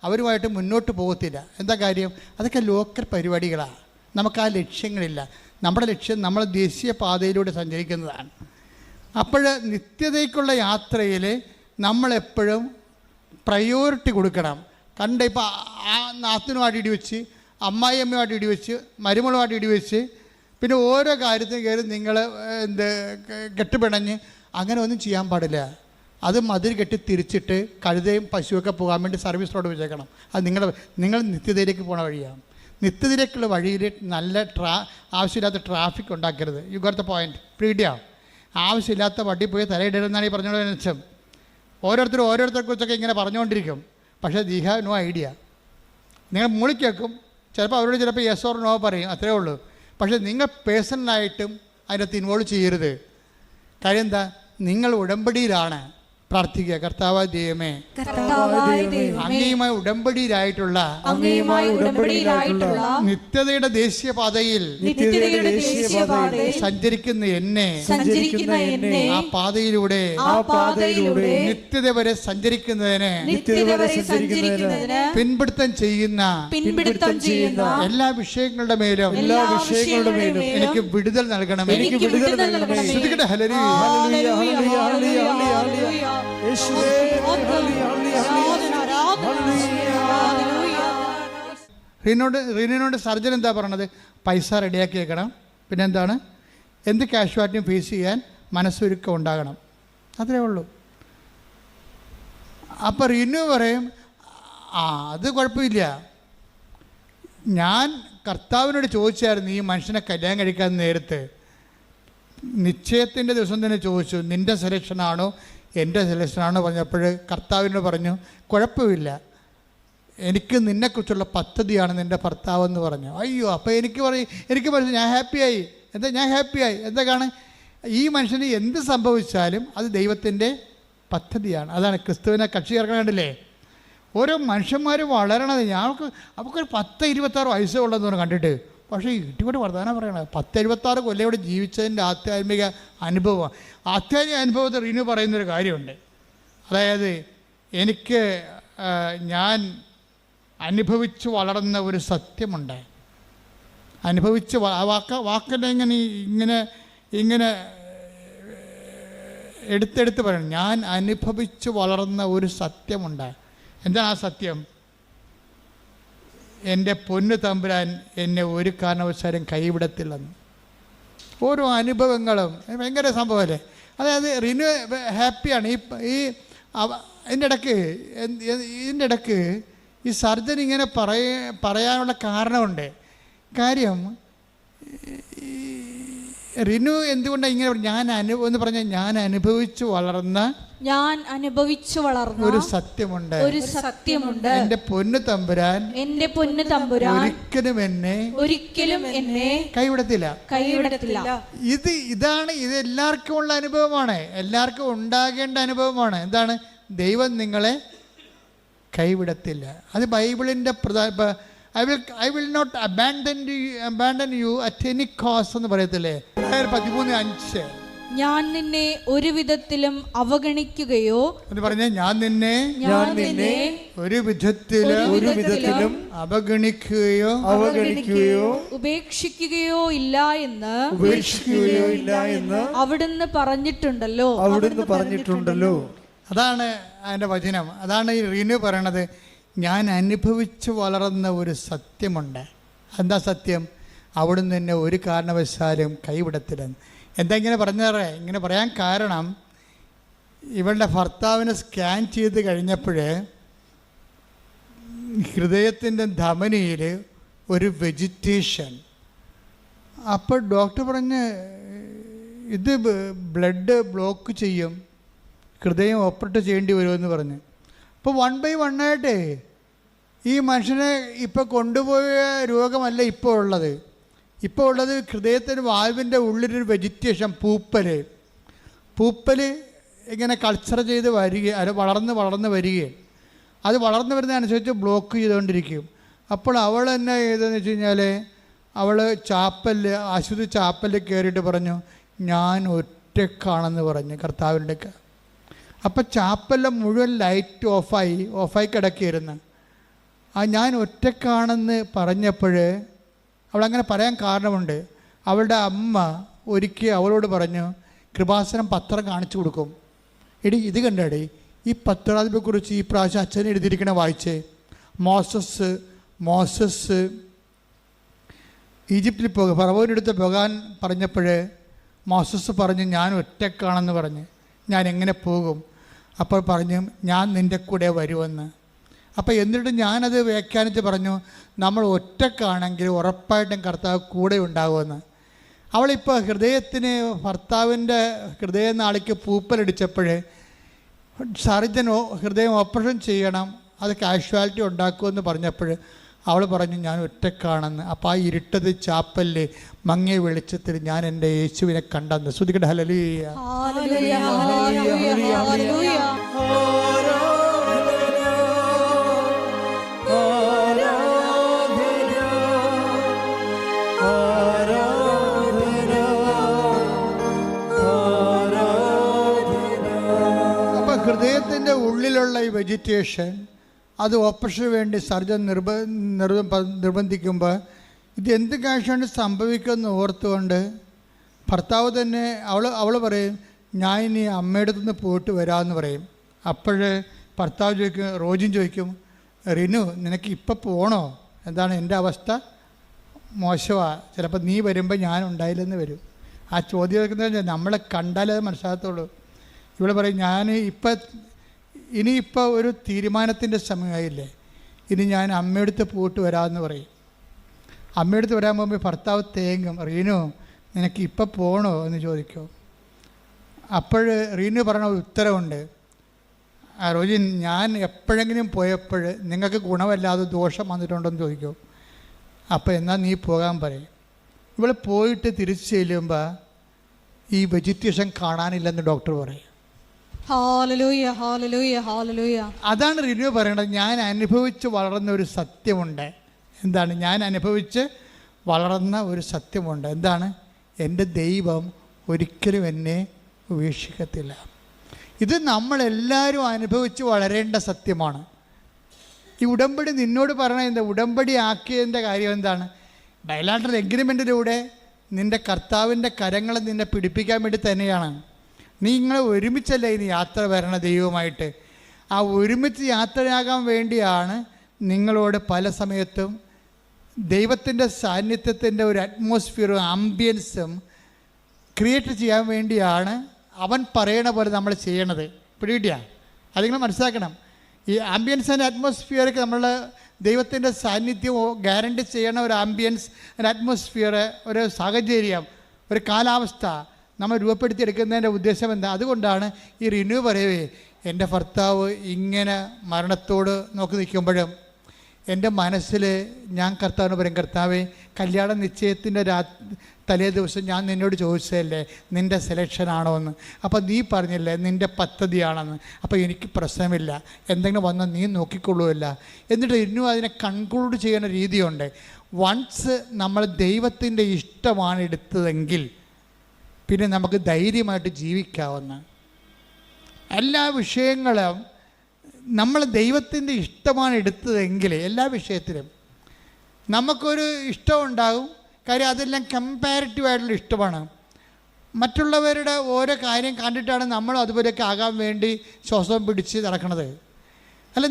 അവരുമായിട്ട് മുന്നോട്ട് പോകത്തില്ല. എന്താ കാര്യം? അതൊക്കെ ലോക്കൽ പരിപാടികളാണ്. നമുക്ക് ആ ലക്ഷ്യങ്ങളില്ല. നമ്മുടെ ലക്ഷ്യം നമ്മൾ ദേശീയ പാതയിലൂടെ സഞ്ചരിക്കുന്നതാണ്. അപ്പോൾ നിത്യതയ്ക്കുള്ള യാത്രയിൽ നമ്മളെപ്പോഴും പ്രയോറിറ്റി കൊടുക്കണം. ഇപ്പോൾ ആ നാത്തിനുമായിട്ട് ഇടിവെച്ച്, അമ്മായിയമ്മയുമായിട്ട് ഇടിവെച്ച്, മരുമകളുമായിട്ട് ഇടിവെച്ച്, പിന്നെ ഓരോ കാര്യത്തിനും കയറി നിങ്ങൾ കെട്ടുപിണഞ്ഞ് അങ്ങനെ ഒന്നും ചെയ്യാൻ പാടില്ല. അത് മതിൽ കെട്ടി തിരിച്ചിട്ട് കഴുതയും പശുവൊക്കെ പോകാൻ വേണ്ടി സർവീസ് റോഡ് വെച്ചേക്കണം. അത് നിങ്ങൾ നിത്യതയിലേക്ക് പോണ വഴിയാണ്. നിത്യതയിലേക്കുള്ള വഴിയിൽ നല്ല ആവശ്യമില്ലാത്ത ട്രാഫിക് ഉണ്ടാക്കരുത്. U got the point. Pedia ആവശ്യമില്ലാത്ത വണ്ടി പോയി തലയിടരുതെന്നാണ് ഈ പറഞ്ഞോളൂ. വെച്ചാൽ ഓരോരുത്തരെ കുറിച്ചൊക്കെ ഇങ്ങനെ പറഞ്ഞുകൊണ്ടിരിക്കും. പക്ഷേ ദി ഹാവ് നോ ഐഡിയ. നിങ്ങൾ മൂളിക്ക് വെക്കും, ചിലപ്പോൾ അവരോട് ചിലപ്പോൾ യെസ് ഓർ നോ പറയും, അത്രേ ഉള്ളൂ. പക്ഷേ നിങ്ങൾ പേഴ്സണലായിട്ടും അതിനകത്ത് ഇൻവോൾവ് ചെയ്യരുത്. കാര്യം എന്താ? നിങ്ങൾ ഉടമ്പടിയിലാണ് പ്രാർത്ഥിക്കുക. കർത്താവായ ദൈവമേ, അങ്ങയുമായി ഉടമ്പടിയിലായിട്ടുള്ള നിത്യതയുടെ ദേശീയപാതയിൽ സഞ്ചരിക്കുന്ന എന്നെ ആ പാതയിലൂടെ നിത്യത വരെ സഞ്ചരിക്കുന്നതിന് പിൻപിടുത്തം ചെയ്യുന്ന എല്ലാ വിഷയങ്ങളുടെ മേലും എനിക്ക് വിടുതൽ നൽകണമേ. ശ്രദ്ധിക്കട്ടെ. റീനോട് സർജൻ എന്താ പറയണത്? പൈസ റെഡിയാക്കി വെക്കണം. പിന്നെ എന്താണ്? എന്ത് കാഷ്വാലിറ്റിയും ഫേസ് ചെയ്യാൻ മനസ്സൊരുക്കം ഉണ്ടാകണം. അത്രേ ഉള്ളൂ. അപ്പോൾ റീനു പറയും, അത് കുഴപ്പമില്ല. ഞാൻ കർത്താവിനോട് ചോദിച്ചായിരുന്നു ഈ മനുഷ്യനെ കല്യാണം കഴിക്കാൻ നേരത്ത്. നിശ്ചയത്തിൻ്റെ ദിവസം തന്നെ ചോദിച്ചു, നിൻ്റെ സെലക്ഷനാണോ എൻ്റെ സെലക്ഷനാണോ പറഞ്ഞപ്പോൾ കർത്താവിനോട് പറഞ്ഞു, കുഴപ്പമില്ല, എനിക്ക് നിന്നെക്കുറിച്ചുള്ള പദ്ധതിയാണ് നിൻ്റെ ഭർത്താവെന്ന് പറഞ്ഞു. അയ്യോ, അപ്പോൾ എനിക്ക് പറഞ്ഞു ഞാൻ ഹാപ്പിയായി. ഞാൻ ഹാപ്പിയായി. എന്തൊക്കെയാണ്? ഈ മനുഷ്യന് എന്ത് സംഭവിച്ചാലും അത് ദൈവത്തിൻ്റെ പദ്ധതിയാണ്. അതാണ് ക്രിസ്തുവിനെ കക്ഷി ചേർക്കണേ. ഓരോ മനുഷ്യന്മാർ വളരണത്. അവൾക്കൊരു 10-26 വയസ്സേ ഉള്ളതെന്ന് കണ്ടിട്ട് പക്ഷേ ഇട്ടിക്കൂടെ വർദ്ധാനം പറയണത് 10-76 കൊല്ലം ഇവിടെ ജീവിച്ചതിൻ്റെ ആധ്യാത്മിക അനുഭവമാണ്. ആധ്യാത്മിക അനുഭവത്തിൽ റിനു പറയുന്നൊരു കാര്യമുണ്ട്. അതായത് എനിക്ക് ഞാൻ അനുഭവിച്ച് വളർന്ന ഒരു സത്യമുണ്ട്. അനുഭവിച്ച് വാക്കല്ല ഇങ്ങനെ എടുത്തെടുത്ത് പറയണം. ഞാൻ അനുഭവിച്ച് വളർന്ന ഒരു സത്യമുണ്ട്. എന്താണ് ആ സത്യം? എൻ്റെ പൊന്നു തമ്പുരാൻ എന്നെ ഒരു കാരണവശാലും കൈവിടത്തില്ലെന്ന്. ഓരോ അനുഭവങ്ങളും ഭയങ്കര സംഭവമല്ലേ. അതായത് റിനു ഹാപ്പിയാണ്. ഇതിൻ്റെ ഇടയ്ക്ക് ഈ സർജൻ ഇങ്ങനെ പറയാനുള്ള കാരണമുണ്ട്. കാര്യം റിനു എന്തുകൊണ്ടാണ് ഇങ്ങനെ എന്ന് പറഞ്ഞാൽ ഞാൻ അനുഭവിച്ചു വളർന്ന ഒരു സത്യമുണ്ട്. എൻ്റെ പൊന്നു തമ്പുരാൻ ഒരിക്കലും എന്നെ കൈവിടത്തില്ല. ഇതാണ് ഇത് എല്ലാവർക്കും ഉള്ള അനുഭവമാണ്, എല്ലാവർക്കും ഉണ്ടാകേണ്ട അനുഭവമാണ്. എന്താണ്? ദൈവം നിങ്ങളെ കൈവിടത്തില്ല. അത് ബൈബിളിൻ്റെ I will not abandon you at any cost എന്ന് പറയത്തില്ലേ? 13:5. ഞാൻ നിന്നെ ഒരു വിധത്തിലും അവഗണിക്കുകയോ എന്ന് പറഞ്ഞാൽ ഞാൻ നിന്നെ ഒരു വിധത്തിലും അവഗണിക്കുകയോ ഉപേക്ഷിക്കുകയോ ഇല്ല എന്ന് അവിടുന്ന് പറഞ്ഞിട്ടുണ്ടല്ലോ. അതാണ് അതിൻ്റെ വചനം. അതാണ് ഈ റിനു പറയണത്. ഞാൻ അനുഭവിച്ച് വളർന്ന ഒരു സത്യമുണ്ട്. എന്താ സത്യം? അവിടുന്ന് എന്നെ ഒരു കാരണവശാലും കൈവിടത്തില്ലെന്ന്. എന്താ ഇങ്ങനെ പറഞ്ഞാറേ? ഇങ്ങനെ പറയാൻ കാരണം ഇവളുടെ ഭർത്താവിനെ സ്കാൻ ചെയ്ത് കഴിഞ്ഞപ്പോൾ ഹൃദയത്തിൻ്റെ ധമനിയിൽ ഒരു വെജിറ്റേഷൻ. അപ്പോൾ ഡോക്ടർ പറഞ്ഞ് ഇത് ബ്ലഡ് ബ്ലോക്ക് ചെയ്യും, ഹൃദയം ഓപ്പറേറ്റ് ചെയ്യേണ്ടി വരുമെന്ന് പറഞ്ഞ്. അപ്പോൾ 1 by 1 ആയിട്ട് ഈ മനുഷ്യനെ ഇപ്പോൾ കൊണ്ടുപോയ രോഗമല്ല ഇപ്പോൾ ഉള്ളത്. ഇപ്പോൾ ഉള്ളത് ഹൃദയത്തിന് വാൽവിൻ്റെ ഉള്ളിലൊരു വെജിറ്റേഷൻ, പൂപ്പൽ ഇങ്ങനെ കൾച്ചർ ചെയ്ത് വരികയും അത് വളർന്ന് വരികയും അത് വളർന്നു വരുന്നതനുസരിച്ച് ബ്ലോക്ക് ചെയ്തുകൊണ്ടിരിക്കും. അപ്പോൾ അവൾ തന്നെ ഏതെന്ന് വെച്ച് കഴിഞ്ഞാൽ അവൾ ആശുപത്രി ചാപ്പലിൽ കയറിയിട്ട് പറഞ്ഞു ഞാൻ ഒറ്റക്കാണെന്ന് പറഞ്ഞു കർത്താവിൻ്റെ. അപ്പം ചാപ്പലിലെ മുഴുവൻ ലൈറ്റ് ഓഫായി കിടക്കിയിരുന്നു. ഞാൻ ഒറ്റക്കാണെന്ന് പറഞ്ഞപ്പോൾ അവളങ്ങനെ പറയാൻ കാരണമുണ്ട്. അവളുടെ അമ്മ ഒരിക്കൽ അവളോട് പറഞ്ഞു, കൃപാസനം പത്രം കാണിച്ചു കൊടുക്കും. എടി ഇത് കണ്ടേടി, ഈ പത്രാധിപെക്കുറിച്ച് ഈ പ്രാവശ്യം അച്ഛൻ എഴുതിയിരിക്കണ വായിച്ചേ. മോസസ് ഈജിപ്തിൽ ഫറവോനടുത്ത് പോകാൻ പറഞ്ഞപ്പോൾ മോസസ് പറഞ്ഞു ഞാൻ ഒറ്റക്കാണെന്ന് പറഞ്ഞ് ഞാൻ എങ്ങനെ പോകും? അപ്പോൾ പറഞ്ഞു ഞാൻ നിൻ്റെ കൂടെ വരുമെന്ന്. അപ്പോൾ എന്നിട്ട് ഞാനത് വ്യാഖ്യാനിച്ച് പറഞ്ഞു നമ്മൾ ഒറ്റക്കാണെങ്കിൽ ഉറപ്പായിട്ടും കർത്താവ് കൂടെ ഉണ്ടാകുമെന്ന്. അവളിപ്പോൾ ഭർത്താവിൻ്റെ ഹൃദയനാളിക്ക് പൂപ്പലടിച്ചപ്പോൾ സർജൻ ഹൃദയം ഓപ്പറേഷൻ ചെയ്യണം, അത് കാഷ്വാലിറ്റി ഉണ്ടാക്കുമെന്ന് പറഞ്ഞപ്പോൾ അവൾ പറഞ്ഞു ഞാൻ ഒറ്റക്കാണെന്ന്. അപ്പോൾ ആ ഇരുട്ടത് ചാപ്പലിൽ മങ്ങിയ വെളിച്ചത്തിൽ ഞാൻ എൻ്റെ യേശുവിനെ കണ്ടെന്ന്. ശ്രുതിക്കട്ടെ ഹല്ലേലൂയ. അപ്പം ഹൃദയത്തിൻ്റെ ഉള്ളിലുള്ള ഈ വെജിറ്റേഷൻ അത് ഓപ്പറേഷന് വേണ്ടി സർജൻ നിർബന്ധിക്കുമ്പോൾ ഇതെന്ത് കാഴ്ചയാണ് സംഭവിക്കുമെന്ന് ഓർത്തുകൊണ്ട് ഭർത്താവ് തന്നെ അവൾ പറയും ഞാൻ ഇനി അമ്മയുടെ അടുത്തുനിന്ന് പോയിട്ട് വരാമെന്ന് പറയും. അപ്പോൾ ഭർത്താവ് റോജിൻ ചോദിക്കും റിനു നിനക്ക് ഇപ്പം പോകണോ? എന്താണ് എൻ്റെ അവസ്ഥ മോശമാണ്, ചിലപ്പോൾ നീ വരുമ്പോൾ ഞാൻ ഉണ്ടായില്ലെന്ന് വരും. ആ ചോദ്യം കേൾക്കുന്നത് നമ്മളെ കണ്ടാലേ അത് മനസ്സിലാകത്തുള്ളൂ. ഇവിടെ പറയും ഞാൻ ഇനിയിപ്പോൾ ഒരു തീരുമാനത്തിൻ്റെ സമയമായില്ലേ, ഇനി ഞാൻ അമ്മയടുത്ത് പോയിട്ട് വരാമെന്ന് പറയും. അമ്മയടുത്ത് വരാൻ പോകുമ്പോൾ ഭർത്താവ് തേങ്ങും, റീനു നിനക്ക് ഇപ്പം പോകണോ എന്ന് ചോദിക്കും. അപ്പോൾ റീനു പറഞ്ഞ ഉത്തരവുണ്ട്, റോജിൻ ഞാൻ എപ്പോഴെങ്കിലും പോയപ്പോൾ നിങ്ങൾക്ക് ഗുണമല്ലാതെ ദോഷം വന്നിട്ടുണ്ടോയെന്ന് ചോദിക്കും. അപ്പോൾ എന്നാൽ നീ പോകാൻ പറയും. ഇവിടെ പോയിട്ട് തിരിച്ചു ചെല്ലുമ്പോൾ ഈ വെജിറ്റേഷൻ കാണാനില്ലെന്ന് ഡോക്ടർ പറയും. അതാണ് റിന്യൂ പറയണത്. ഞാൻ അനുഭവിച്ച് വളർന്ന ഒരു സത്യമുണ്ട്. എന്താണ്? ഞാൻ അനുഭവിച്ച് വളർന്ന ഒരു സത്യമുണ്ട്. എന്താണ്? എൻ്റെ ദൈവം ഒരിക്കലും എന്നെ ഉപേക്ഷിക്കത്തില്ല. ഇത് നമ്മളെല്ലാവരും അനുഭവിച്ച് വളരേണ്ട സത്യമാണ്. ഈ ഉടമ്പടി നിന്നോട് പറഞ്ഞ എന്താ? ഉടമ്പടി ആക്കിയതിൻ്റെ കാര്യം എന്താണ്? ബയലാറ്ററൽ എഗ്രിമെൻറ്റിലൂടെ നിൻ്റെ കർത്താവിൻ്റെ കരങ്ങൾ നിന്നെ പിടിപ്പിക്കാൻ വേണ്ടി തന്നെയാണ്. നിങ്ങൾ ഒരുമിച്ചല്ലേ ഇനി യാത്ര വരണ ദൈവവുമായിട്ട്. ആ ഒരുമിച്ച് യാത്രയാകാൻ വേണ്ടിയാണ് നിങ്ങളോട് പല സമയത്തും ദൈവത്തിൻ്റെ സാന്നിധ്യത്തിൻ്റെ ഒരു അറ്റ്മോസ്ഫിയറും ആംബിയൻസും ക്രിയേറ്റ് ചെയ്യാൻ വേണ്ടിയാണ് അവൻ പറയണ പോലെ നമ്മൾ ചെയ്യണത്. പിടികിട്ടിയ? അത് നിങ്ങൾ മനസ്സിലാക്കണം. ഈ ആംബിയൻസ് ആൻഡ് അറ്റ്മോസ്ഫിയർക്ക് നമ്മൾ ദൈവത്തിൻ്റെ സാന്നിധ്യം ഗ്യാരണ്ടി ചെയ്യണ ഒരു ആംബിയൻസ്, ഒരു അറ്റ്മോസ്ഫിയർ, ഒരു സാഹചര്യം, ഒരു കാലാവസ്ഥ നമ്മൾ രൂപപ്പെടുത്തിയെടുക്കുന്നതിൻ്റെ ഉദ്ദേശം എന്താ? അതുകൊണ്ടാണ് ഈ റിന്യൂ പറയവേ, എൻ്റെ ഭർത്താവ് ഇങ്ങനെ മരണത്തോട് നോക്കി നിൽക്കുമ്പോഴും എൻ്റെ മനസ്സിൽ ഞാൻ കർത്താവിന് പറയും, കർത്താവേ, കല്യാണ നിശ്ചയത്തിൻ്റെ തലേ ദിവസം ഞാൻ നിന്നോട് ചോദിച്ചതല്ലേ നിൻ്റെ സെലക്ഷനാണോ എന്ന്. അപ്പോൾ നീ പറഞ്ഞില്ലേ നിൻ്റെ പദ്ധതിയാണെന്ന്. അപ്പോൾ എനിക്ക് പ്രശ്നമില്ല, എന്തെങ്കിലും വന്നാൽ നീ നോക്കിക്കൊള്ളുമല്ല. എന്നിട്ട് ഇന്നും അതിനെ കൺക്ലൂഡ് ചെയ്യുന്ന രീതിയുണ്ട്. വൺസ് നമ്മൾ ദൈവത്തിൻ്റെ ഇഷ്ടമാണ് എടുത്തതെങ്കിൽ പിന്നെ നമുക്ക് ധൈര്യമായിട്ട് ജീവിക്കാവുന്ന എല്ലാ വിഷയങ്ങളും നമ്മൾ ദൈവത്തിൻ്റെ ഇഷ്ടമാണ് എടുത്തതെങ്കിൽ എല്ലാ വിഷയത്തിലും നമുക്കൊരു ഇഷ്ടമുണ്ടാകും. കാര്യം അതെല്ലാം കമ്പാരിറ്റീവായിട്ടുള്ള ഇഷ്ടമാണ്. മറ്റുള്ളവരുടെ ഓരോ കാര്യം കണ്ടിട്ടാണ് നമ്മൾ അതുപോലെയൊക്കെ ആകാൻ വേണ്ടി ശ്വാസം പിടിച്ച് നടക്കണത്. അല്ല,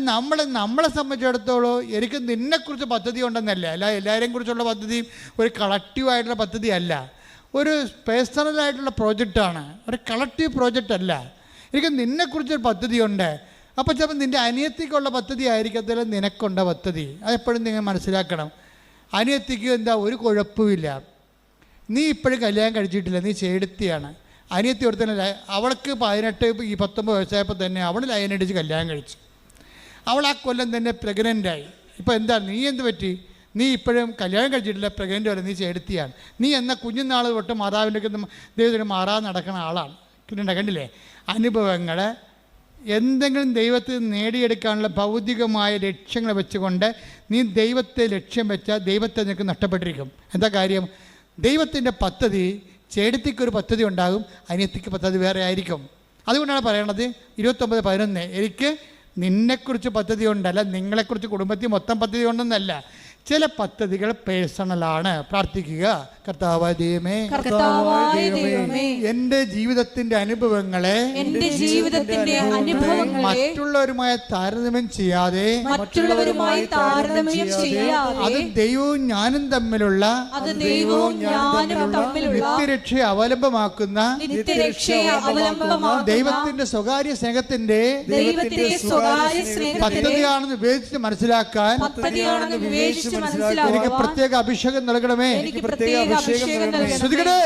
നമ്മളെ സംബന്ധിച്ചിടത്തോളം എനിക്ക് നിന്നെക്കുറിച്ച് പദ്ധതി ഉണ്ടെന്നല്ല, അല്ല എല്ലാവരെയും കുറിച്ചുള്ള പദ്ധതിയും ഒരു കളക്റ്റീവായിട്ടുള്ള പദ്ധതി അല്ല, ഒരു പേഴ്സണലായിട്ടുള്ള പ്രോജക്റ്റാണ്, ഒരു കളക്റ്റീവ് പ്രോജക്റ്റ് അല്ല. എനിക്ക് നിന്നെക്കുറിച്ചൊരു പദ്ധതിയുണ്ട്. അപ്പോൾ ചിലപ്പോൾ നിൻ്റെ അനിയത്തിക്കുള്ള പദ്ധതി ആയിരിക്കത്തില്ല നിനക്കുണ്ട പദ്ധതി. അതെപ്പോഴും നിങ്ങൾ മനസ്സിലാക്കണം. അനിയത്തിക്ക് എന്താ ഒരു കുഴപ്പമില്ല, നീ ഇപ്പോഴും കല്യാണം കഴിച്ചിട്ടില്ല, നീ ചേടത്തിയാണ്. അനിയത്തി ഒരുത്തന്നെ അവൾക്ക് 18 ഈ 19 വയസ്സായപ്പോൾ തന്നെ അവൾ ലൈനടിച്ച് കല്യാണം കഴിച്ചു. അവൾ ആ കൊല്ലം തന്നെ പ്രഗ്നൻ്റായി. ഇപ്പോൾ എന്താ നീ എന്ത് പറ്റി? നീ ഇപ്പോഴും കല്യാണം കഴിച്ചിട്ടില്ല, പ്രഗ്നൻ്റ് വരെ, നീ ചേടത്തിയാണ്. നീ എന്ന കുഞ്ഞുനാൾ തൊട്ട് മാതാവിൻ്റെ ദൈവത്തിന് മാറാതെ നടക്കുന്ന ആളാണ്. കണ്ടില്ലേ അനുഭവങ്ങൾ? എന്തെങ്കിലും ദൈവത്തിൽ നേടിയെടുക്കാനുള്ള ഭൗതികമായ ലക്ഷ്യങ്ങൾ വെച്ചുകൊണ്ട് നീ ദൈവത്തെ ലക്ഷ്യം വെച്ചാൽ ദൈവത്തെ നിനക്ക് നഷ്ടപ്പെട്ടിരിക്കും. എന്താ കാര്യം? ദൈവത്തിൻ്റെ പദ്ധതി, ചേടത്തിക്കൊരു പദ്ധതി ഉണ്ടാകും, അനിയത്തിക്ക് പദ്ധതി വേറെ ആയിരിക്കും. അതുകൊണ്ടാണ് പറയണത് 29:11 എനിക്ക് നിന്നെക്കുറിച്ച് പദ്ധതി ഉണ്ടല്ല, നിങ്ങളെക്കുറിച്ച് കുടുംബത്തിൽ മൊത്തം പദ്ധതി ഉണ്ടെന്നല്ല, ചില പദ്ധതികൾ പേഴ്സണലാണ്. പ്രാർത്ഥിക്കുക, കർത്താവായ ദൈവമേ, എൻ്റെ ജീവിതത്തിന്റെ അനുഭവങ്ങളെ മറ്റുള്ളവരുമായി താരതമ്യം ചെയ്യാതെ അത് ദൈവവും ഞാനും തമ്മിലുള്ള നിത്യരക്ഷയെ അവലംബമാക്കുന്ന ദൈവത്തിന്റെ സ്വകാര്യ സ്നേഹത്തിന്റെ പദ്ധതിയാണെന്ന് വിവേചിച്ച് മനസ്സിലാക്കാൻ എനിക്ക് പ്രത്യേക അഭിഷേകം നൽകണമേ. ശ്രദ്ധിക്കണേ.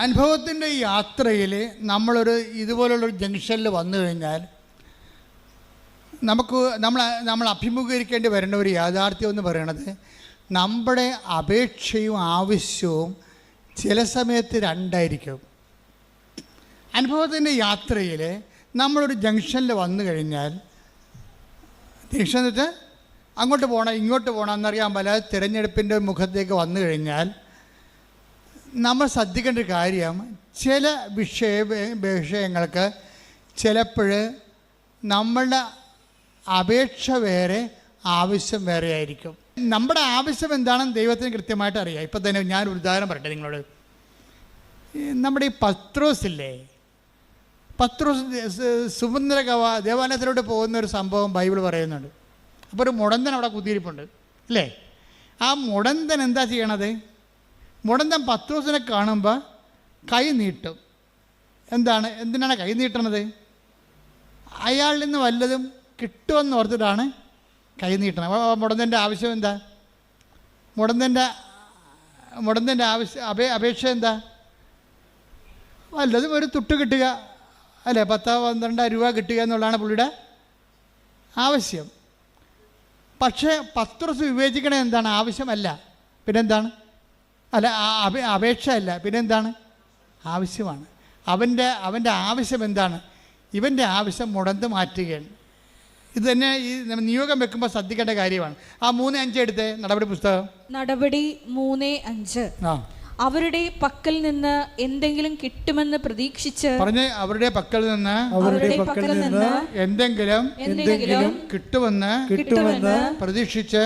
അനുഭവത്തിൻ്റെ ഈ യാത്രയിൽ ഇതുപോലുള്ളൊരു ജംഗ്ഷനിൽ വന്നു കഴിഞ്ഞാൽ നമ്മൾ അഭിമുഖീകരിക്കേണ്ടി വരുന്ന ഒരു യാഥാർത്ഥ്യം എന്ന് പറയണത്, നമ്മുടെ അപേക്ഷയും ആവശ്യവും ചില സമയത്ത് രണ്ടായിരിക്കും. അനുഭവത്തിൻ്റെ യാത്രയിൽ നമ്മളൊരു ജംഗ്ഷനിൽ വന്നു കഴിഞ്ഞാൽ, ജംഗ്ഷൻ എന്ന് വെച്ചാൽ അങ്ങോട്ട് പോകണം ഇങ്ങോട്ട് പോകണം എന്നറിയാൻ പല തിരഞ്ഞെടുപ്പിൻ്റെ മുഖത്തേക്ക് വന്നു കഴിഞ്ഞാൽ നമ്മൾ ശ്രദ്ധിക്കേണ്ട ഒരു കാര്യം, ചില വിഷയങ്ങൾക്ക് ചിലപ്പോൾ നമ്മളുടെ അപേക്ഷ വേറെ ആവശ്യം വേറെ ആയിരിക്കും. നമ്മുടെ ആവശ്യം എന്താണെന്ന് ദൈവത്തിന് കൃത്യമായിട്ട് അറിയാം. ഇപ്പം തന്നെ ഞാനൊരു ഉദാഹരണം പറയട്ടെ നിങ്ങളോട്. നമ്മുടെ ഈ പത്രോസില്ലേ, പത്രോസ് സുമന്ദ്ര ദേവാലയത്തിലോട്ട് പോകുന്നൊരു സംഭവം ബൈബിൾ പറയുന്നുണ്ട്. അപ്പോൾ ഒരു മുടന്തൻ അവിടെ കുത്തിയിരിപ്പുണ്ട് അല്ലേ? ആ മുടന്തൻ എന്താ ചെയ്യണത്? മുടന്തൻ പത്രോസിനെ കാണുമ്പോൾ കൈ നീട്ടും. എന്തിനാണ് കൈ നീട്ടണത്? അയാളിൽ നിന്ന് വല്ലതും കിട്ടുമെന്ന് ഓർത്തിട്ടാണ് കൈ നീട്ടണം. മുടന്തൻ്റെ ആവശ്യം എന്താ? മുടന്തൻ്റെ അപേക്ഷ എന്താ? വല്ലതും ഒരു തുട്ട് കിട്ടുക അല്ലേ, 10-12 രൂപ കിട്ടുക എന്നുള്ളതാണ് പുള്ളിയുടെ ആവശ്യം. പക്ഷേ പത്രോസ് വിവേചിക്കണേ എന്താണ്? ആവശ്യമല്ല, പിന്നെന്താണ്? അല്ല, അപേക്ഷ അല്ല, പിന്നെന്താണ്? ആവശ്യമാണ്. അവൻ്റെ ആവശ്യം എന്താണ്? ഇവൻ്റെ ആവശ്യം മുടന്ത് മാറ്റുകയാണ്. ഇത് തന്നെ ഈ നിയോഗം വെക്കുമ്പോൾ ശ്രദ്ധിക്കേണ്ട കാര്യമാണ്. ആ 3:5 എടുത്തേ, നടപടി പുസ്തകം. നടപടി 3:5. ആ, അവരുടെ പക്കൽ നിന്ന് എന്തെങ്കിലും കിട്ടുമെന്ന് പ്രതീക്ഷിച്ച് പറഞ്ഞ് അവരുടെ പക്കൽ നിന്ന് എന്തെങ്കിലും കിട്ടുമെന്ന് പ്രതീക്ഷിച്ച്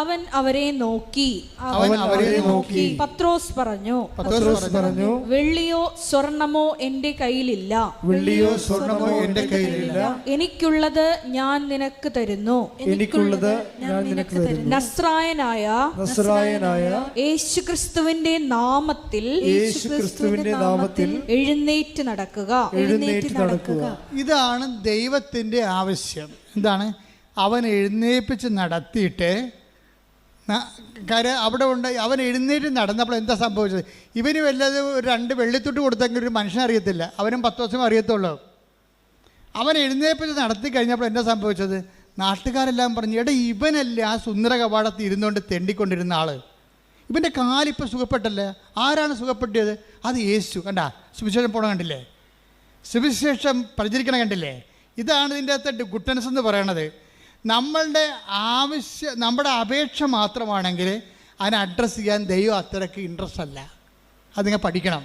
അവൻ അവരെ നോക്കി പത്രോസ് പറഞ്ഞു, വെള്ളിയോ സ്വർണമോ എന്റെ കയ്യിലില്ല, എനിക്കുള്ളത് ഞാൻ നിനക്ക് തരുന്നു. നസ്രായനായ യേശുക്രിസ്തുവിന്റെ നാമത്തിൽ എഴുന്നേറ്റ് നടക്കുക. ഇതാണ് ദൈവത്തിൻ്റെ ആവശ്യം. എന്താണ്? അവൻ എഴുന്നേൽപ്പിച്ച് നടത്തിയിട്ട് അവിടെ ഉണ്ട്. അവൻ എഴുന്നേറ്റ് നടന്നപ്പോൾ എന്താ സംഭവിച്ചത്? ഇവന് വല്ലത് ഒരു 2 വെള്ളിത്തുട്ട് കൊടുത്തെങ്കിൽ ഒരു മനുഷ്യനെ അറിയത്തില്ല, അവനും 10 ദിവസം അറിയത്തുള്ളൂ. അവൻ എഴുന്നേൽപ്പിച്ച് നടത്തി കഴിഞ്ഞപ്പോൾ എന്താ സംഭവിച്ചത്? നാട്ടുകാരെല്ലാം പറഞ്ഞു, എടാ ഇവനല്ലേ ആ സുന്ദര കവാടത്തിൽ ഇരുന്നുകൊണ്ട് തെണ്ടിക്കൊണ്ടിരുന്ന ആള്, ഇവൻ്റെ കാലിപ്പോൾ സുഖപ്പെട്ടല്ലേ. ആരാണ് സുഖപ്പെട്ടിയത്? അത് യേശു. കണ്ട, സുവിശേഷം പോണ കണ്ടില്ലേ, സുവിശേഷം പ്രചരിക്കണം കണ്ടില്ലേ. ഇതാണ് ഇതിൻ്റെ അകത്ത് ഗുഡ്നസ് എന്ന് പറയണത്. നമ്മുടെ അപേക്ഷ മാത്രമാണെങ്കിൽ അതിനെ അഡ്രസ്സ് ചെയ്യാൻ ദൈവം അത്രയ്ക്ക് ഇൻട്രസ്റ്റ് അല്ല. അത് നിങ്ങൾ പഠിക്കണം.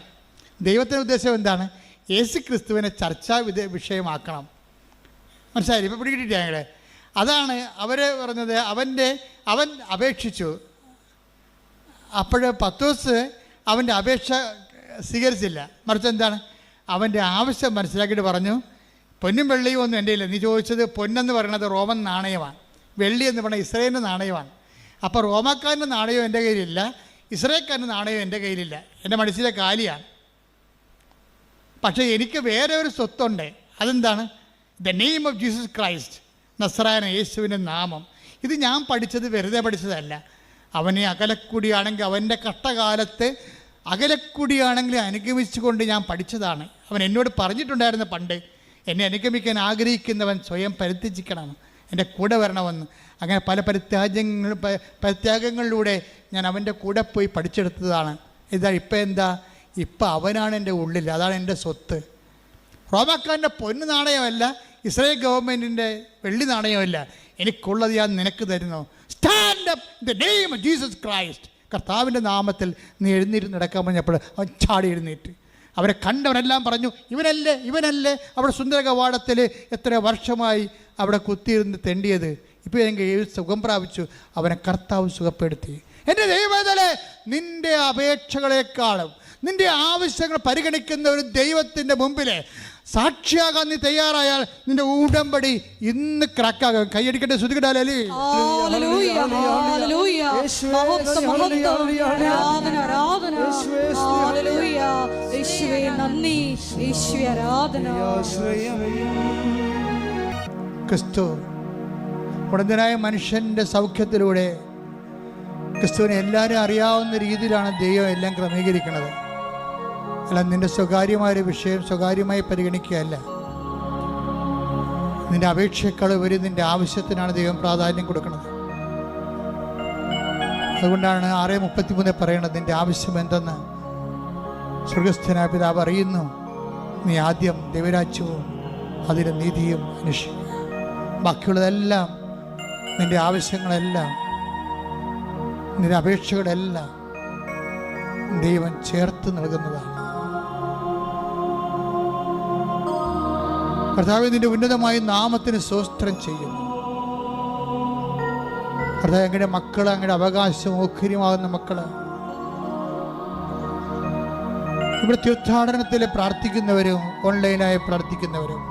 ദൈവത്തിൻ്റെ ഉദ്ദേശം എന്താണ്? യേശു ക്രിസ്തുവിനെ ചർച്ചാ വിഷയമാക്കണം. മനസ്സിലായി? ഇപ്പോൾ പിടികിട്ടില്ല ഞങ്ങളെ. അതാണ് അവർ പറഞ്ഞത്. അവൻ അപേക്ഷിച്ചു. അപ്പോൾ പത്രോസ് അവൻ്റെ അപേക്ഷ സ്വീകരിച്ചില്ല. മറിച്ച് എന്താണ്? അവൻ്റെ ആവശ്യം മനസ്സിലാക്കിയിട്ട് പറഞ്ഞു, പൊന്നും വെള്ളിയും ഒന്നും എൻ്റെ ഇല്ല. നീ ചോദിച്ചത് പൊന്നെന്ന് പറയുന്നത് റോമൻ നാണയമാണ്, വെള്ളി എന്ന് പറയുന്നത് ഇസ്രായേലിൻ്റെ നാണയമാണ്. അപ്പോൾ റോമാക്കാരൻ്റെ നാണയം എൻ്റെ കയ്യിലില്ല, ഇസ്രായേൽക്കാരൻ്റെ നാണയം എൻ്റെ കയ്യിലില്ല, എൻ്റെ മനസ്സിലെ കാലിയാണ്. പക്ഷേ എനിക്ക് വേറെ ഒരു സ്വത്തുണ്ട്. അതെന്താണ്? The name of Jesus Christ, നസ്രായന, യേശുവിൻ്റെ നാമം. ഇത് ഞാൻ പഠിച്ചത് വെറുതെ പഠിച്ചതല്ല. അവനെ അകലക്കൂടിയാണെങ്കിൽ അവൻ്റെ കഷ്ടകാലത്ത് അകലക്കൂടിയാണെങ്കിൽ അനുഗമിച്ചുകൊണ്ട് ഞാൻ പഠിച്ചതാണ്. അവൻ എന്നോട് പറഞ്ഞിട്ടുണ്ടായിരുന്നു പണ്ട്, എന്നെ അനുഗമിക്കാൻ ആഗ്രഹിക്കുന്നവൻ സ്വയം പരിത്യജിക്കണം, എൻ്റെ കൂടെ വരണമെന്ന്. അങ്ങനെ പല പരിത്യാഗങ്ങളിലൂടെ ഞാൻ അവൻ്റെ കൂടെ പോയി പഠിച്ചെടുത്തതാണ്. ഇപ്പം അവനാണ് എൻ്റെ ഉള്ളിൽ, അതാണ് എൻ്റെ സ്വത്ത്. റോമാക്കാരൻ്റെ പൊന്ന് നാണയമല്ല, ഇസ്രായേൽ ഗവൺമെൻറ്റിൻ്റെ വെള്ളി നാണയമല്ല. എനിക്കുള്ളത് ഞാൻ നിനക്ക് തരുന്നു. Stand up in the name of Jesus Christ. കർത്താവിൻ്റെ നാമത്തിൽ നീ എഴുന്നേറ്റ് നടക്കാൻ പറഞ്ഞപ്പോൾ അവൻ ചാടി എഴുന്നേറ്റ്. അവരെ കണ്ടവരെല്ലാം പറഞ്ഞു, ഇവനല്ലേ അവിടെ സുന്ദര കവാടത്തിൽ എത്ര വർഷമായി അവിടെ കുത്തിയിരുന്ന് തെണ്ടിയത്. ഇപ്പോൾ എനിക്ക് സുഖം പ്രാപിച്ചു. അവനെ കർത്താവ് സുഖപ്പെടുത്തി. എൻ്റെ ദൈവമേ, നിൻ്റെ അപേക്ഷകളെക്കാളും നിൻ്റെ ആവശ്യങ്ങൾ പരിഗണിക്കുന്ന ഒരു ദൈവത്തിൻ്റെ മുമ്പിൽ സാക്ഷിയാകാൻ നീ തയ്യാറായാൽ നിന്റെ ഉടമ്പടി ഇന്ന് ക്രാക്കാകും. കൈയടിക്കട്ടെ, ശ്രുതികടാലേ. ക്രിസ്തു ഉടന്തനായ മനുഷ്യൻ്റെ സൗഖ്യത്തിലൂടെ ക്രിസ്തുവിനെ എല്ലാവരും അറിയാവുന്ന രീതിയിലാണ് ദൈവം എല്ലാം ക്രമീകരിക്കുന്നത്. അല്ല, നിൻ്റെ സ്വകാര്യമായൊരു വിഷയം സ്വകാര്യമായി പരിഗണിക്കുകയല്ല. നിൻ്റെ അപേക്ഷയേക്കാൾ ഉപരി നിൻ്റെ ആവശ്യത്തിനാണ് ദൈവം പ്രാധാന്യം കൊടുക്കുന്നത്. അതുകൊണ്ടാണ് 6:33 പറയണത്, നിൻ്റെ ആവശ്യം എന്തെന്ന് സ്വർഗസ്ഥനായ പിതാവ് അറിയുന്നു. നീ ആദ്യം ദൈവരാജ്യവും അതിൻ്റെ നീതിയും അന്വേഷിക്കുക. ബാക്കിയുള്ളതെല്ലാം, നിൻ്റെ ആവശ്യങ്ങളെല്ലാം, നിൻ്റെ അപേക്ഷകളെല്ലാം ദൈവം ചേർത്ത് നൽകുന്നതാണ്. കർത്താവേ, നിന്റെ ഉന്നതമായ നാമത്തിന് സ്തോത്രം ചെയ്യുന്നു. കർത്താവേ, അങ്ങയുടെ മക്കൾ, അങ്ങയുടെ അവകാശം ഓഹരിയുമാകുന്ന മക്കൾ ഇവിടെ തീർത്ഥാടനത്തിൽ പ്രാർത്ഥിക്കുന്നവരും ഓൺലൈനായി പ്രാർത്ഥിക്കുന്നവരും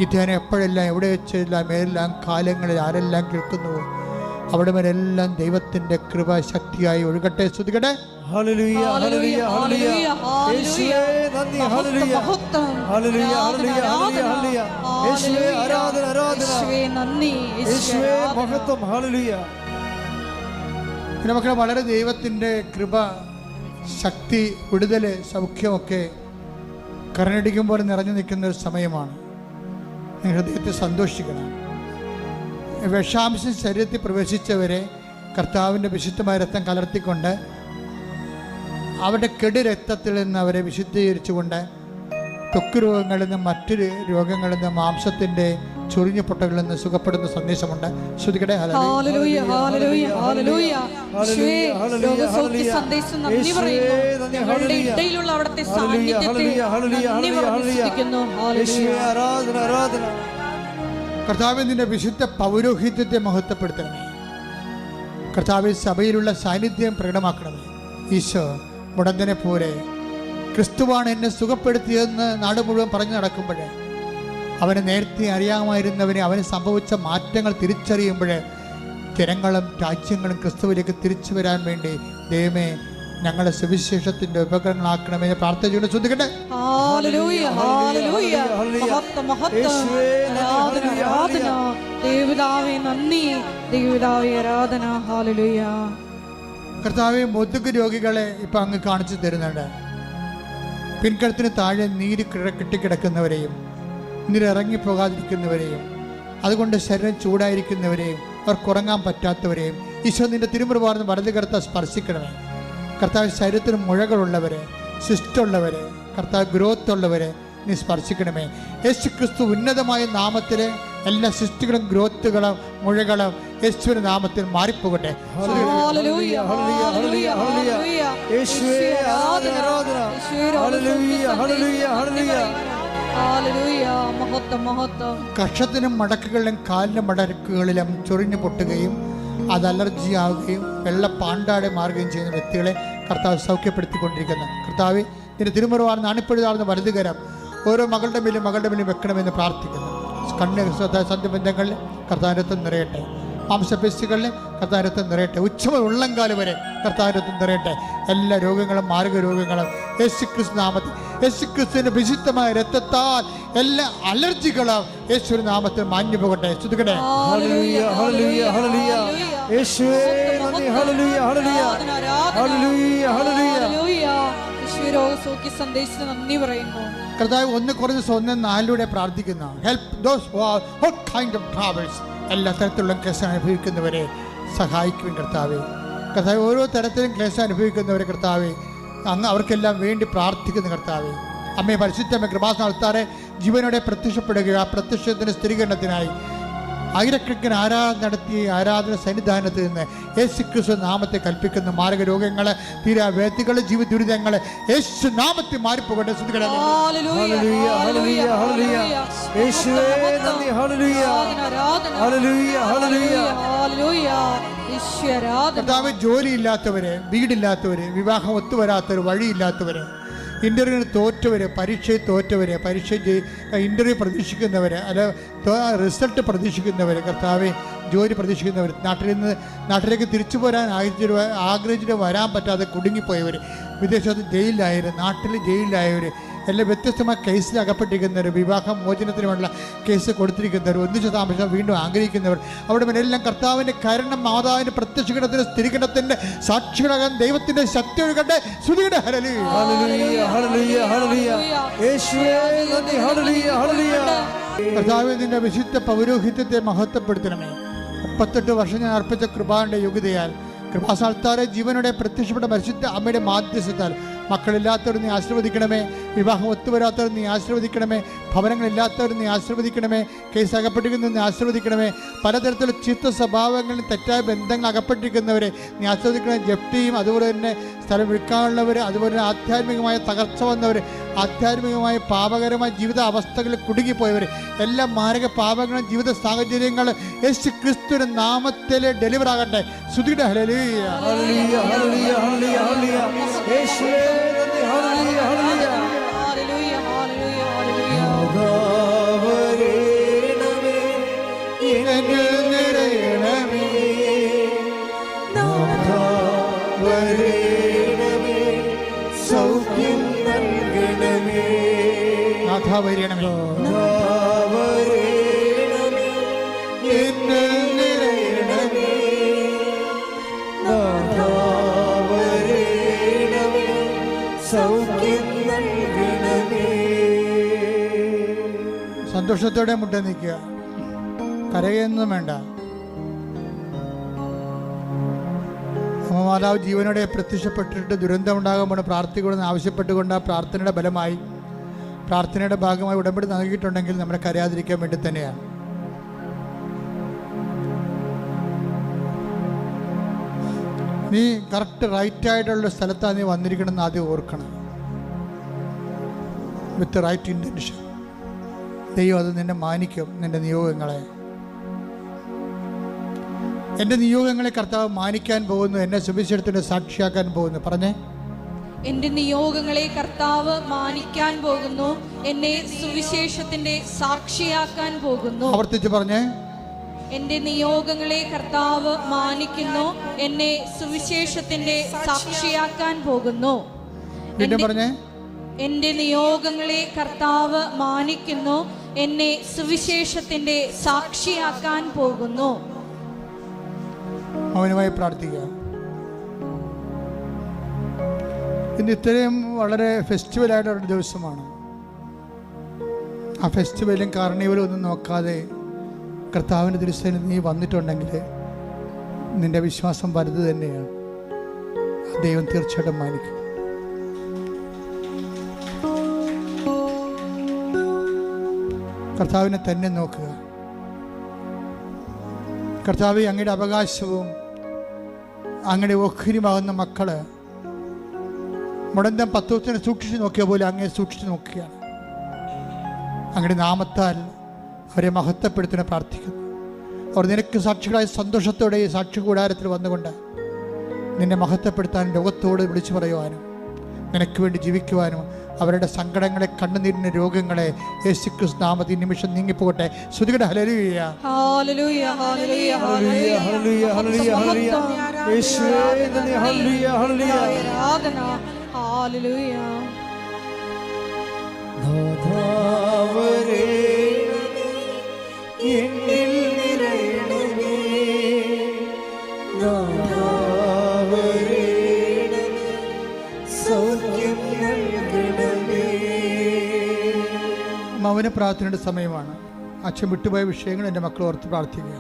ഈ ധ്യാനം എപ്പോഴെല്ലാം എവിടെ വെച്ചെല്ലാം ഏതെല്ലാം കാലങ്ങളിൽ ആരെല്ലാം കേൾക്കുന്നുവോ അവിടെ വരെല്ലാം ദൈവത്തിൻ്റെ കൃപ ശക്തിയായി ഒഴുകട്ടെ. സ്തുതിക്കട്ടെ. ഹല്ലേലൂയ, ഹല്ലേലൂയ, ഹല്ലേലൂയ. യേശുവേ നന്ദി. ഹല്ലേലൂയ, ഹല്ലേലൂയ, ഹല്ലേലൂയ, ഹല്ലേലൂയ. യേശുവേ ആരാധന, ആരാധന. യേശുവേ നന്ദി, യേശുവേ മഹത്വം. ഹല്ലേലൂയ. നമുക്ക് വളരെ ദൈവത്തിൻ്റെ കൃപ, ശക്തി, വിടുതൽ, സൗഖ്യമൊക്കെ കരനടിക്കുമ്പോൾ നിറഞ്ഞു നിൽക്കുന്ന ഒരു സമയമാണ്. ഹൃദയത്തെ സന്തോഷിക്കണം. വിഷാംശം ശരീരത്തിൽ പ്രവേശിച്ചവരെ കർത്താവിൻ്റെ വിശുദ്ധമായ രക്തം കലർത്തിക്കൊണ്ട് അവരുടെ കെടുരക്തത്തിൽ നിന്ന് അവരെ വിശുദ്ധീകരിച്ചുകൊണ്ട് ത്വക്ക് രോഗങ്ങളിൽ നിന്ന് മറ്റൊരു രോഗങ്ങളിൽ നിന്ന് മാംസത്തിൻ്റെ ചൊറിഞ്ഞ പൊട്ടകളിൽ നിന്ന് സുഖപ്പെടുന്ന സന്ദേശമുണ്ട്. ശ്രുതികടെ ഹല്ലേലൂയ ഹല്ലേലൂയ ഹല്ലേലൂയ. യേശുവേ, രോഗസൗഖ്യ സന്ദേശം നന്ദി പറയുന്നു. ഞങ്ങളുടെ ഇടയിലുള്ള അവിടുത്തെ സാന്നിധ്യത്തെ നന്ദി പറഞ്ഞു സ്തുതിക്കുന്നു. ഹല്ലേലൂയ. കർത്താവേ, നിന്റെ വിശുദ്ധ പൗരോഹിത്യത്തെ മഹത്വപ്പെടുത്തണമേ. കർത്താവേ, സഭയിലുള്ള സാന്നിധ്യം പ്രകടമാക്കണമേ. ഈശോ മുടന്തനെ പോലെ ക്രിസ്തുവാണ് എന്നെ സുഖപ്പെടുത്തിയതെന്ന് നാട് മുഴുവൻ പറഞ്ഞു നടക്കുമ്പോൾ, അവനെ നേരത്തെ അറിയാമായിരുന്നവനെ അവന് സംഭവിച്ച മാറ്റങ്ങൾ തിരിച്ചറിയുമ്പോൾ ജനങ്ങളും രാജ്യങ്ങളും ക്രിസ്തുവിലേക്ക് തിരിച്ചു വരാൻ വേണ്ടി ദൈവമേ ഞങ്ങളെ സുവിശേഷത്തിന്റെ ഉപകരണങ്ങളാക്കണമെന്ന് പ്രാർത്ഥിച്ചുകൊണ്ട് ശ്രദ്ധിക്കട്ടെ. ഹല്ലേലൂയ ഹല്ലേലൂയ. മഹത്വം മഹത്വം. ആരാധന ആരാധന. ദൈവപിതാവേ നന്ദി. ദൈവപിതാവേ ആരാധന. ഹല്ലേലൂയ. കർത്താവെ, മുതുക് രോഗികളെ ഇപ്പം അങ്ങ് കാണിച്ചു തരുന്നുണ്ട്. പിൻകഴുത്തിന് താഴെ നീര് കെട്ടിക്കിടക്കുന്നവരെയും നീരിറങ്ങിപ്പോകാതിരിക്കുന്നവരെയും അതുകൊണ്ട് ശരീരം ചൂടായിരിക്കുന്നവരെയും അവർക്കുറങ്ങാൻ പറ്റാത്തവരെയും ഈശോ നിന്റെ തിരുമുറിവാർന്ന് വലത് കർത്താവ് സ്പർശിക്കണമേ. കർത്താവ് ശരീരത്തിന് മുഴകളുള്ളവരെ, സിസ്റ്റുള്ളവരെ, കർത്താവ് ഗ്രോത്ത് ഉള്ളവരെ നീ സ്പർശിക്കണമേ. യേശു ക്രിസ്തു ഉന്നതമായ നാമത്തിലെ എല്ലാ സിസ്റ്റുകളും ഗ്രോത്തുകളും മുഴകളും യേശുവിന്റെ നാമത്തിൽ മാറിപ്പോകട്ടെ. ഹല്ലേലൂയ ഹല്ലേലൂയ ഹല്ലേലൂയ. യേശുവേ ആരാധന. ഹല്ലേലൂയ ഹല്ലേലൂയ ഹല്ലേലൂയ. ഹല്ലേലൂയ. മഹത്വം മഹത്വം. കക്ഷത്തിനും മടക്കുകളിലും കാലിന്റെ മടക്കുകളിലും ചൊറിഞ്ഞു പൊട്ടുകയും അത് അലർജി ആവുകയും വെള്ള പാണ്ടാടെ മാറുകയും ചെയ്യുന്ന വ്യക്തികളെ കർത്താവ് സൗഖ്യപ്പെടുത്തിക്കൊണ്ടിരിക്കുന്നു. കർത്താവ് നിന്റെ തിരുമുറിവാർന്ന് അണിപ്പെടുതാർന്ന് വലുതുകരം ഓരോ മകളുടെ മേലും വെക്കണമെന്ന് പ്രാർത്ഥിക്കുന്നു. കണ്ണ് സന്ധിബന്ധങ്ങളിൽ കർത്താവിനത്വം നിറയട്ടെ. മാംസപേശികളിൽ കർത്താവിനത്വം നിറയട്ടെ. ഉച്ചമുതൽ ഉള്ളംകാല് വരെ കർത്താവിനത്വം നിറയട്ടെ. എല്ലാ രോഗങ്ങളും മാർഗ രോഗങ്ങളും യേശുക്രിസ്തു നാമത്തിൽ, യേശുക്രിസ്തുവിന്റെ വിശുദ്ധമായ രക്തത്താൽ എല്ലാ അലർജികളും യേശുവിന്റെ നാമത്തിൽ മാഞ്ഞു പോകട്ടെ. ശ്രുതികട്ടെ. ഹല്ലേലൂയ ഹല്ലേലൂയ ഹല്ലേലൂയ. യേശുവേ നന്ദി. ഹല്ലേലൂയ ഹല്ലേലൂയ ഹല്ലേലൂയ ഹല്ലേലൂയ. യേശുവേ, രോഗസൗഖ്യ സന്ദേശത്തിന് നന്ദി പറയുന്നു. കർത്താവ് 1-4 പ്രാർത്ഥിക്കുന്ന help those who are all kind of travels. എല്ലാ തരത്തിലുള്ള ക്ലേശം അനുഭവിക്കുന്നവരെ സഹായിക്കും കർത്താവേ. കർത്താവ് ഓരോ തരത്തിലും ക്ലേശം അനുഭവിക്കുന്നവരെ കർത്താവേ അങ്ങ് അവർക്കെല്ലാം വേണ്ടി പ്രാർത്ഥിക്കുന്ന കർത്താവേ. അമ്മയെ പരിശുദ്ധമ്മ കൃപാസനത്താറെ ജീവനോടെ പ്രത്യക്ഷപ്പെടുക. ആ പ്രത്യക്ഷത്തിന് സ്ഥിരീകരണത്തിനായി ആയിരക്കണക്കിന് ആരാധന നടത്തിയ ആരാധന സന്നിധാനത്തിൽ നിന്ന് യേശു ക്രിസ്തു നാമത്തെ കൽപ്പിക്കുന്ന മാരക രോഗങ്ങള്, തീരാവേദികള്, ജീവിത ദുരിതങ്ങള് യേശു നാമത്തിൽ മാറിപ്പോകട്ടെ. കർത്താവ്, ജോലിയില്ലാത്തവര്, വീടില്ലാത്തവര്, വിവാഹം ഒത്തുവരാത്തവര്, വഴിയില്ലാത്തവര്, ഇൻ്റർവ്യൂവിന് തോറ്റവർ, പരീക്ഷയിൽ തോറ്റവർ, ഇൻ്റർവ്യൂ പ്രതീക്ഷിക്കുന്നവർ, അല്ല റിസൾട്ട് പ്രതീക്ഷിക്കുന്നവർ, കർത്താവെ ജോലി പ്രതീക്ഷിക്കുന്നവർ, നാട്ടിലേക്ക് തിരിച്ചു പോരാൻ ആഗ്രഹിച്ചിട്ട് വരാൻ പറ്റാതെ കുടുങ്ങിപ്പോയവർ, വിദേശത്ത് ജയിലിലായവർ, നാട്ടിൽ ജയിലിലായവർ, എല്ലാം വ്യത്യസ്തമായ കേസിൽ അകപ്പെട്ടിരിക്കുന്നവർ, വിവാഹ മോചനത്തിനുമുള്ള കേസ് കൊടുത്തിരിക്കുന്നവർ, ഒന്നിച്ച് താമസം വീണ്ടും ആഗ്രഹിക്കുന്നവർ, അവിടെ എല്ലാം കർത്താവിൻ്റെ കരുണം, മാതാവിൻ്റെ പ്രത്യക്ഷീകരണത്തിൻ്റെ സ്ഥിരീകരണത്തിൻ്റെ സാക്ഷികളാകാൻ ദൈവത്തിൻ്റെ ശക്തി ഒഴുകട്ടെ. ശ്രുതിയുടെ കർത്താവേ, നിന്റെ വിശുദ്ധ പൗരോഹിത്യത്തെ മഹത്വപ്പെടുത്തണമേ. 38 വർഷം ഞാൻ അർപ്പിച്ച കൃപാന്റെ യോഗ്യതയാൽ കൃപാസാൽത്താരെ ജീവനോടെ പ്രത്യക്ഷപ്പെട്ട പരിശുദ്ധ അമ്മയുടെ മാധ്യസ്ഥത്താൽ മക്കളില്ലാത്തവർ നീ ആശീർവദിക്കണമേ. വിവാഹം ഒത്തുവരാത്തവർ നീ ആശീർവദിക്കണമേ. ഭവനങ്ങളില്ലാത്തവർ നീ ആശീർവദിക്കണമേ. കേസ് അകപ്പെട്ടിരിക്കുന്നവർ നീ ആശീർവദിക്കണമേ. പലതരത്തിലുള്ള ചീത്ത സ്വഭാവങ്ങളിൽ തെറ്റായ ബന്ധങ്ങൾ അകപ്പെട്ടിരിക്കുന്നവരെ നീ ആശീർവദിക്കണമേ. ജപ്തിയും അതുപോലെ തന്നെ സ്ഥലം വിൽക്കാനുള്ളവർ, അതുപോലെ തന്നെ ആധ്യാത്മികമായ തകർച്ച വന്നവർ, ആധ്യാത്മികമായ പാപകരമായ ജീവിത അവസ്ഥകളിൽ കുടുങ്ങിപ്പോയവർ, എല്ലാ മാരക പാപങ്ങളും ജീവിത സാഹചര്യങ്ങൾ യേശു ക്രിസ്തുവിന്റെ നാമത്തിൽ ഡെലിവർ ആകട്ടെ. ശ്രുതിയുടെ ഹല്ലേലൂയ ഹല്ലേലൂയ ഹല്ലേലൂയ ഹല്ലേലൂയ. യേശുവേ നന്ദി. ഹല്ലേലൂയ ഹല്ലേലൂയ ഹല്ലേലൂയ ഹല്ലേലൂയ ഹല്ലേലൂയ. നാദാവരേണമേ എന്നിൽ നിറയണമേ. നാദാവരേണമേ സൗഖ്യം നൽകണമേ. നാഥാവരണമേ. നാദാവരേണമേ എന്നിൽ നിറയണമേ. നാദാവരേണമേ സൗഖ്യം നൽകണമേ. സന്തോഷത്തോടെ മുട്ട നിൽക്കുക, കരയൊന്നും വേണ്ട. മാതാവ് ജീവനോടെ പ്രത്യക്ഷപ്പെട്ടിട്ട് ദുരന്തമുണ്ടാകുമ്പോൾ പ്രാർത്ഥിക്കണമെന്ന് ആവശ്യപ്പെട്ടുകൊണ്ട് ആ പ്രാർത്ഥനയുടെ ബലമായി, പ്രാർത്ഥനയുടെ ഭാഗമായി ഉടമ്പടി നൽകിയിട്ടുണ്ടെങ്കിൽ നമ്മളെ കരയാതിരിക്കാൻ വേണ്ടി തന്നെയാണ്. നീ കറക്റ്റ് റൈറ്റായിട്ടുള്ള സ്ഥലത്താണ് നീ വന്നിരിക്കണമെന്ന് ആദ്യം ഓർക്കണം. വിത്ത് റൈറ്റ് ഇൻറ്റൻഷൻ. ദൈവം അത് നിന്നെ മാനിക്കും. നിൻ്റെ നിയോഗങ്ങളെ, എൻ്റെ നിയോഗങ്ങളെ കർത്താവ് മാനിക്കാൻ പോകുന്നു. എന്നെ സുവിശേഷത്തിൻ്റെ സാക്ഷിയാക്കാൻ പോകുന്നു. പറഞ്ഞേ, എന്റെ നിയോഗങ്ങളെ കർത്താവ് മാനിക്കാൻ പോകുന്നു, എന്നെ സുവിശേഷത്തിന്റെ സാക്ഷിയാക്കാൻ പോകുന്നു. ആവർത്തിച്ച് പറഞ്ഞേ, എന്റെ നിയോഗങ്ങളെ കർത്താവ് മാനിക്കുന്നു, എന്നെ സുവിശേഷത്തിന്റെ സാക്ഷിയാക്കാൻ പോകുന്നു. വീണ്ടും പറഞ്ഞേ, എന്റെ നിയോഗങ്ങളെ കർത്താവ് മാനിക്കുന്നു, എന്നെ സുവിശേഷത്തിന്റെ സാക്ഷിയാക്കാൻ പോകുന്നു. മൗനമായി പ്രാർത്ഥിക്കുക. ഇന്ന് ഇത്രയും വളരെ ഫെസ്റ്റിവലായിട്ടൊരു ദിവസമാണ്. ആ ഫെസ്റ്റിവലും കാർണിവലും ഒന്നും നോക്കാതെ കർത്താവിൻ്റെ തിരുസേന നീ വന്നിട്ടുണ്ടെങ്കിൽ നിൻ്റെ വിശ്വാസം വലുത് തന്നെയാണ്. ദൈവം തീർച്ചയായിട്ടും മാനിക്കും. കർത്താവിനെ തന്നെ നോക്കുക. കർത്താവ്, അങ്ങയുടെ അവകാശവും അങ്ങയുടെ ഓഹരിയുമാകുന്ന മക്കള് മുടന്തം പത്വത്തിനെ സൂക്ഷിച്ച് നോക്കിയ പോലെ അങ്ങയെ സൂക്ഷിച്ച് നോക്കുകയാണ്. അങ്ങയുടെ നാമത്താൽ അവരെ മഹത്വപ്പെടുത്തുന്ന പ്രാർത്ഥിക്കുന്നു. അവർ നിനക്ക് സാക്ഷികളായ സന്തോഷത്തോടെ ഈ സാക്ഷി കൂടാരത്തിൽ വന്നുകൊണ്ട് നിന്നെ മഹത്വപ്പെടുത്താനും ലോകത്തോട് വിളിച്ചു പറയുവാനും നിനക്ക് വേണ്ടി ജീവിക്കുവാനും അവരുടെ സങ്കടങ്ങളെ, കണ്ണുനീരിൻ്റെ രോഗങ്ങളെ യേശുക്രിസ്തു നാമത്തിൽ നിമിഷം നീങ്ങിപ്പോകട്ടെ. സ്തുതിക്കട്ടെ. ഹല്ലേലൂയ, ഹല്ലേലൂയ, ഹല്ലേലൂയ, ഹല്ലേലൂയ, ഹല്ലേലൂയ, ഹല്ലേലൂയ, ഹല്ലേലൂയ. യേശുവേ നന്ദി. ഹല്ലേലൂയ, ഹല്ലേലൂയ. ആരാധന. ഹല്ലേലൂയ. നാഥാവരേ എന്നിൽ നിറയണമേ, നാഥാവരേ സൗഖ്യം നൽകണമേ. മൗന പ്രാർത്ഥനയുടെ സമയമാണ്. അച്ഛൻ വിട്ടുപോയ വിഷയങ്ങൾ എൻ്റെ മക്കൾ ഓർത്ത് പ്രാർത്ഥിക്കുക.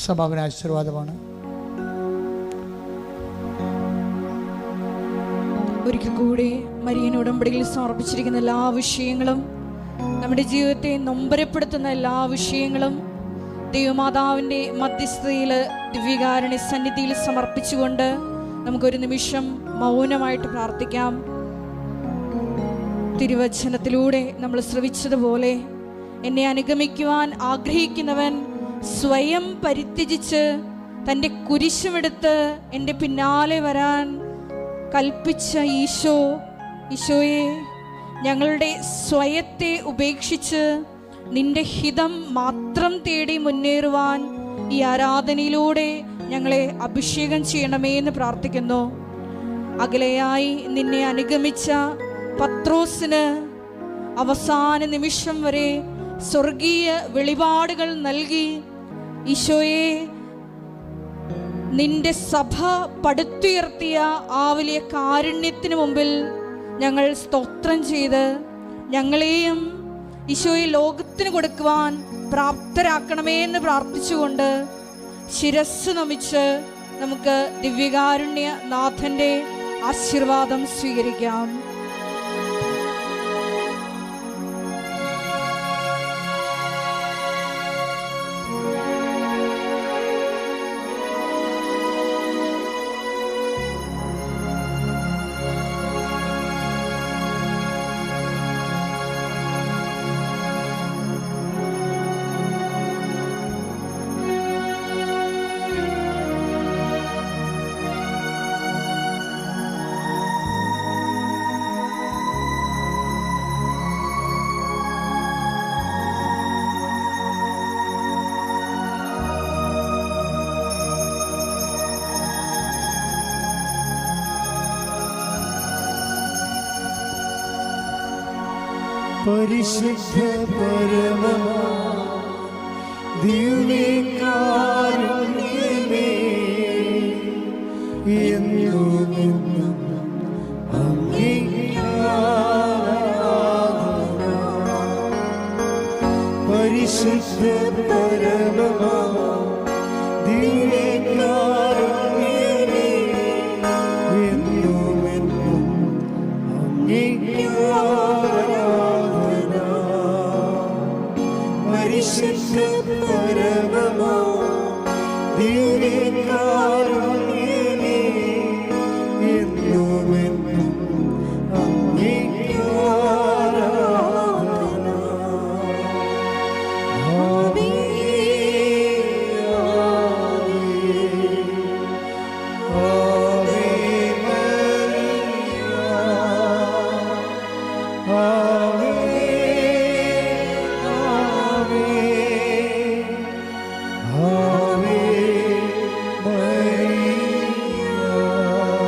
സമാപന ആശീർവാദമാണ്. ഒരിക്കൽ കൂടി മരിയൻ ഉടമ്പടിയിൽ സമർപ്പിച്ചിരിക്കുന്ന എല്ലാ വിഷയങ്ങളും, നമ്മുടെ ജീവിതത്തെ നൊമ്പരപ്പെടുത്തുന്ന എല്ലാ വിഷയങ്ങളും ദൈവമാതാവിൻ്റെ മധ്യസ്ഥതയിൽ ദിവ്യകാരുണ്യ സന്നിധിയിൽ സമർപ്പിച്ചുകൊണ്ട് നമുക്കൊരു നിമിഷം മൗനമായിട്ട് പ്രാർത്ഥിക്കാം. തിരുവചനത്തിലൂടെ നമ്മൾ ശ്രവിച്ചതുപോലെ, എന്നെ അനുഗമിക്കുവാൻ ആഗ്രഹിക്കുന്നവൻ സ്വയം പരിത്യജിച്ച് തൻ്റെ കുരിശുമെടുത്ത് എൻ്റെ പിന്നാലെ വരാൻ കൽപ്പിച്ച ഈശോയെ, ഞങ്ങളുടെ സ്വയത്തെ ഉപേക്ഷിച്ച് നിന്റെ ഹിതം മാത്രം തേടി മുന്നേറുവാൻ ഈ ആരാധനയിലൂടെ ഞങ്ങളെ അഭിഷേകം ചെയ്യണമേ എന്ന് പ്രാർത്ഥിക്കുന്നു. അകലെയായി നിന്നെ അനുഗമിച്ച പത്രോസിന് അവസാന നിമിഷം വരെ സ്വർഗീയ വെളിപാടുകൾ നൽകി ഈശോയെ, നിന്റെ സഭ പടുത്തുയർത്തിയ ആ വലിയ കാരുണ്യത്തിന് മുമ്പിൽ ഞങ്ങൾ സ്തോത്രം ചെയ്ത് ഞങ്ങളെയും ഈശോയെ ലോകത്തിന് കൊടുക്കുവാൻ പ്രാപ്തരാക്കണമേ എന്ന് പ്രാർത്ഥിച്ചുകൊണ്ട് ശിരസ് നമിച്ച് നമുക്ക് ദിവ്യകാരുണ്യ നാഥൻ്റെ ആശീർവാദം സ്വീകരിക്കാം. പരിശുദ്ധ പരമമാ ദിവ്യകാരുണ്യമേ, എന്നുമെന്നും അങ്ങേക്ക് ആരാധന. പരിശുദ്ധ പരമമാ ദിവ്യകാരുണ്യമേ, എന്നുമെന്നും അങ്ങേക്ക് ആരാധന. പരിശുദ്ധ പരമമാ ദിവ്യകാരുണ്യമേ,